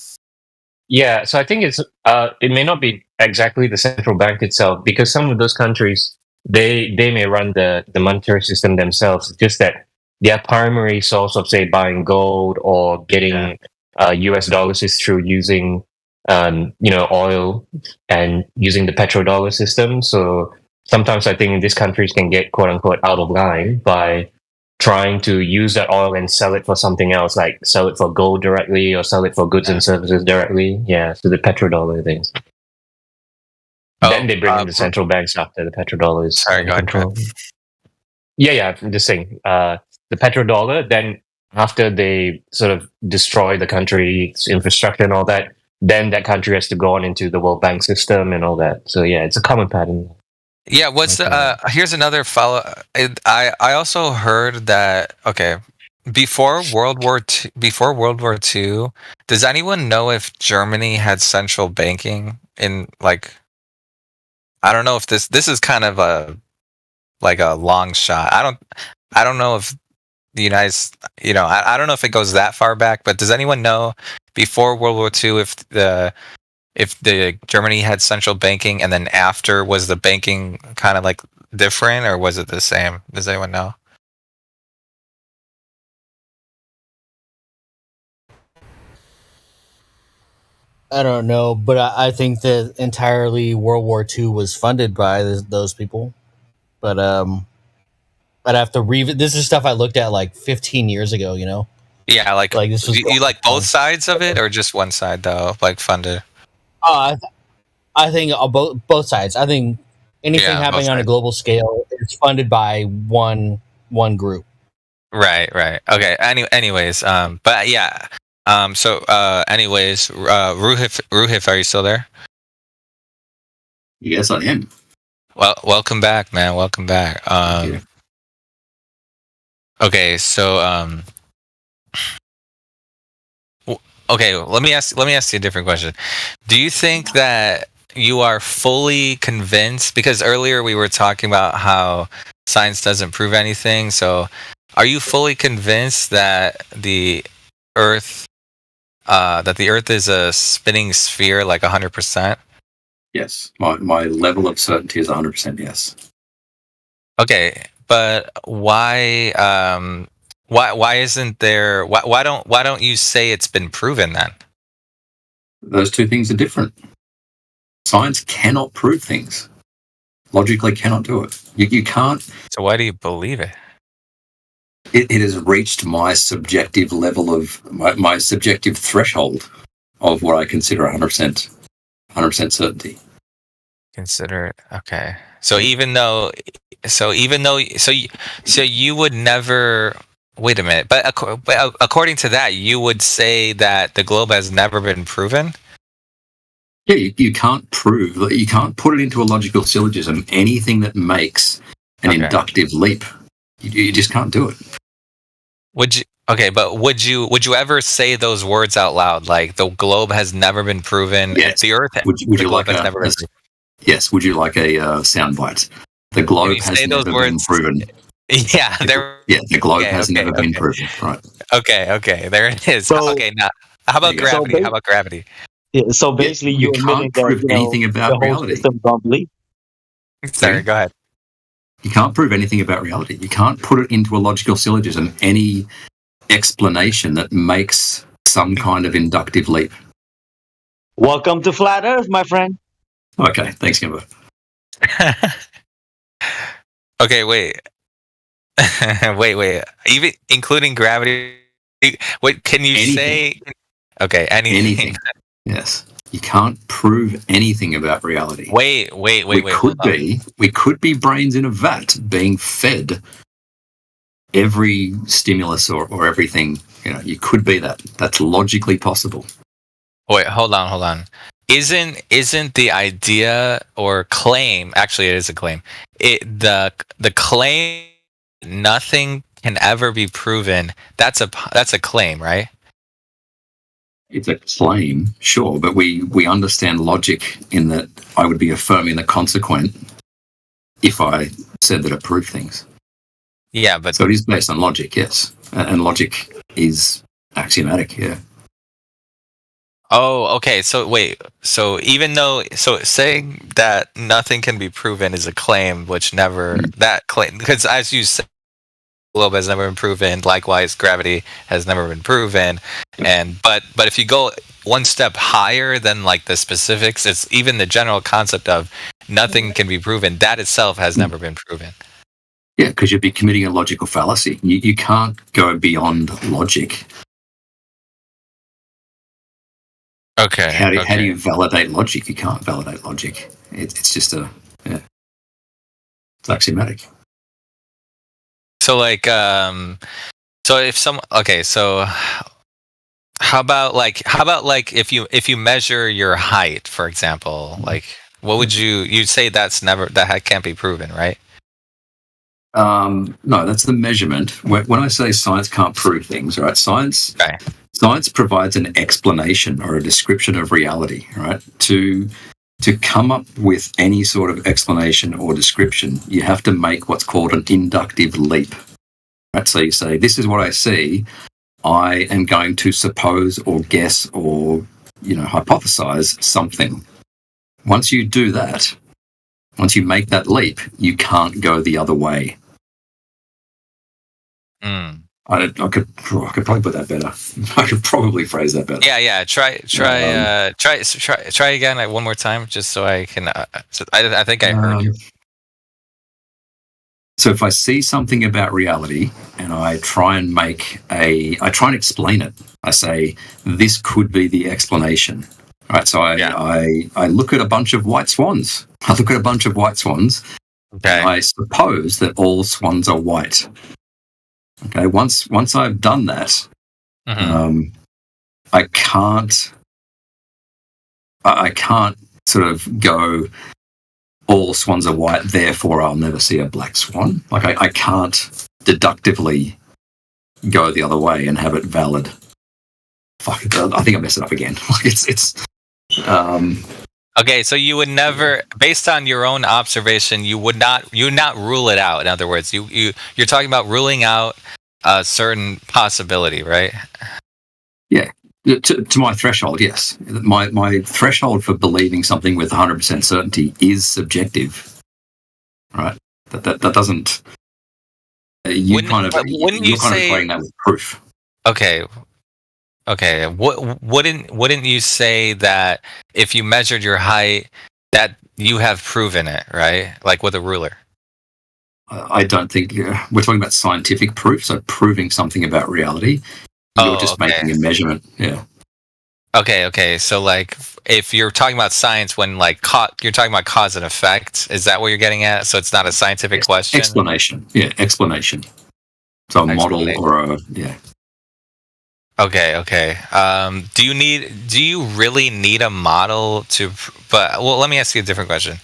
Yeah, so I think it may not be exactly the central bank itself because some of those countries they may run the monetary system themselves. It's just that their primary source of say buying gold or getting US dollars is through using oil and using the petrodollar system. So sometimes I think these countries can get quote unquote out of line by trying to use that oil and sell it for something else, like sell it for gold directly or sell it for goods and services directly. Yeah, so the petrodollar things. Then they bring in the central banks after the petrodollar is controlled. Yeah, I'm just saying. The petrodollar, then after they sort of destroy the country's infrastructure and all that, then that country has to go on into the World Bank system and all that. So yeah, it's a common pattern. Yeah, here's another follow. I also heard that before World War II, does anyone know if Germany had central banking in like? I don't know if this is kind of a long shot. I don't know if the United, I don't know if it goes that far back. But does anyone know before World War II if the Germany had central banking, and then after was the banking kind of like different, or was it the same? Does anyone know? I don't know, but I think that entirely World War II was funded by those people. But I'd have to this is stuff I looked at like 15 years ago. You know. Yeah, like this was. You like both sides of it, or just one side though, like funded? I think both sides. I think anything happening on a global scale is funded by one group. Right. Okay. Anyways, but yeah. Anyways, Ruhif, are you still there? Yes, I am. Well, welcome back, man. Welcome back. Okay, so okay, let me ask you a different question. Do you think that you are fully convinced? Because earlier we were talking about how science doesn't prove anything. So, are you fully convinced that the Earth is a spinning sphere, like 100%? Yes, my level of certainty is 100%. Yes. Okay, but why? Why isn't there? Why don't you say it's been proven then? Those two things are different. Science cannot prove things. Logically cannot do it. You can't. So why do you believe it? It has reached my subjective level of my subjective threshold of what I consider 100% certainty. Consider it okay. So even though you would never. Wait a minute, but according to that, you would say that the globe has never been proven? Yeah, you can't prove, you can't put it into a logical syllogism, anything that makes an inductive leap. You just can't do it. Would you? Okay, but would you ever say those words out loud? Like the globe has never been proven. Yes. The Earth. Would you like has never been proven. Yes. Would you like a soundbite? The globe has never been proven. Yeah, the globe has never been proven. Right. Okay, there it is. So, okay, now how about gravity? How about gravity? Yeah, so basically, you can't prove anything about reality. Sorry, go ahead. You can't prove anything about reality. You can't put it into a logical syllogism, any explanation that makes some kind of inductive leap. Welcome to Flat Earth, my friend. Okay, thanks, Kimbo. Okay, wait. wait. Even including gravity. Wait, can you say? Okay, anything. Yes, you can't prove anything about reality. Wait. We could be brains in a vat being fed every stimulus or everything. You know, you could be that. That's logically possible. Wait, hold on. Isn't the idea or claim? Actually, it is a claim. The claim. Nothing can ever be proven. That's a claim, right? It's a claim, sure, but we understand logic in that I would be affirming the consequent if I said that it proved things. Yeah, but so it is based on logic, yes, and logic is axiomatic, yeah. Oh, okay. So wait. So even though saying that nothing can be proven is a claim, which never that claim, because as you said, the globe has never been proven. Likewise, gravity has never been proven. But if you go one step higher than like the specifics, it's even the general concept of nothing can be proven. That itself has never been proven. Yeah, because you'd be committing a logical fallacy. You can't go beyond logic. Okay. How do you validate logic? You can't validate logic. It's just it's axiomatic. So like so if someone so how about if you measure your height, for example, like what would you'd say that can't be proven, right? No, that's the measurement. When I say science can't prove things, right? Science provides an explanation or a description of reality, right? To come up with any sort of explanation or description, you have to make what's called an inductive leap, right? So you say, this is what I see. I am going to suppose or guess or, hypothesize something. Once you do that, once you make that leap, you can't go the other way. I could probably put that better. I could probably phrase that better. Yeah. Try again one more time, just so I can. I think I heard you. So if I see something about reality and I try and explain it, I say this could be the explanation. All right. So I look at a bunch of white swans. Okay. I suppose that all swans are white. Okay. Once I've done that, I can't sort of go, all swans are white, therefore I'll never see a black swan. Like I can't deductively go the other way and have it valid. Fuck it, I think I messed it up again. Like it's. Okay, so you would never, based on your own observation, you would not rule it out. In other words, you're talking about ruling out a certain possibility, right? Yeah. To my threshold, yes. My threshold for believing something with 100% certainty is subjective, right? That doesn't. You're kind of equating that with proof. Okay. Wouldn't you say that if you measured your height, that you have proven it, right? Like with a ruler. I don't think we're talking about scientific proof, so proving something about reality. You're just making a measurement. Yeah. Okay. So, like, if you're talking about science, when you're talking about cause and effect, is that what you're getting at? So it's not a scientific question. Explanation. Yeah, explanation. So a model or yeah. Okay. Do you really need a model to? But let me ask you a different question.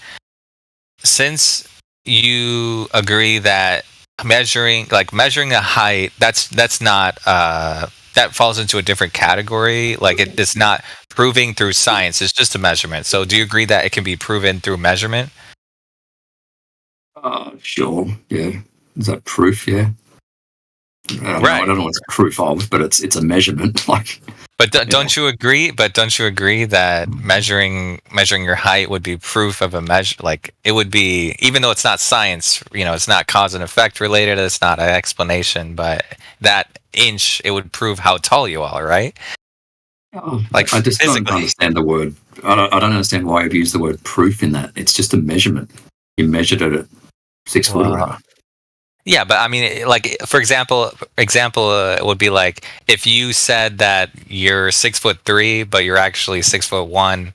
Since you agree that measuring a height, that's not that falls into a different category. Like it's not proving through science; it's just a measurement. So, do you agree that it can be proven through measurement? Sure. Yeah. Is that proof? Yeah. I don't know what it's proof of, but it's a measurement. Like. But don't you agree? But don't you agree that measuring your height would be proof of a measure? Like it would be, even though it's not science, it's not cause and effect related. It's not an explanation, but that inch, it would prove how tall you are, right? Like I just don't understand the word. I don't understand why you've used the word proof in that. It's just a measurement. You measured it at 6 foot or whatever. Yeah, but I mean, like for example, would be like if you said that you're 6'3", but you're actually 6'1".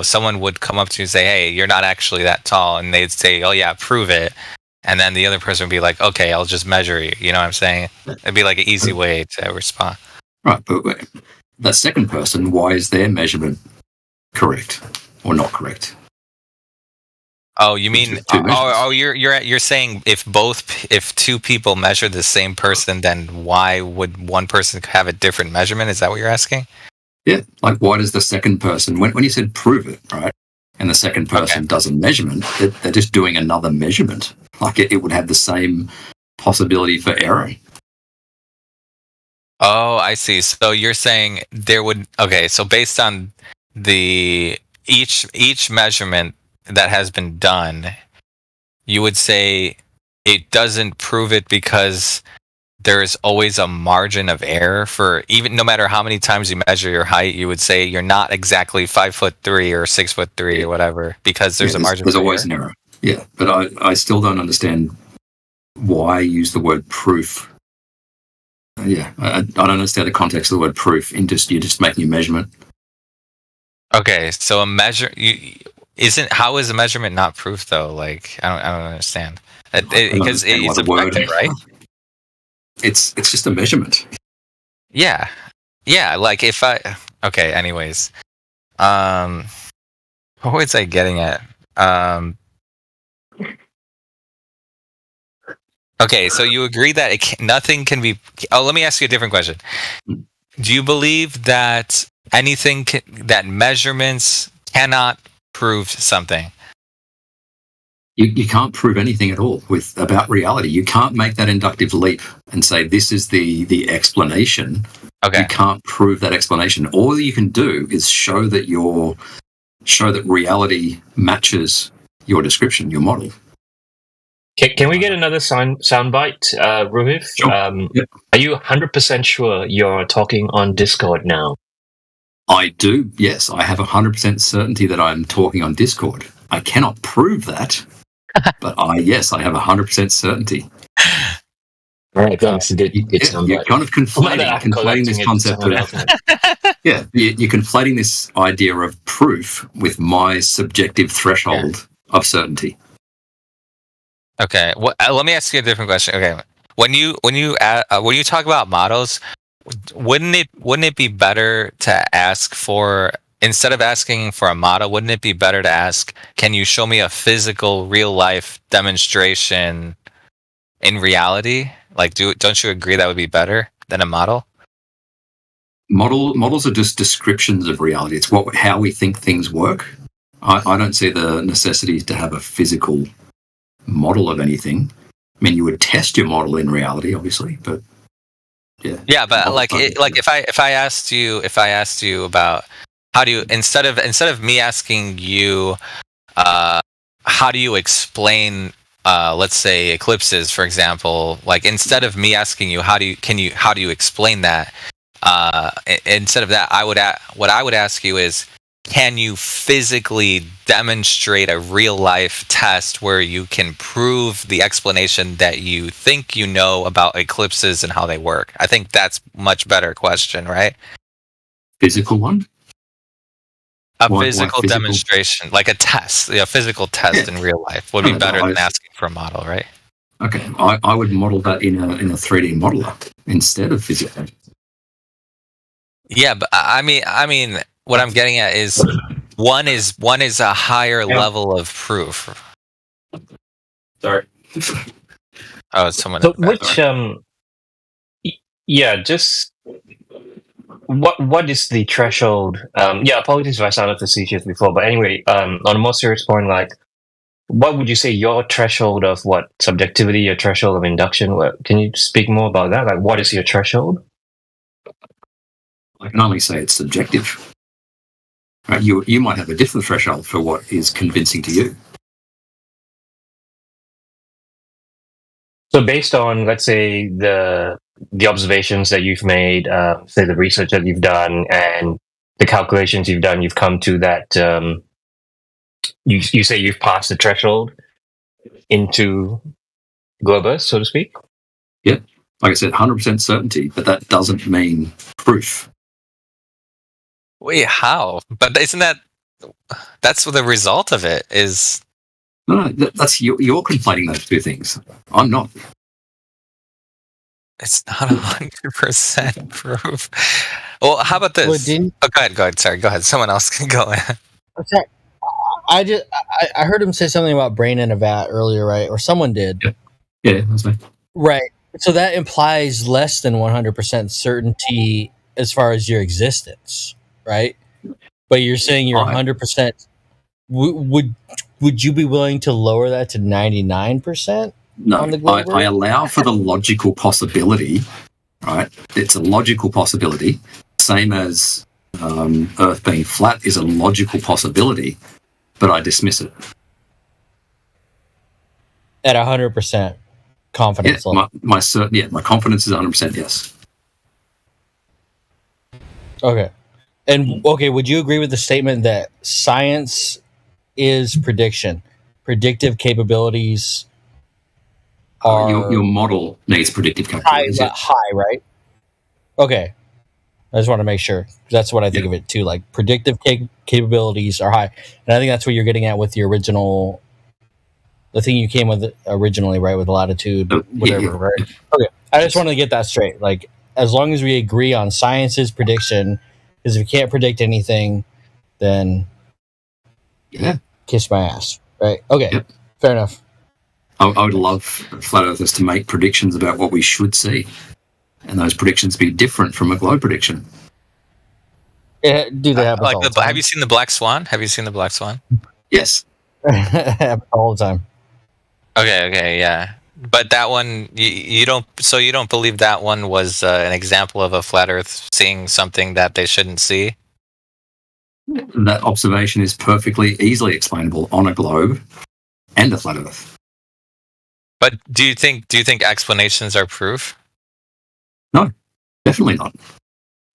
Someone would come up to you and say, "Hey, you're not actually that tall," and they'd say, "Oh yeah, prove it." And then the other person would be like, "Okay, I'll just measure you." You know what I'm saying? It'd be like an easy way to respond. Right, but that second person, why is their measurement correct or not correct? Oh, you mean? You're saying if two people measure the same person, then why would one person have a different measurement? Is that what you're asking? Yeah, like why does the second person, when you said prove it, right, and the second person does a measurement, they're just doing another measurement. Like it would have the same possibility for error. Oh, I see. So you're saying there would so based on each measurement that has been done, you would say it doesn't prove it because there is always a margin of error for even no matter how many times you measure your height. You would say you're not exactly 5'3" or 6'3" or whatever because there's a margin. There's always an error. Yeah, but I still don't understand why use the word proof. I don't understand the context of the word proof. You're just making a measurement. Okay, so a measure how is a measurement not proof though? Like I don't understand because it's objective, right? It's just a measurement. Yeah. Like if anyways, what was I getting at? Okay, so you agree that nothing can be. Oh, let me ask you a different question. Do you believe that that measurements cannot prove something? You can't prove anything at all about reality. You can't make that inductive leap and say this is the explanation. Okay. You can't prove that explanation. All you can do is show that reality matches your description, your model. Can we get another soundbite, Rohith? Sure. Are you 100% sure you're talking on Discord now? I do, yes. I have 100% certainty that I'm talking on Discord. I cannot prove that, but yes, I have 100% certainty. All right, thanks. You're kind of conflating this concept of you're conflating this idea of proof with my subjective threshold of certainty. Okay, let me ask you a different question. Okay, when you talk about models, wouldn't it be better to ask for, instead of asking for a model, wouldn't it be better to ask, can you show me a physical, real life demonstration in reality? Like, don't you agree that would be better than a model? Models are just descriptions of reality. It's how we think things work. I don't see the necessity to have a physical model of anything. I mean, you would test your model in reality, obviously, but yeah, but if I asked you about how do you, instead of me asking you how do you explain let's say eclipses, for example, like instead of me asking you how do you explain that, instead of that, what I would ask you is, can you physically demonstrate a real life test where you can prove the explanation that you think you know about eclipses and how they work? I think that's much better question, right? Physical one? Physical demonstration, like a test, a physical test in real life would be better than asking for a model, right? Okay, I would model that in a 3D modeler instead of physical. Yeah, but I mean, what I'm getting at is one is a higher level of proof. Sorry. Oh, someone. So which just what is the threshold? Apologies if I sounded facetious before, but anyway, on a more serious point, like, what would you say your threshold of what subjectivity, your threshold of induction? Can you speak more about that? Like, what is your threshold? I can only say it's subjective. Right? You might have a different threshold for what is convincing to you. So based on, let's say, the observations that you've made, say the research that you've done and the calculations you've done, you've come to that, you say you've passed the threshold into Globus, so to speak? Yeah. Like I said, 100% certainty, but that doesn't mean proof. Wait, how? But isn't that's what the result of it is? No, that's you're conflating those two things. I'm not. It's not 100% proof. Well, how about this? Go ahead. Sorry, go ahead. Someone else can go ahead. Okay. I heard him say something about brain in a vat earlier, right? Or someone did. Yeah, that's me. Right. So that implies less than 100% certainty as far as your existence, right? But you're saying you're 100%. Would you be willing to lower that to 99%? No, I allow for the logical possibility, right? It's a logical possibility, same as Earth being flat is a logical possibility, but I dismiss it. At 100% confidence level. My confidence is 100% yes. Okay. And would you agree with the statement that science is prediction? Predictive capabilities are your model needs predictive capabilities. High, right? Okay. I just want to make sure. That's what I think of it too. Like, predictive capabilities are high. And I think that's what you're getting at with the thing you came with originally, right? With latitude, whatever, right? Okay. I just wanted to get that straight. Like, as long as we agree on science's prediction, because if you can't predict anything, then kiss my ass, right? Okay, fair enough. I would love flat earthers to make predictions about what we should see, and those predictions be different from a globe prediction. Yeah, do they happen all the time? Have you seen the Black Swan? Yes. All the time. Okay, yeah. But that one, you don't believe that one was an example of a flat Earth seeing something that they shouldn't see? That observation is perfectly easily explainable on a globe and a flat Earth. But do you think explanations are proof? No, definitely not.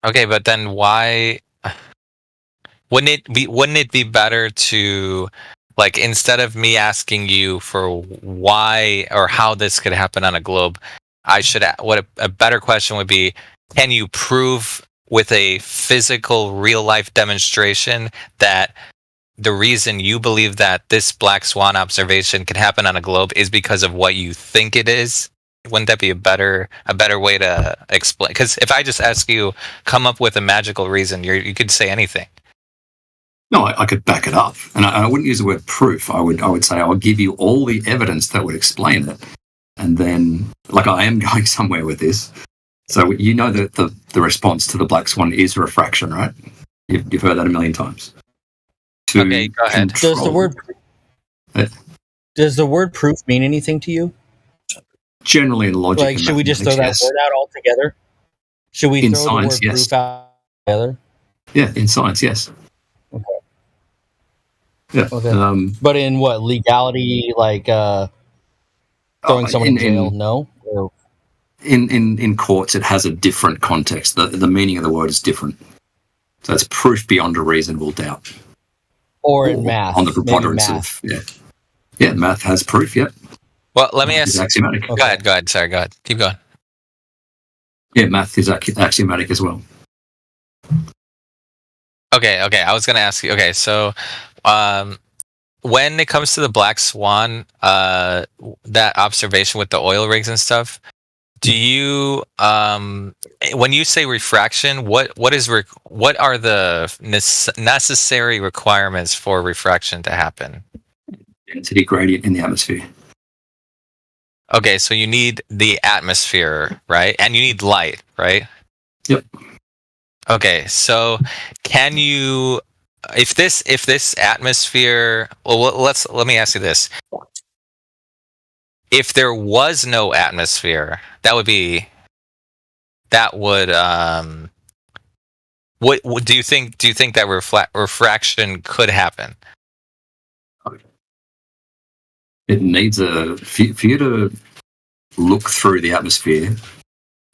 Okay, but then why wouldn't it be better to, like, instead of me asking you for why or how this could happen on a globe, a better question would be, can you prove with a physical real life demonstration that the reason you believe that this black swan observation could happen on a globe is because of what you think it is? Wouldn't that be a better way to explain? Because if I just ask you, come up with a magical reason, you could say anything. No, I could back it up, and I wouldn't use the word proof. I would say I'll give you all the evidence that would explain it, and then, like, I am going somewhere with this. So you know that the response to the black swan is refraction, right? You've heard that a million times. Okay, go ahead. Does the word proof mean anything to you? Generally, in logic, like, should we just throw that word out altogether? Should we throw science, the word proof out together? Yeah, in science, yes. Okay. Yeah. Okay. But in what, legality, like throwing someone in jail? No. Or... In courts, it has a different context. The meaning of the word is different. So it's proof beyond a reasonable doubt. Or in math. On the preponderance of yeah, math has proof. Yep. Well, let me ask. It's axiomatic. Go ahead. Sorry, go ahead. Keep going. Yeah, math is axiomatic as well. Okay. I was going to ask you. Okay, so when it comes to the black swan, that observation with the oil rigs and stuff, do you when you say refraction, what are the necessary requirements for refraction to happen? Density gradient in the atmosphere. Okay, so you need the atmosphere, right? And you need light, right? Yep. Okay, so can you, if this atmosphere, well, let me ask you this. If there was no atmosphere, what do you think that refraction could happen? It needs for you to look through the atmosphere.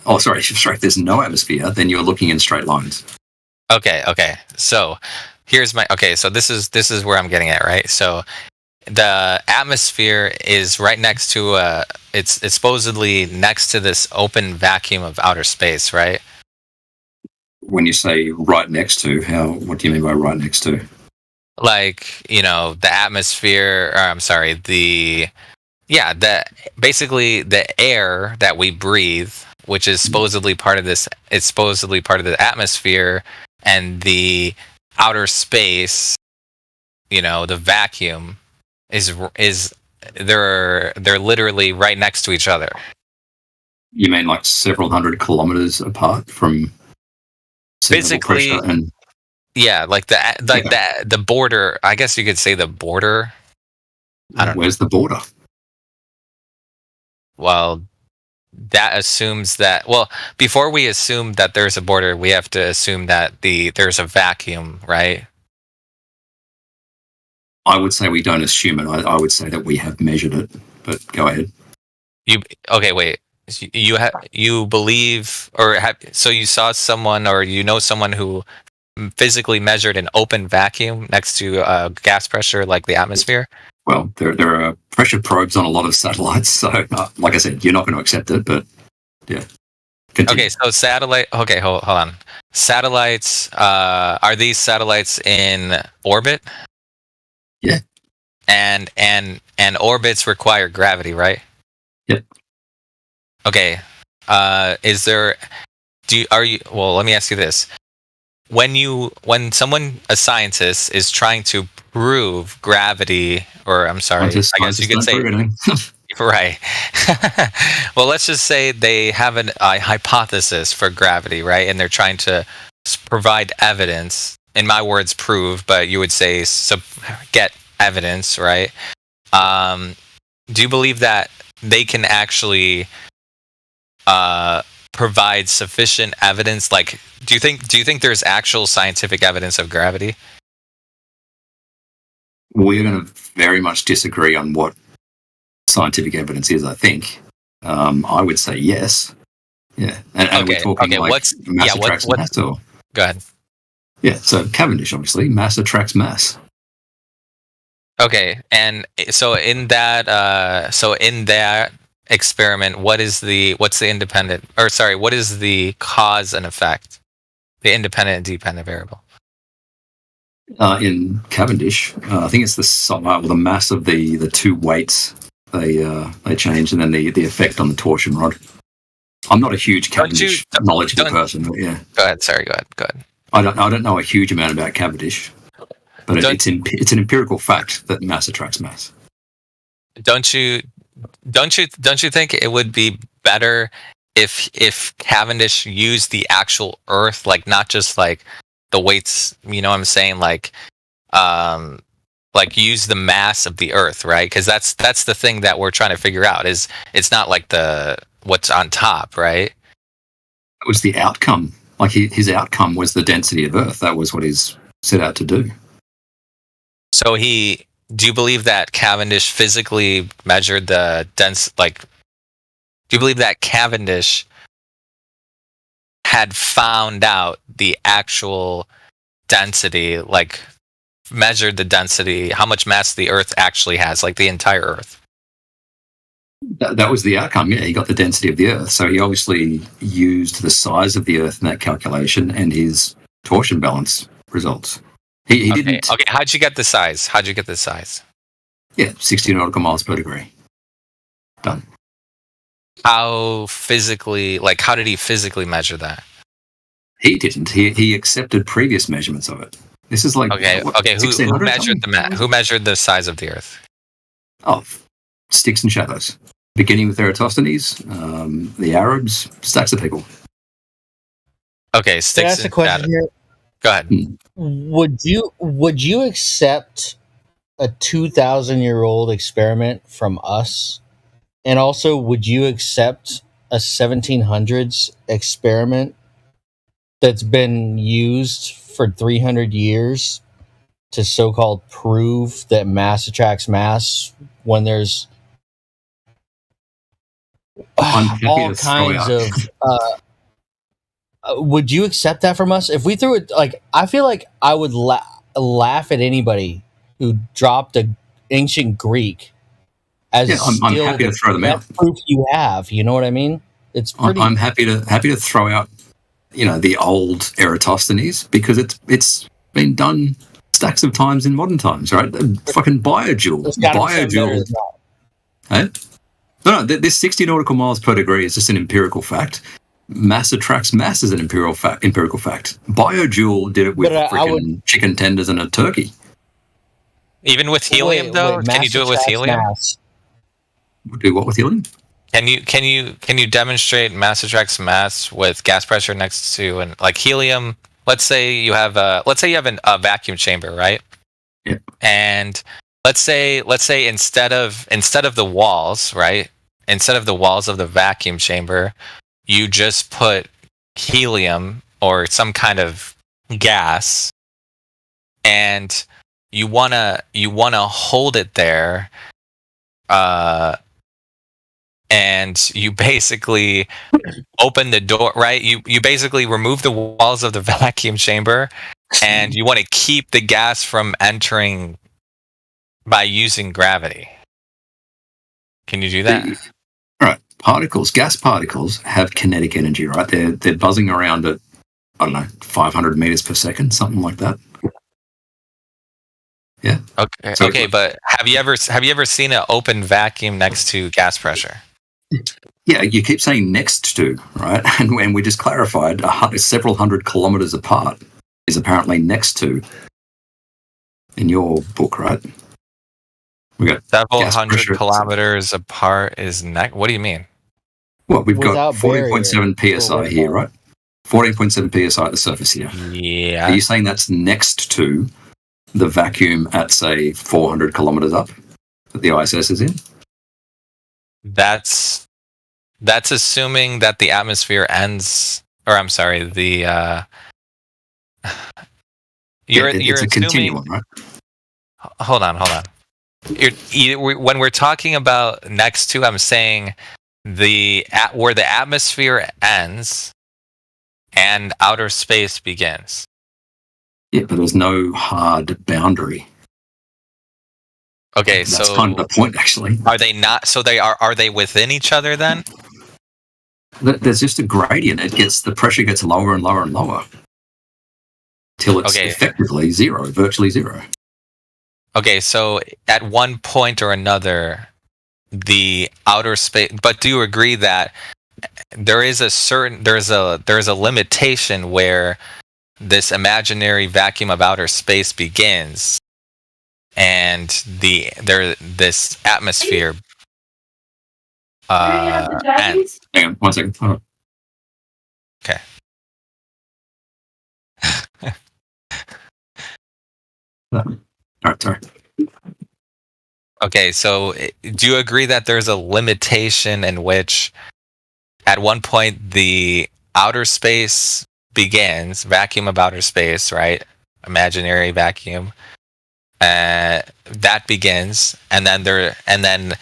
Oh, sorry. If there's no atmosphere, then you're looking in straight lines. Okay. So here's so this is where I'm getting at, right? So the atmosphere is right next to it's supposedly next to this open vacuum of outer space, right? When you say right next to, what do you mean by right next to? Like, the atmosphere, or I'm sorry, basically the air that we breathe, which is supposedly part of this, it's supposedly part of the atmosphere, and the outer space, the vacuum is they're literally right next to each other. You mean like several hundred kilometers apart from physically? And yeah, like the border. I guess you could say the border. I don't know. Where's the border? Well, that assumes that. Well, before we assume that there's a border, we have to assume that there's a vacuum, right? I would say we don't assume it. I would say that we have measured it. But go ahead. Wait. You believe, or so you saw someone, or someone who physically measured an open vacuum next to gas pressure, like the atmosphere? Well, there are pressure probes on a lot of satellites, so like I said, you're not going to accept it, but yeah. Continue. Okay, so satellite. Okay, hold on. Satellites. Are these satellites in orbit? Yeah. And orbits require gravity, right? Yep. Okay. Well, let me ask you this. When a scientist is trying to prove gravity, or I'm sorry, I guess you could say, right. Well, let's just say they have a hypothesis for gravity, right? And they're trying to provide evidence. In my words, prove, but you would say get evidence, right? Do you believe that they can actually provide sufficient evidence? Like, do you think there's actual scientific evidence of gravity? We're going to very much disagree on what scientific evidence is, I think. I would say yes. Yeah. And we're talking mass attracts mass, or? Go ahead. Yeah, so Cavendish, obviously, mass attracts mass. Okay, and so in that experiment, what is the cause and effect? The independent and dependent variable. In Cavendish, I think it's the mass of the two weights they change, and then the effect on the torsion rod. I'm not a huge Cavendish knowledgeable person, but yeah. Go ahead. Sorry. Go ahead. I don't know a huge amount about Cavendish, but it's an empirical fact that mass attracts mass. Don't you think it would be better if Cavendish used the actual Earth, like not just like the weights? You know what I'm saying? Like use the mass of the Earth, right? Because that's the thing that we're trying to figure out. Is it's not like what's on top, right? It was the outcome. Like his outcome was the density of Earth. That was what he's set out to do. So do you believe that Cavendish physically measured the dense? Like, do you believe that Cavendish had found out the actual density, like measured the density, how much mass the Earth actually has, like the entire Earth? That was the outcome, yeah. He got the density of the Earth. So he obviously used the size of the Earth in that calculation and his torsion balance results. He didn't... Okay, how'd you get the size? Yeah, 60 nautical miles per degree. Done. How did he physically measure that? He didn't. He accepted previous measurements of it. This is like... Okay, who measured who measured the size of the Earth? Oh, sticks and shadows. Beginning with Eratosthenes, the Arabs, stacks of people. Okay, sticks and shadows. Here? Go ahead. Would you accept a 2,000-year-old experiment from us? And also, would you accept a 1700s experiment that's been used for 300 years to so-called prove that mass attracts mass when there's all kinds of would you accept that from us if we threw it? Like, I feel like I would laugh at anybody who dropped an ancient Greek as I'm happy to throw them out. Proof you have, you know what I mean? It's pretty. I'm happy to throw out, the old Eratosthenes, because it's been done stacks of times in modern times, right? Fucking biojoule. Hey? No, this 60 nautical miles per degree is just an empirical fact. Mass attracts mass is an empirical fact. Biojoule did it with freaking chicken tenders and a turkey. Even with helium, though? Can you do it with helium? Mass. Do what with helium? Can you demonstrate mass attracts mass with gas pressure next to helium? Let's say you have a vacuum chamber, right? Yeah. And let's say instead of the walls, right? Instead of the walls of the vacuum chamber, you just put helium or some kind of gas, and you wanna hold it there, and you basically open the door, right? You basically remove the walls of the vacuum chamber, and you want to keep the gas from entering by using gravity. Can you do that? Right. Gas particles have kinetic energy, right? They're buzzing around at, I don't know, 500 meters per second, something like that. Yeah. Okay. So but have you ever seen an open vacuum next to gas pressure? Yeah, you keep saying next to, right? And when we just clarified, several hundred kilometers apart is apparently next to in your book, right? We got several hundred kilometers apart is next. What do you mean? Well, we've got 14.7 psi here, right? 14.7 psi at the surface here. Yeah. Are you saying that's next to the vacuum at, say, 400 kilometers up that the ISS is in? That's assuming that the atmosphere ends, or I'm sorry, you're it's a assuming, continuum, right? Hold on. when we're talking about next to, I'm saying where the atmosphere ends and outer space begins. Yeah, but there's no hard boundary. Okay, that's kind of the point, actually. Are they not? So are they within each other then? There's just a gradient. The pressure gets lower and lower and lower till it's effectively zero, virtually zero. Okay, so at one point or another, the outer space. But do you agree that there's a limitation where this imaginary vacuum of outer space begins, and this atmosphere ends? Hang on, 1 second. Oh. Okay. All right, sorry. Okay, so do you agree that there's a limitation in which at one point the outer space begins, vacuum of outer space, right? Imaginary vacuum. That begins, and then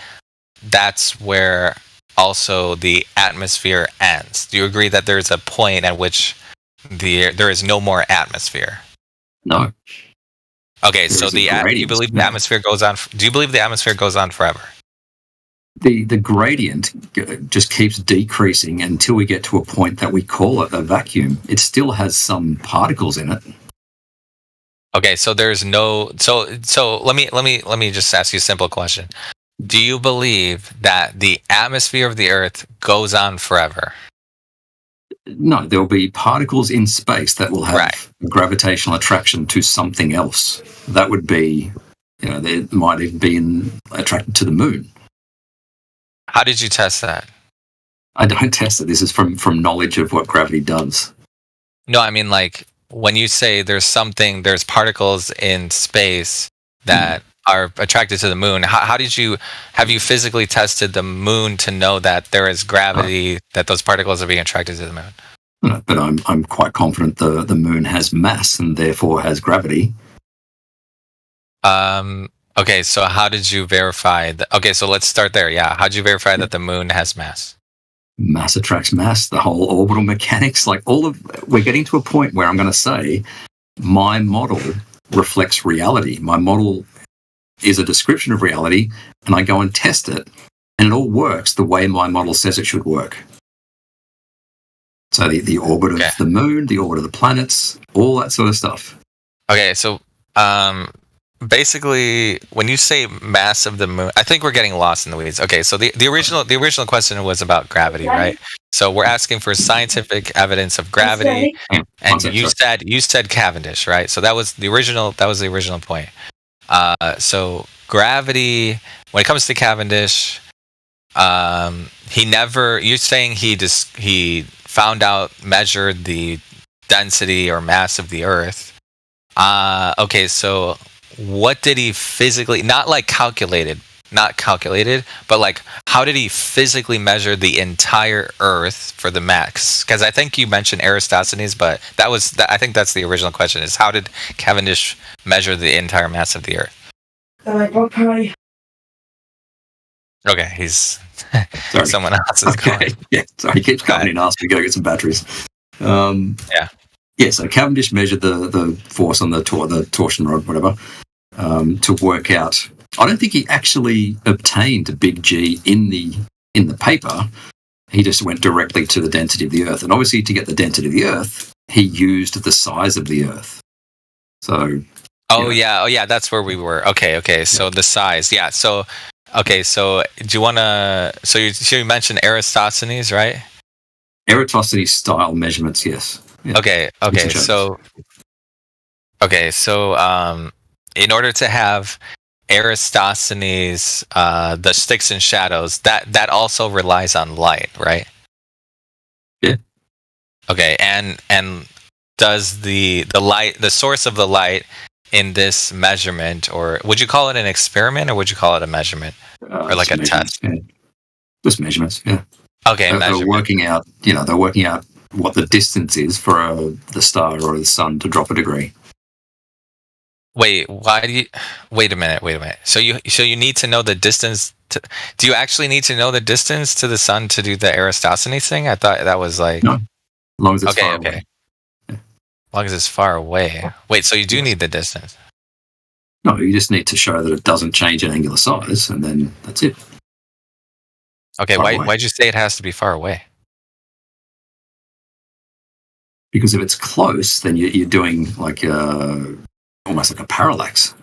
that's where also the atmosphere ends. Do you agree that there's a point at which there is no more atmosphere? No. Okay, so do you believe the atmosphere goes on? Do you believe the atmosphere goes on forever? The gradient just keeps decreasing until we get to a point that we call it a vacuum. It still has some particles in it. Okay, so there's no. So let me just ask you a simple question. Do you believe that the atmosphere of the Earth goes on forever? No, there will be particles in space that will have gravitational attraction to something else. That would be, they might even be attracted to the moon. How did you test that? I don't test it. This is from knowledge of what gravity does. No, I mean, like, when you say there's particles in space that are attracted to the moon, have you physically tested the moon to know that there is gravity, that those particles are being attracted to the moon? No, but I'm quite confident the moon has mass and therefore has gravity. Okay, so how did you verify that? Okay, so let's start there. Yeah, how did you verify that the moon has mass? Mass attracts mass, the whole orbital mechanics, we're getting to a point where I'm going to say my model reflects reality. My model is a description of reality, and I go and test it, and it all works the way my model says it should work. So the orbit of the moon, the orbit of the planets, all that sort of stuff. Okay, so basically, when you say mass of the moon, I think we're getting lost in the weeds. Okay, so the original question was about gravity, right? So we're asking for scientific evidence of gravity, and you said Cavendish, right? So that was the original point. So gravity, when it comes to Cavendish, you're saying he found out, measured the density or mass of the Earth. Okay, so what did he physically, not calculated, but how did he physically measure the entire Earth for the mass? Because I think you mentioned Eratosthenes, but I think that's the original question, is how did Cavendish measure the entire mass of the Earth? Okay, he's someone else is calling. Yeah, sorry, he keeps coming and asking me to go get some batteries. Yeah, so Cavendish measured the force on the torsion rod, whatever, to work out. I don't think he actually obtained big G in the paper. He just went directly to the density of the Earth, and obviously to get the density of the Earth, he used the size of the Earth. So. Oh yeah, that's where we were. Okay. So the size, yeah. So. Okay, so do you want to? So you mentioned Eratosthenes, right? Eratosthenes style measurements, yes. Yeah. Okay. So in order to have Eratosthenes, the sticks and shadows, that also relies on light, right? Yeah. Okay, and does the light, the source of the light in this measurement, or would you call it an experiment, or would you call it a measurement, or a test? Yeah. Just measurements, yeah. Okay, they're working out. They're working out what the distance is for the star or the sun to drop a degree. Wait, why do you? Wait a minute. So you need to know the distance. Do you actually need to know the distance to the sun to do the Eratosthenes thing? I thought that was like no, as long as it's far away. As long as it's far away. Wait, so you do need the distance? No, you just need to show that it doesn't change in angular size, and then that's it. Okay, why'd you say it has to be far away? Because if it's close, then you're doing like almost like a parallax.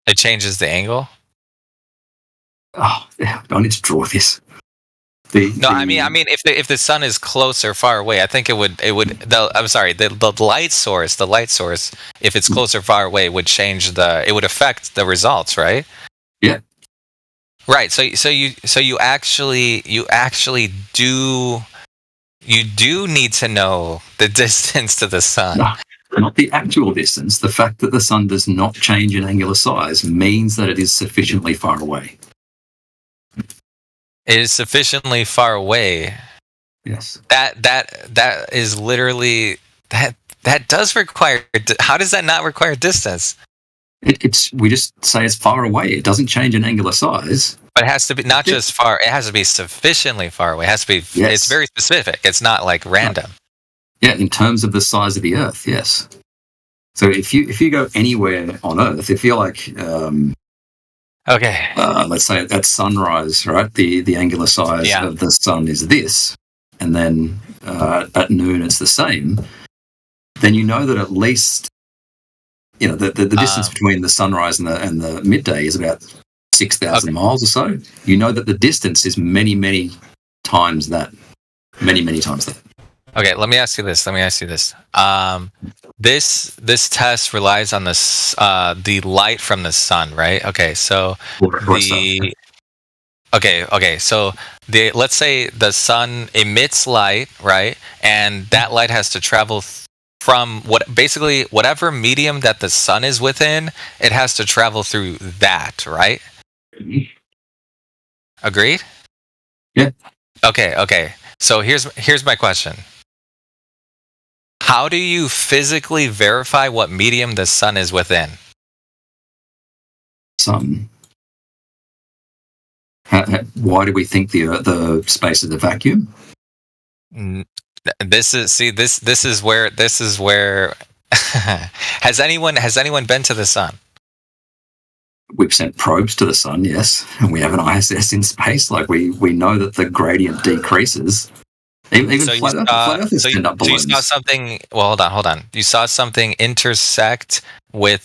It changes the angle? Oh, yeah, I need to draw this. I mean, if the sun is close or far away, I think it would. I'm sorry, the light source, if it's close or far away, would change it would affect the results, right? Yeah. Right. So you actually do need to know the distance to the sun. No, not the actual distance. The fact that the sun does not change in angular size means that it is sufficiently far away. It is sufficiently far away. Yes. That is literally that does require. How does that not require distance? We just say it's far away. It doesn't change in angular size. But it has to be not just far. It has to be sufficiently far away. It has to be. Yes. It's very specific. It's not like random. Yeah, in terms of the size of the Earth, yes. So if you go anywhere on Earth, if you're like. Okay. Let's say at sunrise, right? The angular size of the sun is this, and then at noon it's the same. Then you know that at least, the distance between the sunrise and the midday is about 6,000 miles or so. You know that the distance is many times that. Many times that. Okay, let me ask you this. This test relies on the light from the sun, right? Okay, so let's say the sun emits light, right? And that light has to travel from whatever medium that the sun is within, it has to travel through that, right? Agreed? Yeah. Okay. So here's my question. How do you physically verify what medium the sun is within? Sun. Why do we think the space is a vacuum? This is where has anyone been to the sun? We've sent probes to the sun, yes, and we have an ISS in space. Like we know that the gradient decreases. Even so flat Earthers end up balloons. So you saw something. Well, hold on. You saw something intersect with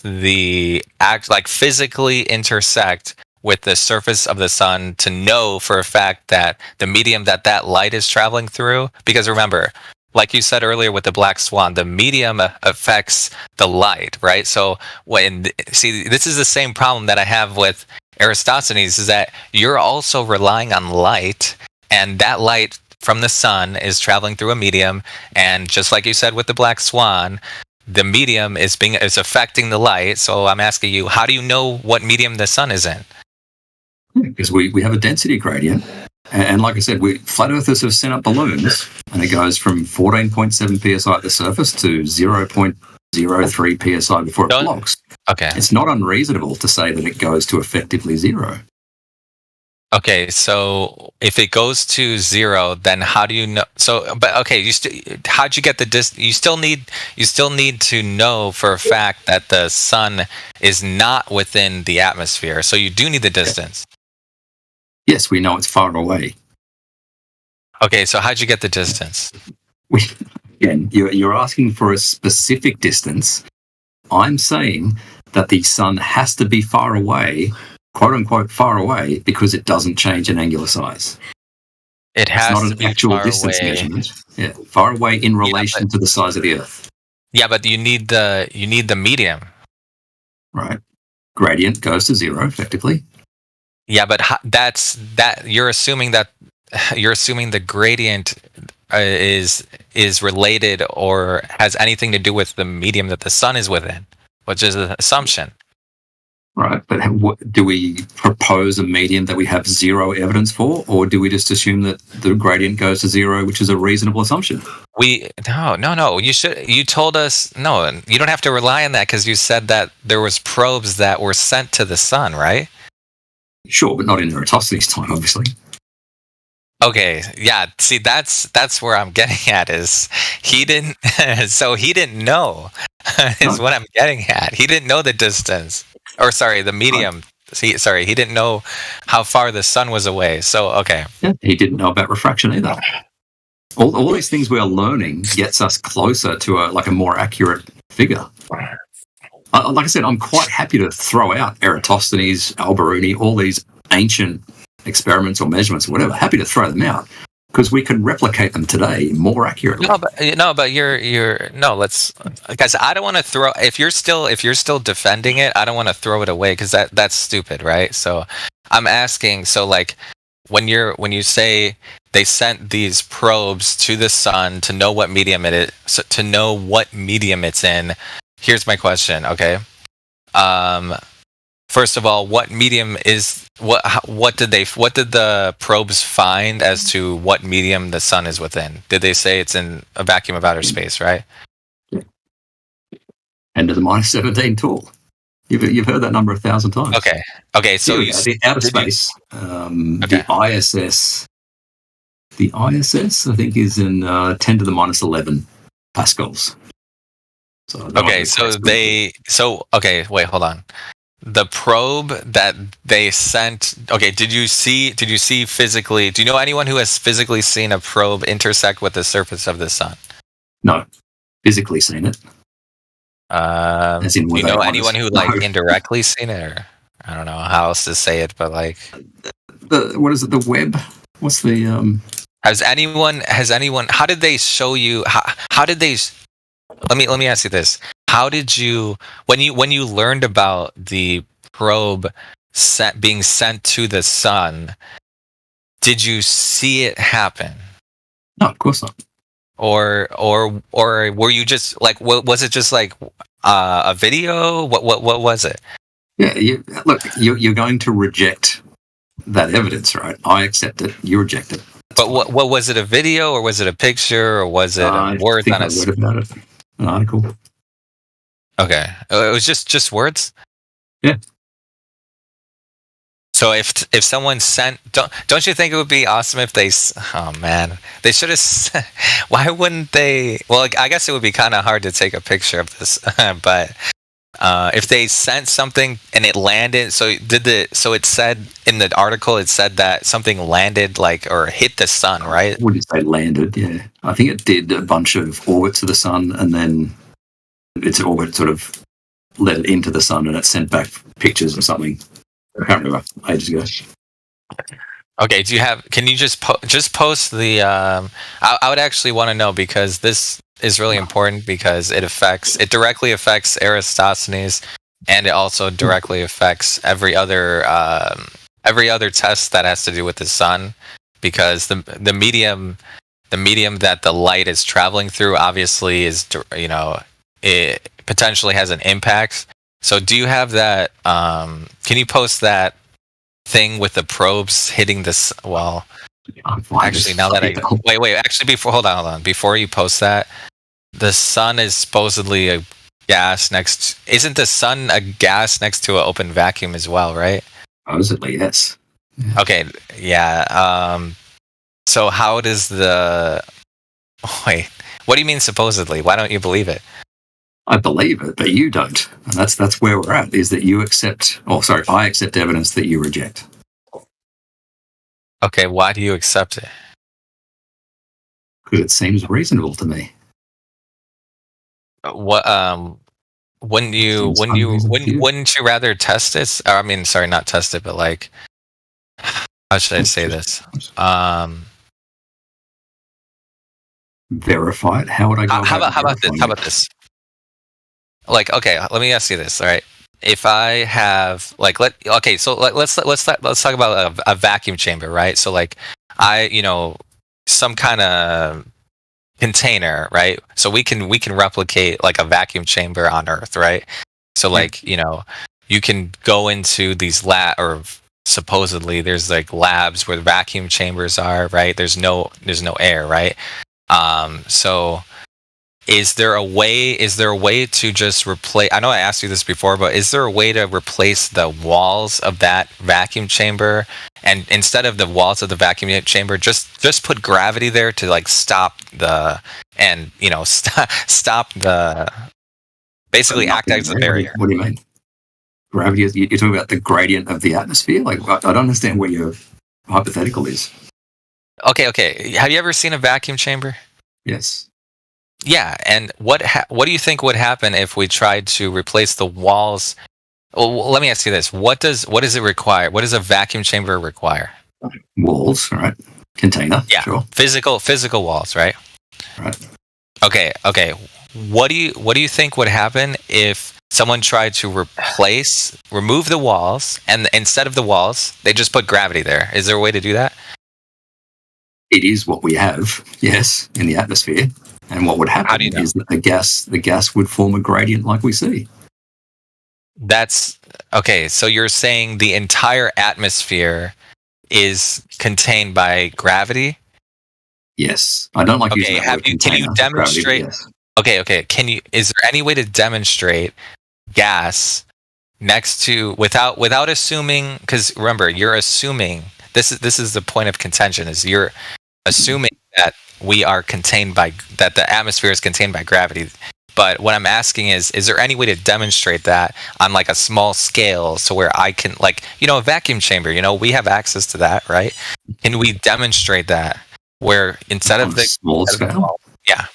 physically intersect with the surface of the sun to know for a fact that the medium that light is traveling through. Because remember, like you said earlier with the black swan, the medium affects the light, right? So this is the same problem that I have with Eratosthenes, is that you're also relying on light, and that light from the sun is traveling through a medium, and just like you said with the black swan, the medium is affecting the light. So I'm asking you, how do you know what medium the sun is in? Because we have a density gradient, and like I said, flat earthers have sent up balloons, and it goes from 14.7 psi at the surface to 0.03 psi before it blocks. Okay, it's not unreasonable to say that it goes to effectively zero. Okay, so if it goes to zero, then how do you know? How'd you get the distance? You still need to know for a fact that the sun is not within the atmosphere. So you do need the distance. Yes, we know it's far away. Okay, so how'd you get the distance? Again, you're asking for a specific distance. I'm saying that the sun has to be far away, quote unquote far away, because it doesn't change in angular size. It has it's not to an be actual far distance away. measurement. Yeah, far away in relation to the size of the Earth. Yeah, but you need the medium. Right. Gradient goes to zero effectively. Yeah, but you're assuming the gradient is related or has anything to do with the medium that the sun is within, which is an assumption. Right, but do we propose a medium that we have zero evidence for, or do we just assume that the gradient goes to zero, which is a reasonable assumption? No. You told us no. You don't have to rely on that because you said that there was probes that were sent to the sun, right? Sure, but not in Eratosthenes' time, obviously. Okay, yeah. See, that's where I'm getting at. Is he didn't? So he didn't know. Is what I'm getting at. He didn't know the distance. Or sorry, the medium. He didn't know how far the sun was away. So okay. Yeah, he didn't know about refraction either. All these things we are learning gets us closer to a more accurate figure. Like I said, I'm quite happy to throw out Eratosthenes, Alberuni, all these ancient experiments or measurements or whatever. Happy to throw them out because we can replicate them today more accurately. But you're let's, guys. I don't want to throw. If you're still defending it, I don't want to throw it away because that's stupid, right? So I'm asking. So like when you say they sent these probes to the sun to know what medium it is, so to know what medium it's in. Here's my question. Okay. First of all, what medium is what did the probes find as to what medium the sun is within? Did they say it's in a vacuum of outer space, right? And to the -17 tool. You've heard that number 1,000 times. Okay. So the outer space, the ISS. The ISS, I think, is in 10 to the -11 pascals. Wait, hold on. The probe that they sent. Okay, did you see physically? Do you know anyone who has physically seen a probe intersect with the surface of the sun? No, physically seen it. Do you know anyone who indirectly seen it? Or I don't know how else to say it, but like what is it? The web? What's the Has anyone? How did they show you? How did they? Let me ask you this: how did you when you learned about the probe being sent to the sun? Did you see it happen? No, of course not. Or were you just like? Was it just like a video? What was it? Yeah, you're going to reject that evidence, right? I accept it. You reject it. But what was it? A video, or was it a picture, or was it a word on a? I read about it. An article. Okay, it was just words. Yeah. So if someone sent, don't you think it would be awesome if they? Oh man, they should have. Why wouldn't they? Well, I guess it would be kind of hard to take a picture of this, but if they sent something and it landed, so it said in the article, it said that something landed or hit the sun, right? Wouldn't say landed, yeah. I think it did a bunch of orbits of the sun, and then its orbit sort of led it into the sun, and it sent back pictures or something. I can't remember, ages ago. Okay, can you just post the, I would actually want to know, because this is really important, because it directly affects Eratosthenes, and it also directly affects every other test that has to do with the sun, because the medium that the light is traveling through obviously is, it potentially has an impact. So do you have that, can you post that thing with the probes hitting this? Well, actually, now that wait, actually, hold on. Before you post that, the sun is supposedly a gas isn't the sun a gas next to an open vacuum as well, right? Supposedly, yes. Yeah. Okay, yeah. So how does wait, what do you mean supposedly? Why don't you believe it? I believe it, but you don't. And that's where we're at, is that I accept evidence that you reject. Okay, why do you accept it? Because it seems reasonable to me. What wouldn't you rather test this? I mean, sorry, not test it, but like, how should I say this? Verify it. How would I go? How about this? Like, okay, let me ask you this. All right, if I have let's talk about a vacuum chamber, right? So like, some kind of container, right? So we can replicate like a vacuum chamber on Earth, right? So like, you can go into these or supposedly there's like labs where the vacuum chambers are, right? There's no air, right? So is there a way to just replace, I know I asked you this before, but is there a way to replace the walls of that vacuum chamber, and instead of the walls of the vacuum chamber, just put gravity there to like stop the basically act as a barrier? What do you mean? Gravity is, you're talking about the gradient of the atmosphere? Like, I don't understand where your hypothetical is. Okay. Have you ever seen a vacuum chamber? Yes. Yeah, and what do you think would happen if we tried to replace the walls? Well, let me ask you this: what does it require? What does a vacuum chamber require? Walls, right? Container. Yeah, sure. Physical walls, right? Right. Okay. What do you think would happen if someone tried to remove the walls, and instead of the walls, they just put gravity there? Is there a way to do that? It is what we have, yes, in the atmosphere. And what would happen is that the gas would form a gradient like we see. That's okay. So you're saying the entire atmosphere is contained by gravity? Yes. I don't like using that word. Can you demonstrate? Gravity, yes. Okay. Is there any way to demonstrate gas next to without assuming? Because remember, you're assuming this is the point of contention. Is you're assuming that that the atmosphere is contained by gravity. But what I'm asking is there any way to demonstrate that on like a small scale, so where I can, like, a vacuum chamber, we have access to that, right? Can we demonstrate that where instead of the small scale? Yeah.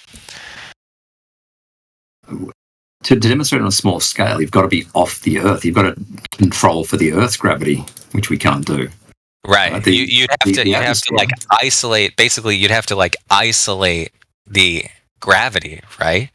To demonstrate on a small scale, you've got to be off the Earth. You've got to control for the Earth's gravity, which we can't do. Right. You'd have to like isolate. Basically, you'd have to like isolate the gravity, right?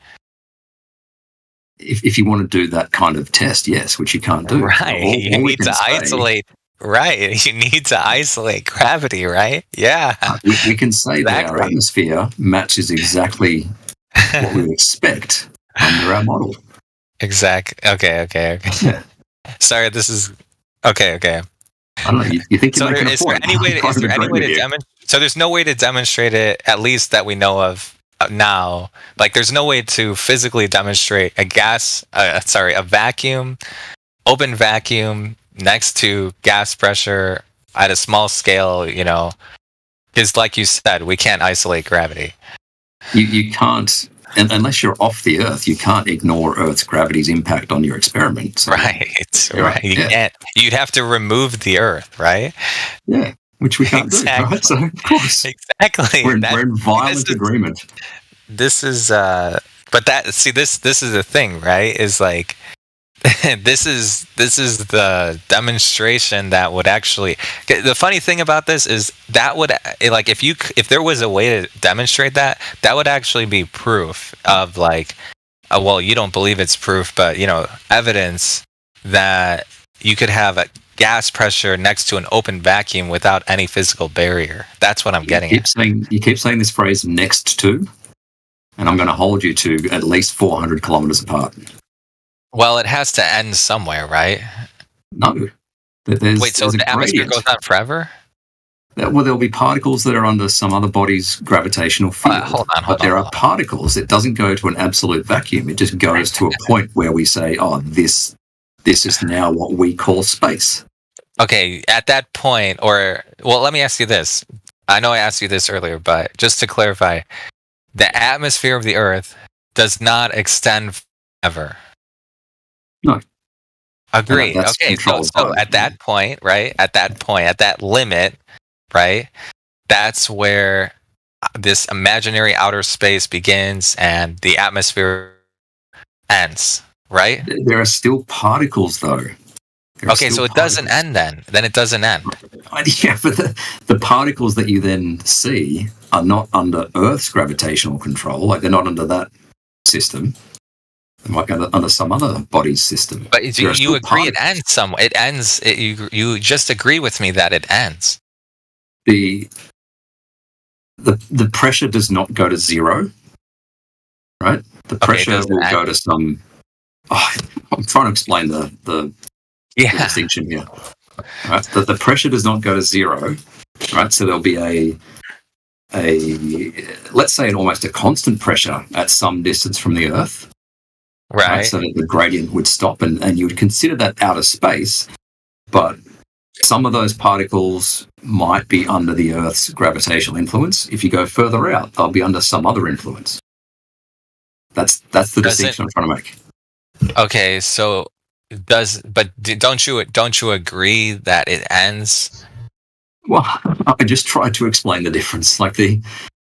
If you want to do that kind of test, yes, which you can't do. Right. You need to isolate. Right. You need to isolate gravity, right? Yeah. We can say that our atmosphere matches exactly what we expect under our model. Exactly. Okay. Yeah. Sorry, this is okay. I don't know. You think you're making a point? Is there any way to demonstrate? So there's no way to demonstrate it, at least that we know of now. Like, there's no way to physically demonstrate a vacuum, open vacuum next to gas pressure at a small scale. Because, like you said, we can't isolate gravity. You can't. And unless you're off the Earth, you can't ignore Earth's gravity's impact on your experiment. So, right. You can't. You'd have to remove the Earth, right? Yeah, which we can't do, right? So, of course. Exactly. We're in violent agreement. This is, but this is the thing, right? Is like, this is the demonstration that would actually. The funny thing about this is that would, like, if there was a way to demonstrate that would actually be proof of, like, well, you don't believe it's proof, but evidence that you could have a gas pressure next to an open vacuum without any physical barrier. That's what I'm getting at. You keep saying this phrase "next to," and I'm going to hold you to at least 400 kilometers apart. Well, it has to end somewhere, right? No. Wait, so the atmosphere goes on forever? Well, there'll be particles that are under some other body's gravitational field. Hold on. But there are particles. It doesn't go to an absolute vacuum. It just goes to a point where we say, oh, this is now what we call space. Okay, at that point, let me ask you this. I know I asked you this earlier, but just to clarify, the atmosphere of the Earth does not extend forever. No. Agreed. Okay, so at that point, right? At that limit, right? That's where this imaginary outer space begins and the atmosphere ends, right? There are still particles, though. Okay, so it doesn't end then. Then it doesn't end. Yeah, but the particles that you then see are not under Earth's gravitational control. Like, they're not under that system. Like under some other body's system. But you agree it ends somewhere. It ends. You just agree with me that it ends. The pressure does not go to zero, right? The pressure will go to some. I'm trying to explain the the distinction here. Right? The pressure does not go to zero. Right? So there'll be a let's say almost a constant pressure at some distance from the Earth. Right. So that the gradient would stop, and you would consider that outer space, but some of those particles might be under the Earth's gravitational influence. If you go further out, they'll be under some other influence. That's the distinction I'm trying to make. Okay, so don't you agree that it ends? Well, I just tried to explain the difference. Like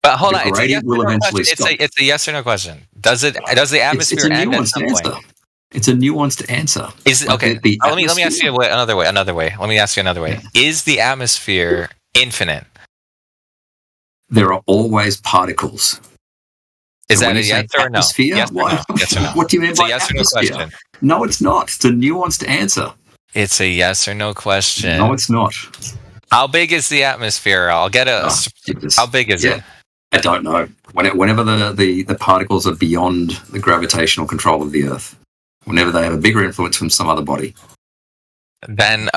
but hold on, gradient will eventually stop. It's a yes or no question. Does the atmosphere end at some point? It's a nuanced answer. Is it, okay? Let me ask you another way. Let me ask you another way. Yeah. Is the atmosphere infinite? There are always particles. Is that a yes or no? Yes or no? Yes or no? What do you mean by yes atmosphere? Or no question. No, it's not. It's a nuanced answer. It's a yes or no question. No, it's not. How big is the atmosphere? I'll get how big is it? I don't know. Whenever the particles are beyond the gravitational control of the Earth, whenever they have a bigger influence from some other body. Then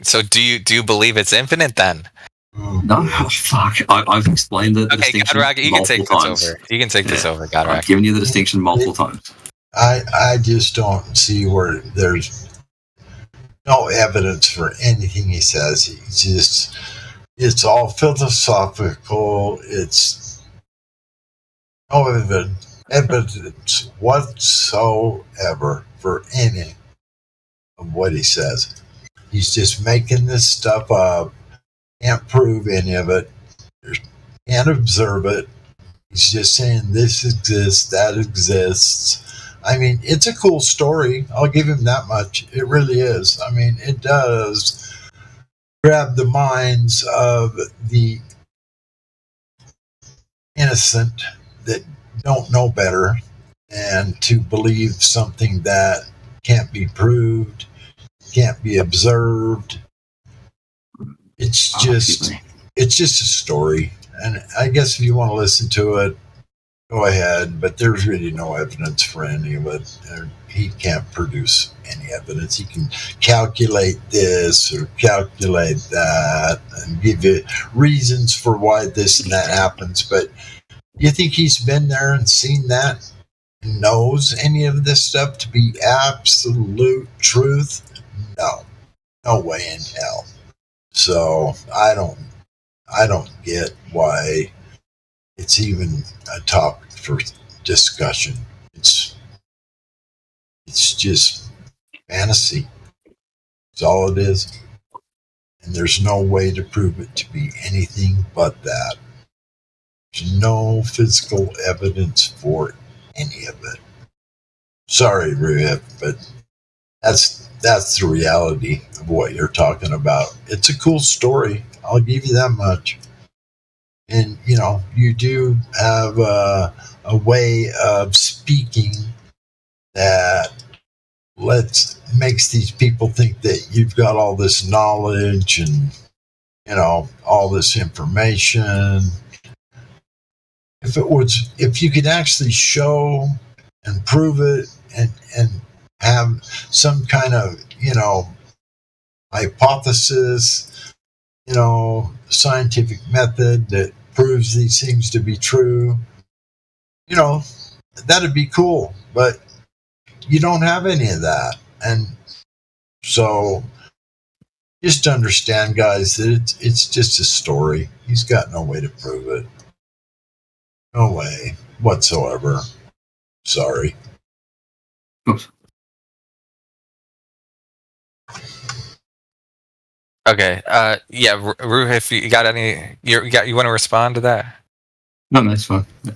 so do you believe it's infinite then? No, fuck. I've explained the distinction Godrak, you can take times. this over. You can take this over, Godrak. I've given you the distinction multiple times. I just don't see where there's no evidence for anything he says. It's all philosophical. It's no evidence whatsoever for any of what he says. He's just making this stuff up. Can't prove any of it. Can't observe it. He's just saying this exists, that exists. I mean, it's a cool story. I'll give him that much. It really is. I mean, it does grab the minds of the innocent that don't know better, and to believe something that can't be proved, can't be observed. It's just a story. And I guess if you want to listen to it, go ahead, but there's really no evidence for any of it. He can't produce any evidence. He can calculate this or calculate that and give you reasons for why this and that happens. But you think he's been there and seen that and knows any of this stuff to be absolute truth? No way in hell. So I don't get why it's even a topic for discussion. It's just fantasy. That's all it is. And there's no way to prove it to be anything but that. There's no physical evidence for any of it. Sorry, Rip, but that's the reality of what you're talking about. It's a cool story. I'll give you that much. And, you do have a way of speaking that makes these people think that you've got all this knowledge and, all this information. If you could actually show and prove it and have some kind of, hypothesis, scientific method that proves these things to be true, that'd be cool. But you don't have any of that. And so just understand, guys, that it's just a story. He's got no way to prove it. No way whatsoever. Sorry. Oops. Okay. Yeah, Ruh, if you got any, you want to respond to that? No, that's fine. Yeah.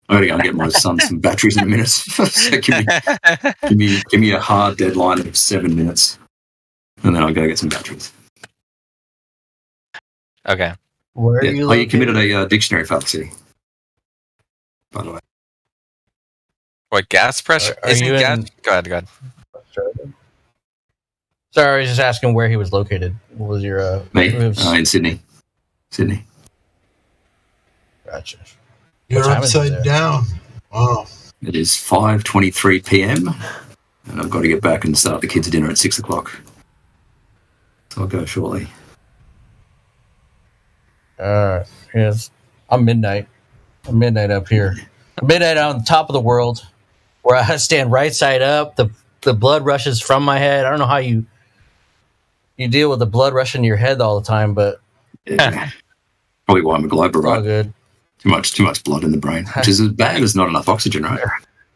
I gotta go and get my son some batteries in a minute. So give me a hard deadline of 7 minutes, and then I'll go get some batteries. Okay. Where are you? You committed a dictionary fallacy, by the way. What, gas pressure? Isn't gas? Go ahead. Sorry, I was just asking where he was located. What was your me? In Sydney. Gotcha. You're upside down. Wow. It is 5:23 p.m. and I've got to get back and start the kids' dinner at 6 o'clock. So I'll go shortly. Yes. I'm midnight. I'm midnight up here. I'm midnight on the top of the world, where I stand right side up. The blood rushes from my head. I don't know how you deal with the blood rushing to your head all the time, but probably why I'm a glober, right? All good. Too much blood in the brain, which is as bad as not enough oxygen, right?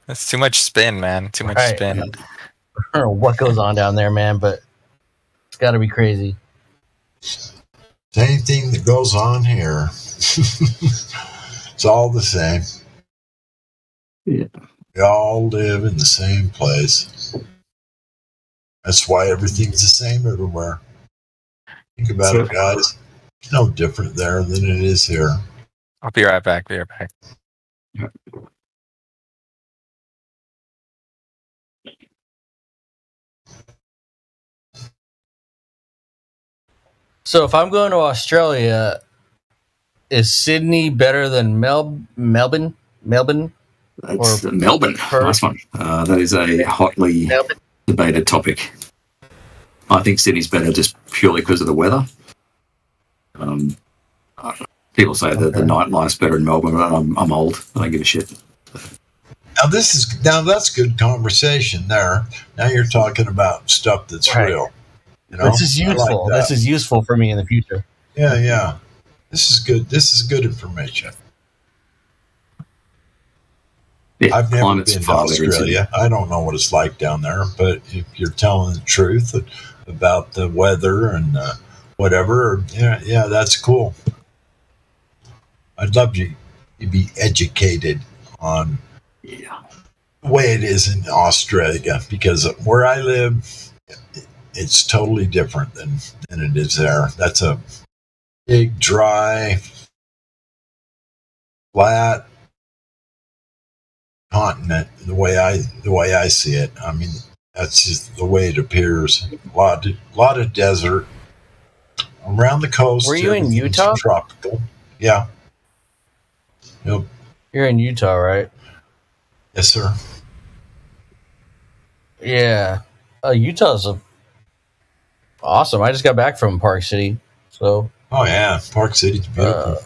That's too much spin, man. Too much spin. I don't know what goes on down there, man, but it's got to be crazy. Same thing that goes on here. It's all the same. Yeah. We all live in the same place. That's why everything's the same everywhere. Think about it, guys. It's no different there than it is here. I'll be right back. Be right back. Yeah. So if I'm going to Australia, is Sydney better than Melbourne? That's Melbourne. Nice one. That is a hotly debated topic. I think Sydney's better just purely because of the weather. People say that the nightlife's better in Melbourne, but I'm old. I don't give a shit. Now that's good conversation there. Now you're talking about stuff that's real. You know? This is useful. Like this is useful for me in the future. Yeah. This is good. This is good information. Yeah, I've never been to Australia. I don't know what it's like down there, but if you're telling the truth about the weather and whatever, yeah, that's cool. I'd love you to be educated on the way it is in Australia, because where I live, it's totally different than it is there. That's a big, dry, flat continent. The way I see it, I mean, that's just the way it appears. A lot of desert around the coast. Were you in Utah? Tropical. Yeah. Yep. You're in Utah, right? Yes, sir. Yeah. Utah's awesome. I just got back from Park City, so. Oh yeah, Park City's beautiful.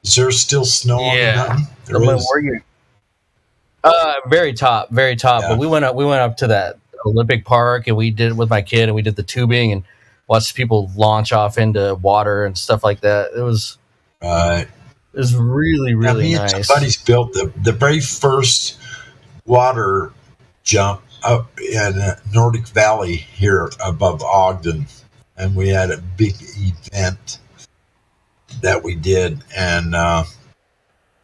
Is there still snow on the mountain? Where were you? Very top. Yeah. But we went up to that Olympic Park, and we did it with my kid, and we did the tubing and watched people launch off into water and stuff like that. It was It was really, really nice. Somebody's built the very first water jump up in Nordic Valley here above Ogden, and we had a big event that we did, and now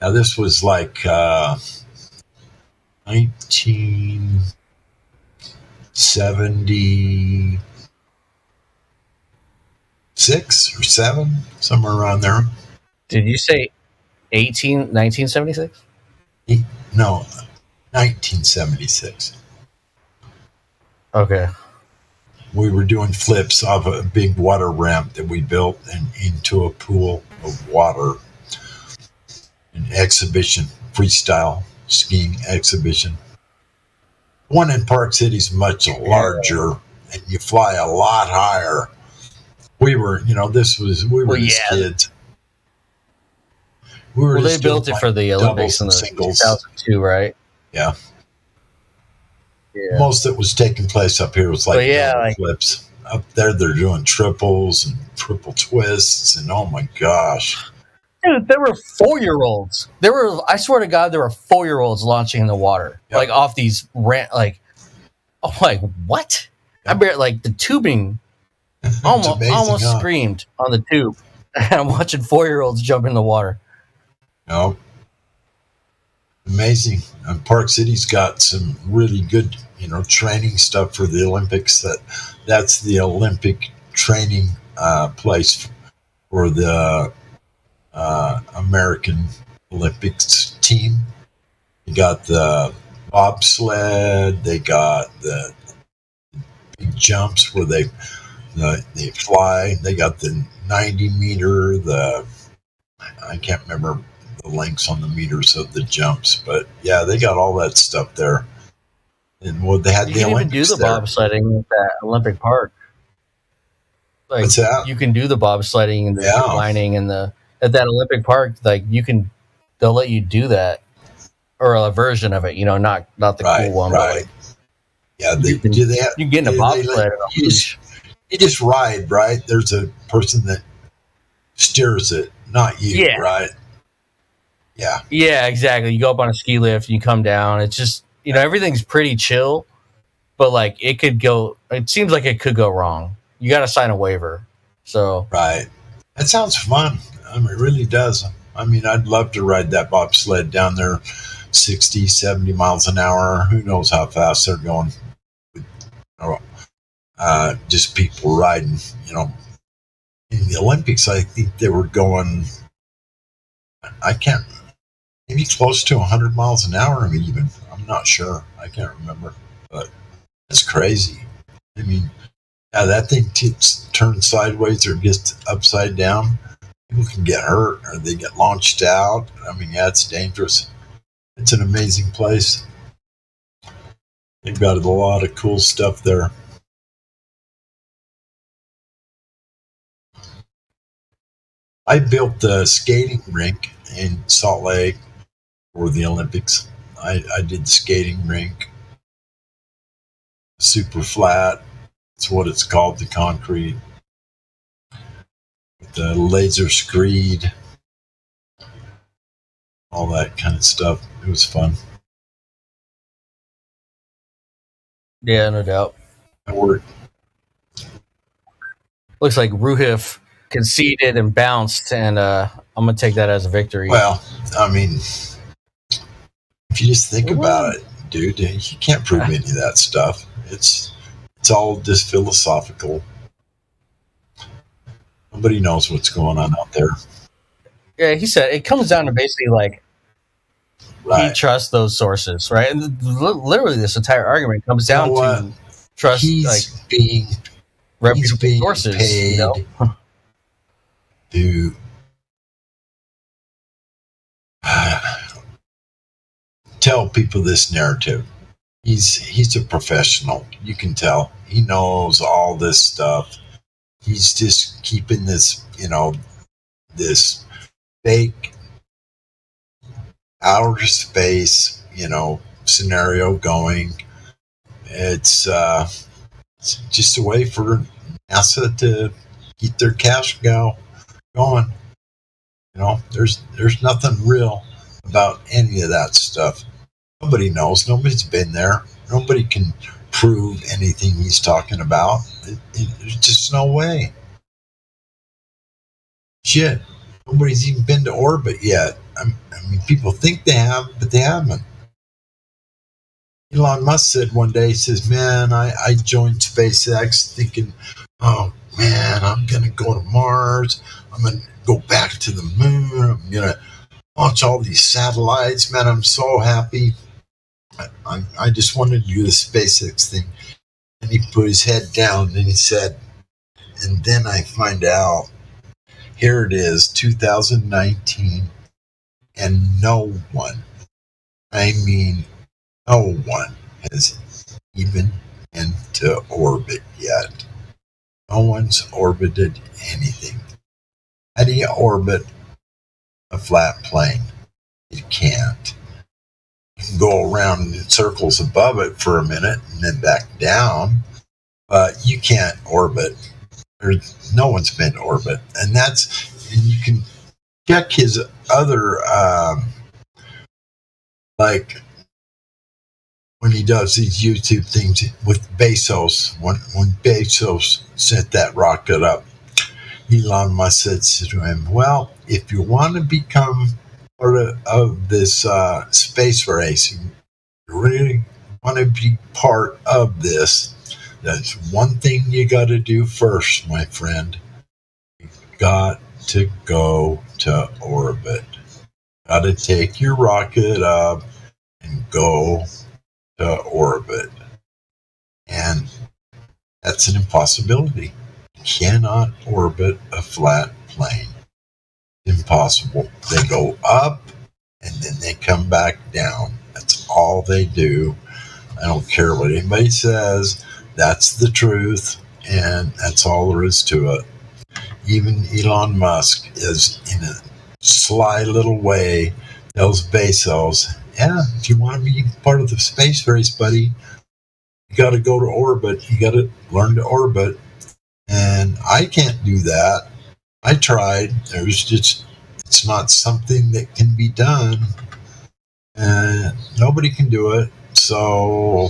this was like 1976 or 7, somewhere around there. Did you say 1976? No, 1976. Okay. We were doing flips off a big water ramp that we built and into a pool of water. An exhibition, freestyle skiing exhibition. One in Park City is much larger, and you fly a lot higher. We were, we were just kids. They built it for the Olympics in the 2002, right? Yeah. Most that was taking place up here was like flips. Up there, they're doing triples and triple twists, and oh my gosh. Dude, there were 4-year-olds. I swear to God, there were 4-year-olds launching in the water, like off these what? Yep. I bet the tubing almost screamed on the tube. I'm watching 4-year-olds jump in the water. No. Amazing. And Park City's got some really good, training stuff for the Olympics. That's the Olympic training place for the American Olympics team. They got the bobsled. They got the big jumps where they fly. They got the 90 meter. I can't remember the lengths on the meters of the jumps, but yeah, they got all that stuff there. And well, they had you the can Olympics even do the bobsledding at that Olympic Park. Like, what's that? You can do the bobsledding and the zip lining and at that Olympic Park. Like they'll let you do that, or a version of it. Not the cool one. Right. But you can get in a bobsled. You just ride, right? There's a person that steers it, not you, right? Yeah. Yeah, exactly. You go up on a ski lift, you come down. It's just everything's pretty chill, but like it seems like it could go wrong. You got to sign a waiver. So right. That sounds fun. I mean, it really does. I mean, I'd love to ride that bobsled down there 60, 70 miles an hour. Who knows how fast they're going. Just people riding, In the Olympics, I think they were going, maybe close to 100 miles an hour even. I'm not sure. I can't remember. But it's crazy. I mean, that thing turns sideways or gets upside down. People can get hurt or they get launched out. I mean, it's dangerous. It's an amazing place. They've got a lot of cool stuff there. I built a skating rink in Salt Lake for the Olympics. I did the skating rink. Super flat. That's what it's called, the concrete. With the laser screed. All that kind of stuff. It was fun. Yeah, no doubt. It worked. Looks like Ruhif conceded and bounced, and I'm going to take that as a victory. Well, I mean, if you just think about it, dude, you can't prove any of that stuff. It's all just philosophical. Nobody knows what's going on out there. Yeah, he said it comes down to basically like he trusts those sources, right? And literally, this entire argument comes down to trust. He's being sources, paid to tell people this narrative. He's a professional. You can tell. He knows all this stuff. He's just keeping this, this fake outer space, scenario going. It's just a way for NASA to keep their cash going. There's nothing real about any of that stuff. Nobody knows. Nobody's been there. Nobody can prove anything he's talking about. There's just no way. Shit. Nobody's even been to orbit yet. I mean, people think they have, but they haven't. Elon Musk said one day, he says, man, I joined SpaceX thinking, oh, man, I'm going to go to Mars. I'm going to go back to the moon. I'm going to launch all these satellites. Man, I'm so happy. I just wanted to do the SpaceX thing. And he put his head down and he said, and then I find out, here it is, 2019, and no one, no one has even into orbit yet. No one's orbited anything. How do you orbit a flat plane? You can't. You can go around in circles above it for a minute and then back down, but you can't orbit. No one's been to orbit. And you can check his other, like when he does these YouTube things with Bezos, when Bezos sent that rocket up, Elon Musk said to him, well, if you want to become part of this space race, you really want to be part of this, that's one thing you got to do first, my friend. You got to go to orbit. Got to take your rocket up and go to orbit. And that's an impossibility. You cannot orbit a flat plane. Impossible. They go up and then they come back down. That's all they do. I don't care what anybody says. That's the truth, and that's all there is to it. Even Elon Musk is, in a sly little way, tells Bezos, yeah, if you want to be part of the space race, buddy, you got to go to orbit. You got to learn to orbit. And I can't do that. I tried. It's not something that can be done. And nobody can do it. So,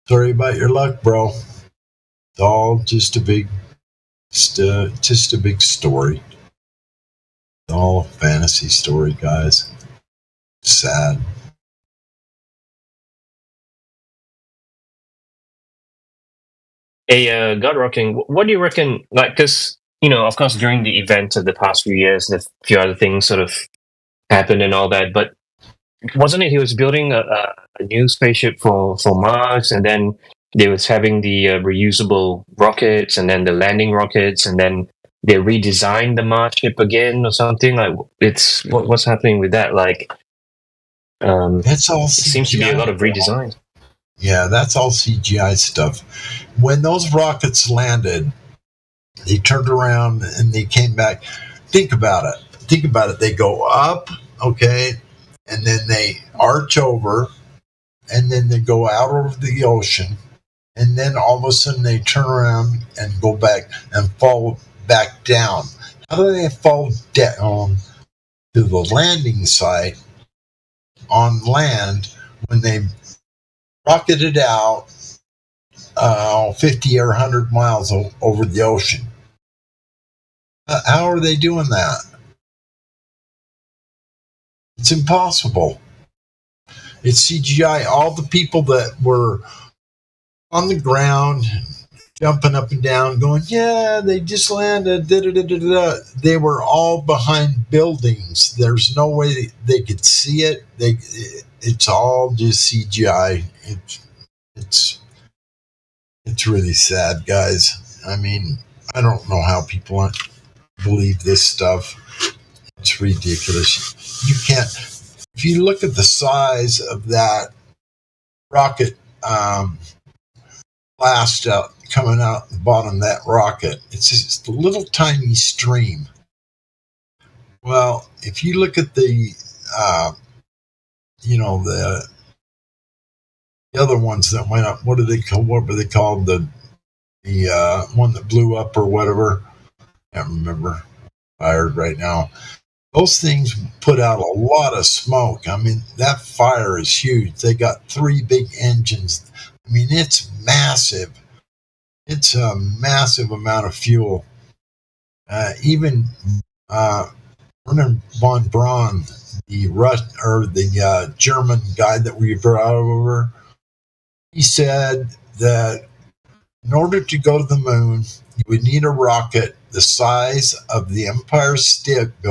sorry about your luck, bro. It's all just a big story. It's all a fantasy story, guys. Sad. Hey, God Rocking, what do you reckon? Like, because, of course, during the events of the past few years, a few other things sort of happened and all that, but wasn't it he was building a new spaceship for Mars, and then they was having the reusable rockets, and then the landing rockets, and then they redesigned the Mars ship again or something? Like, it's what's happening with that? Like, that's all. It seems to be a lot of redesign. Yeah, that's all CGI stuff. When those rockets landed, they turned around and they came back. Think about it. They go up, okay, and then they arch over, and then they go out over the ocean, and then all of a sudden they turn around and go back and fall back down. How do they fall down to the landing site on land when they rocketed out 50 or 100 miles over the ocean? How are they doing that? It's impossible. It's CGI. All the people that were on the ground, jumping up and down, going, yeah, they just landed, they were all behind buildings. There's no way they could see it. It's all just CGI. It's really sad, guys. I mean, I don't know how people believe this stuff. It's ridiculous. You can't. If you look at the size of that rocket blast out coming out the bottom of that rocket, it's just a little tiny stream. Well, if you look at the other ones that went up, what were they called? The one that blew up or whatever. I can't remember. Fired right now. Those things put out a lot of smoke. I mean, that fire is huge. They got 3 big engines. I mean, it's massive. It's a massive amount of fuel. Even Wernher von Braun, the German guy that we brought over, he said that in order to go to the moon, you would need a rocket the size of the Empire State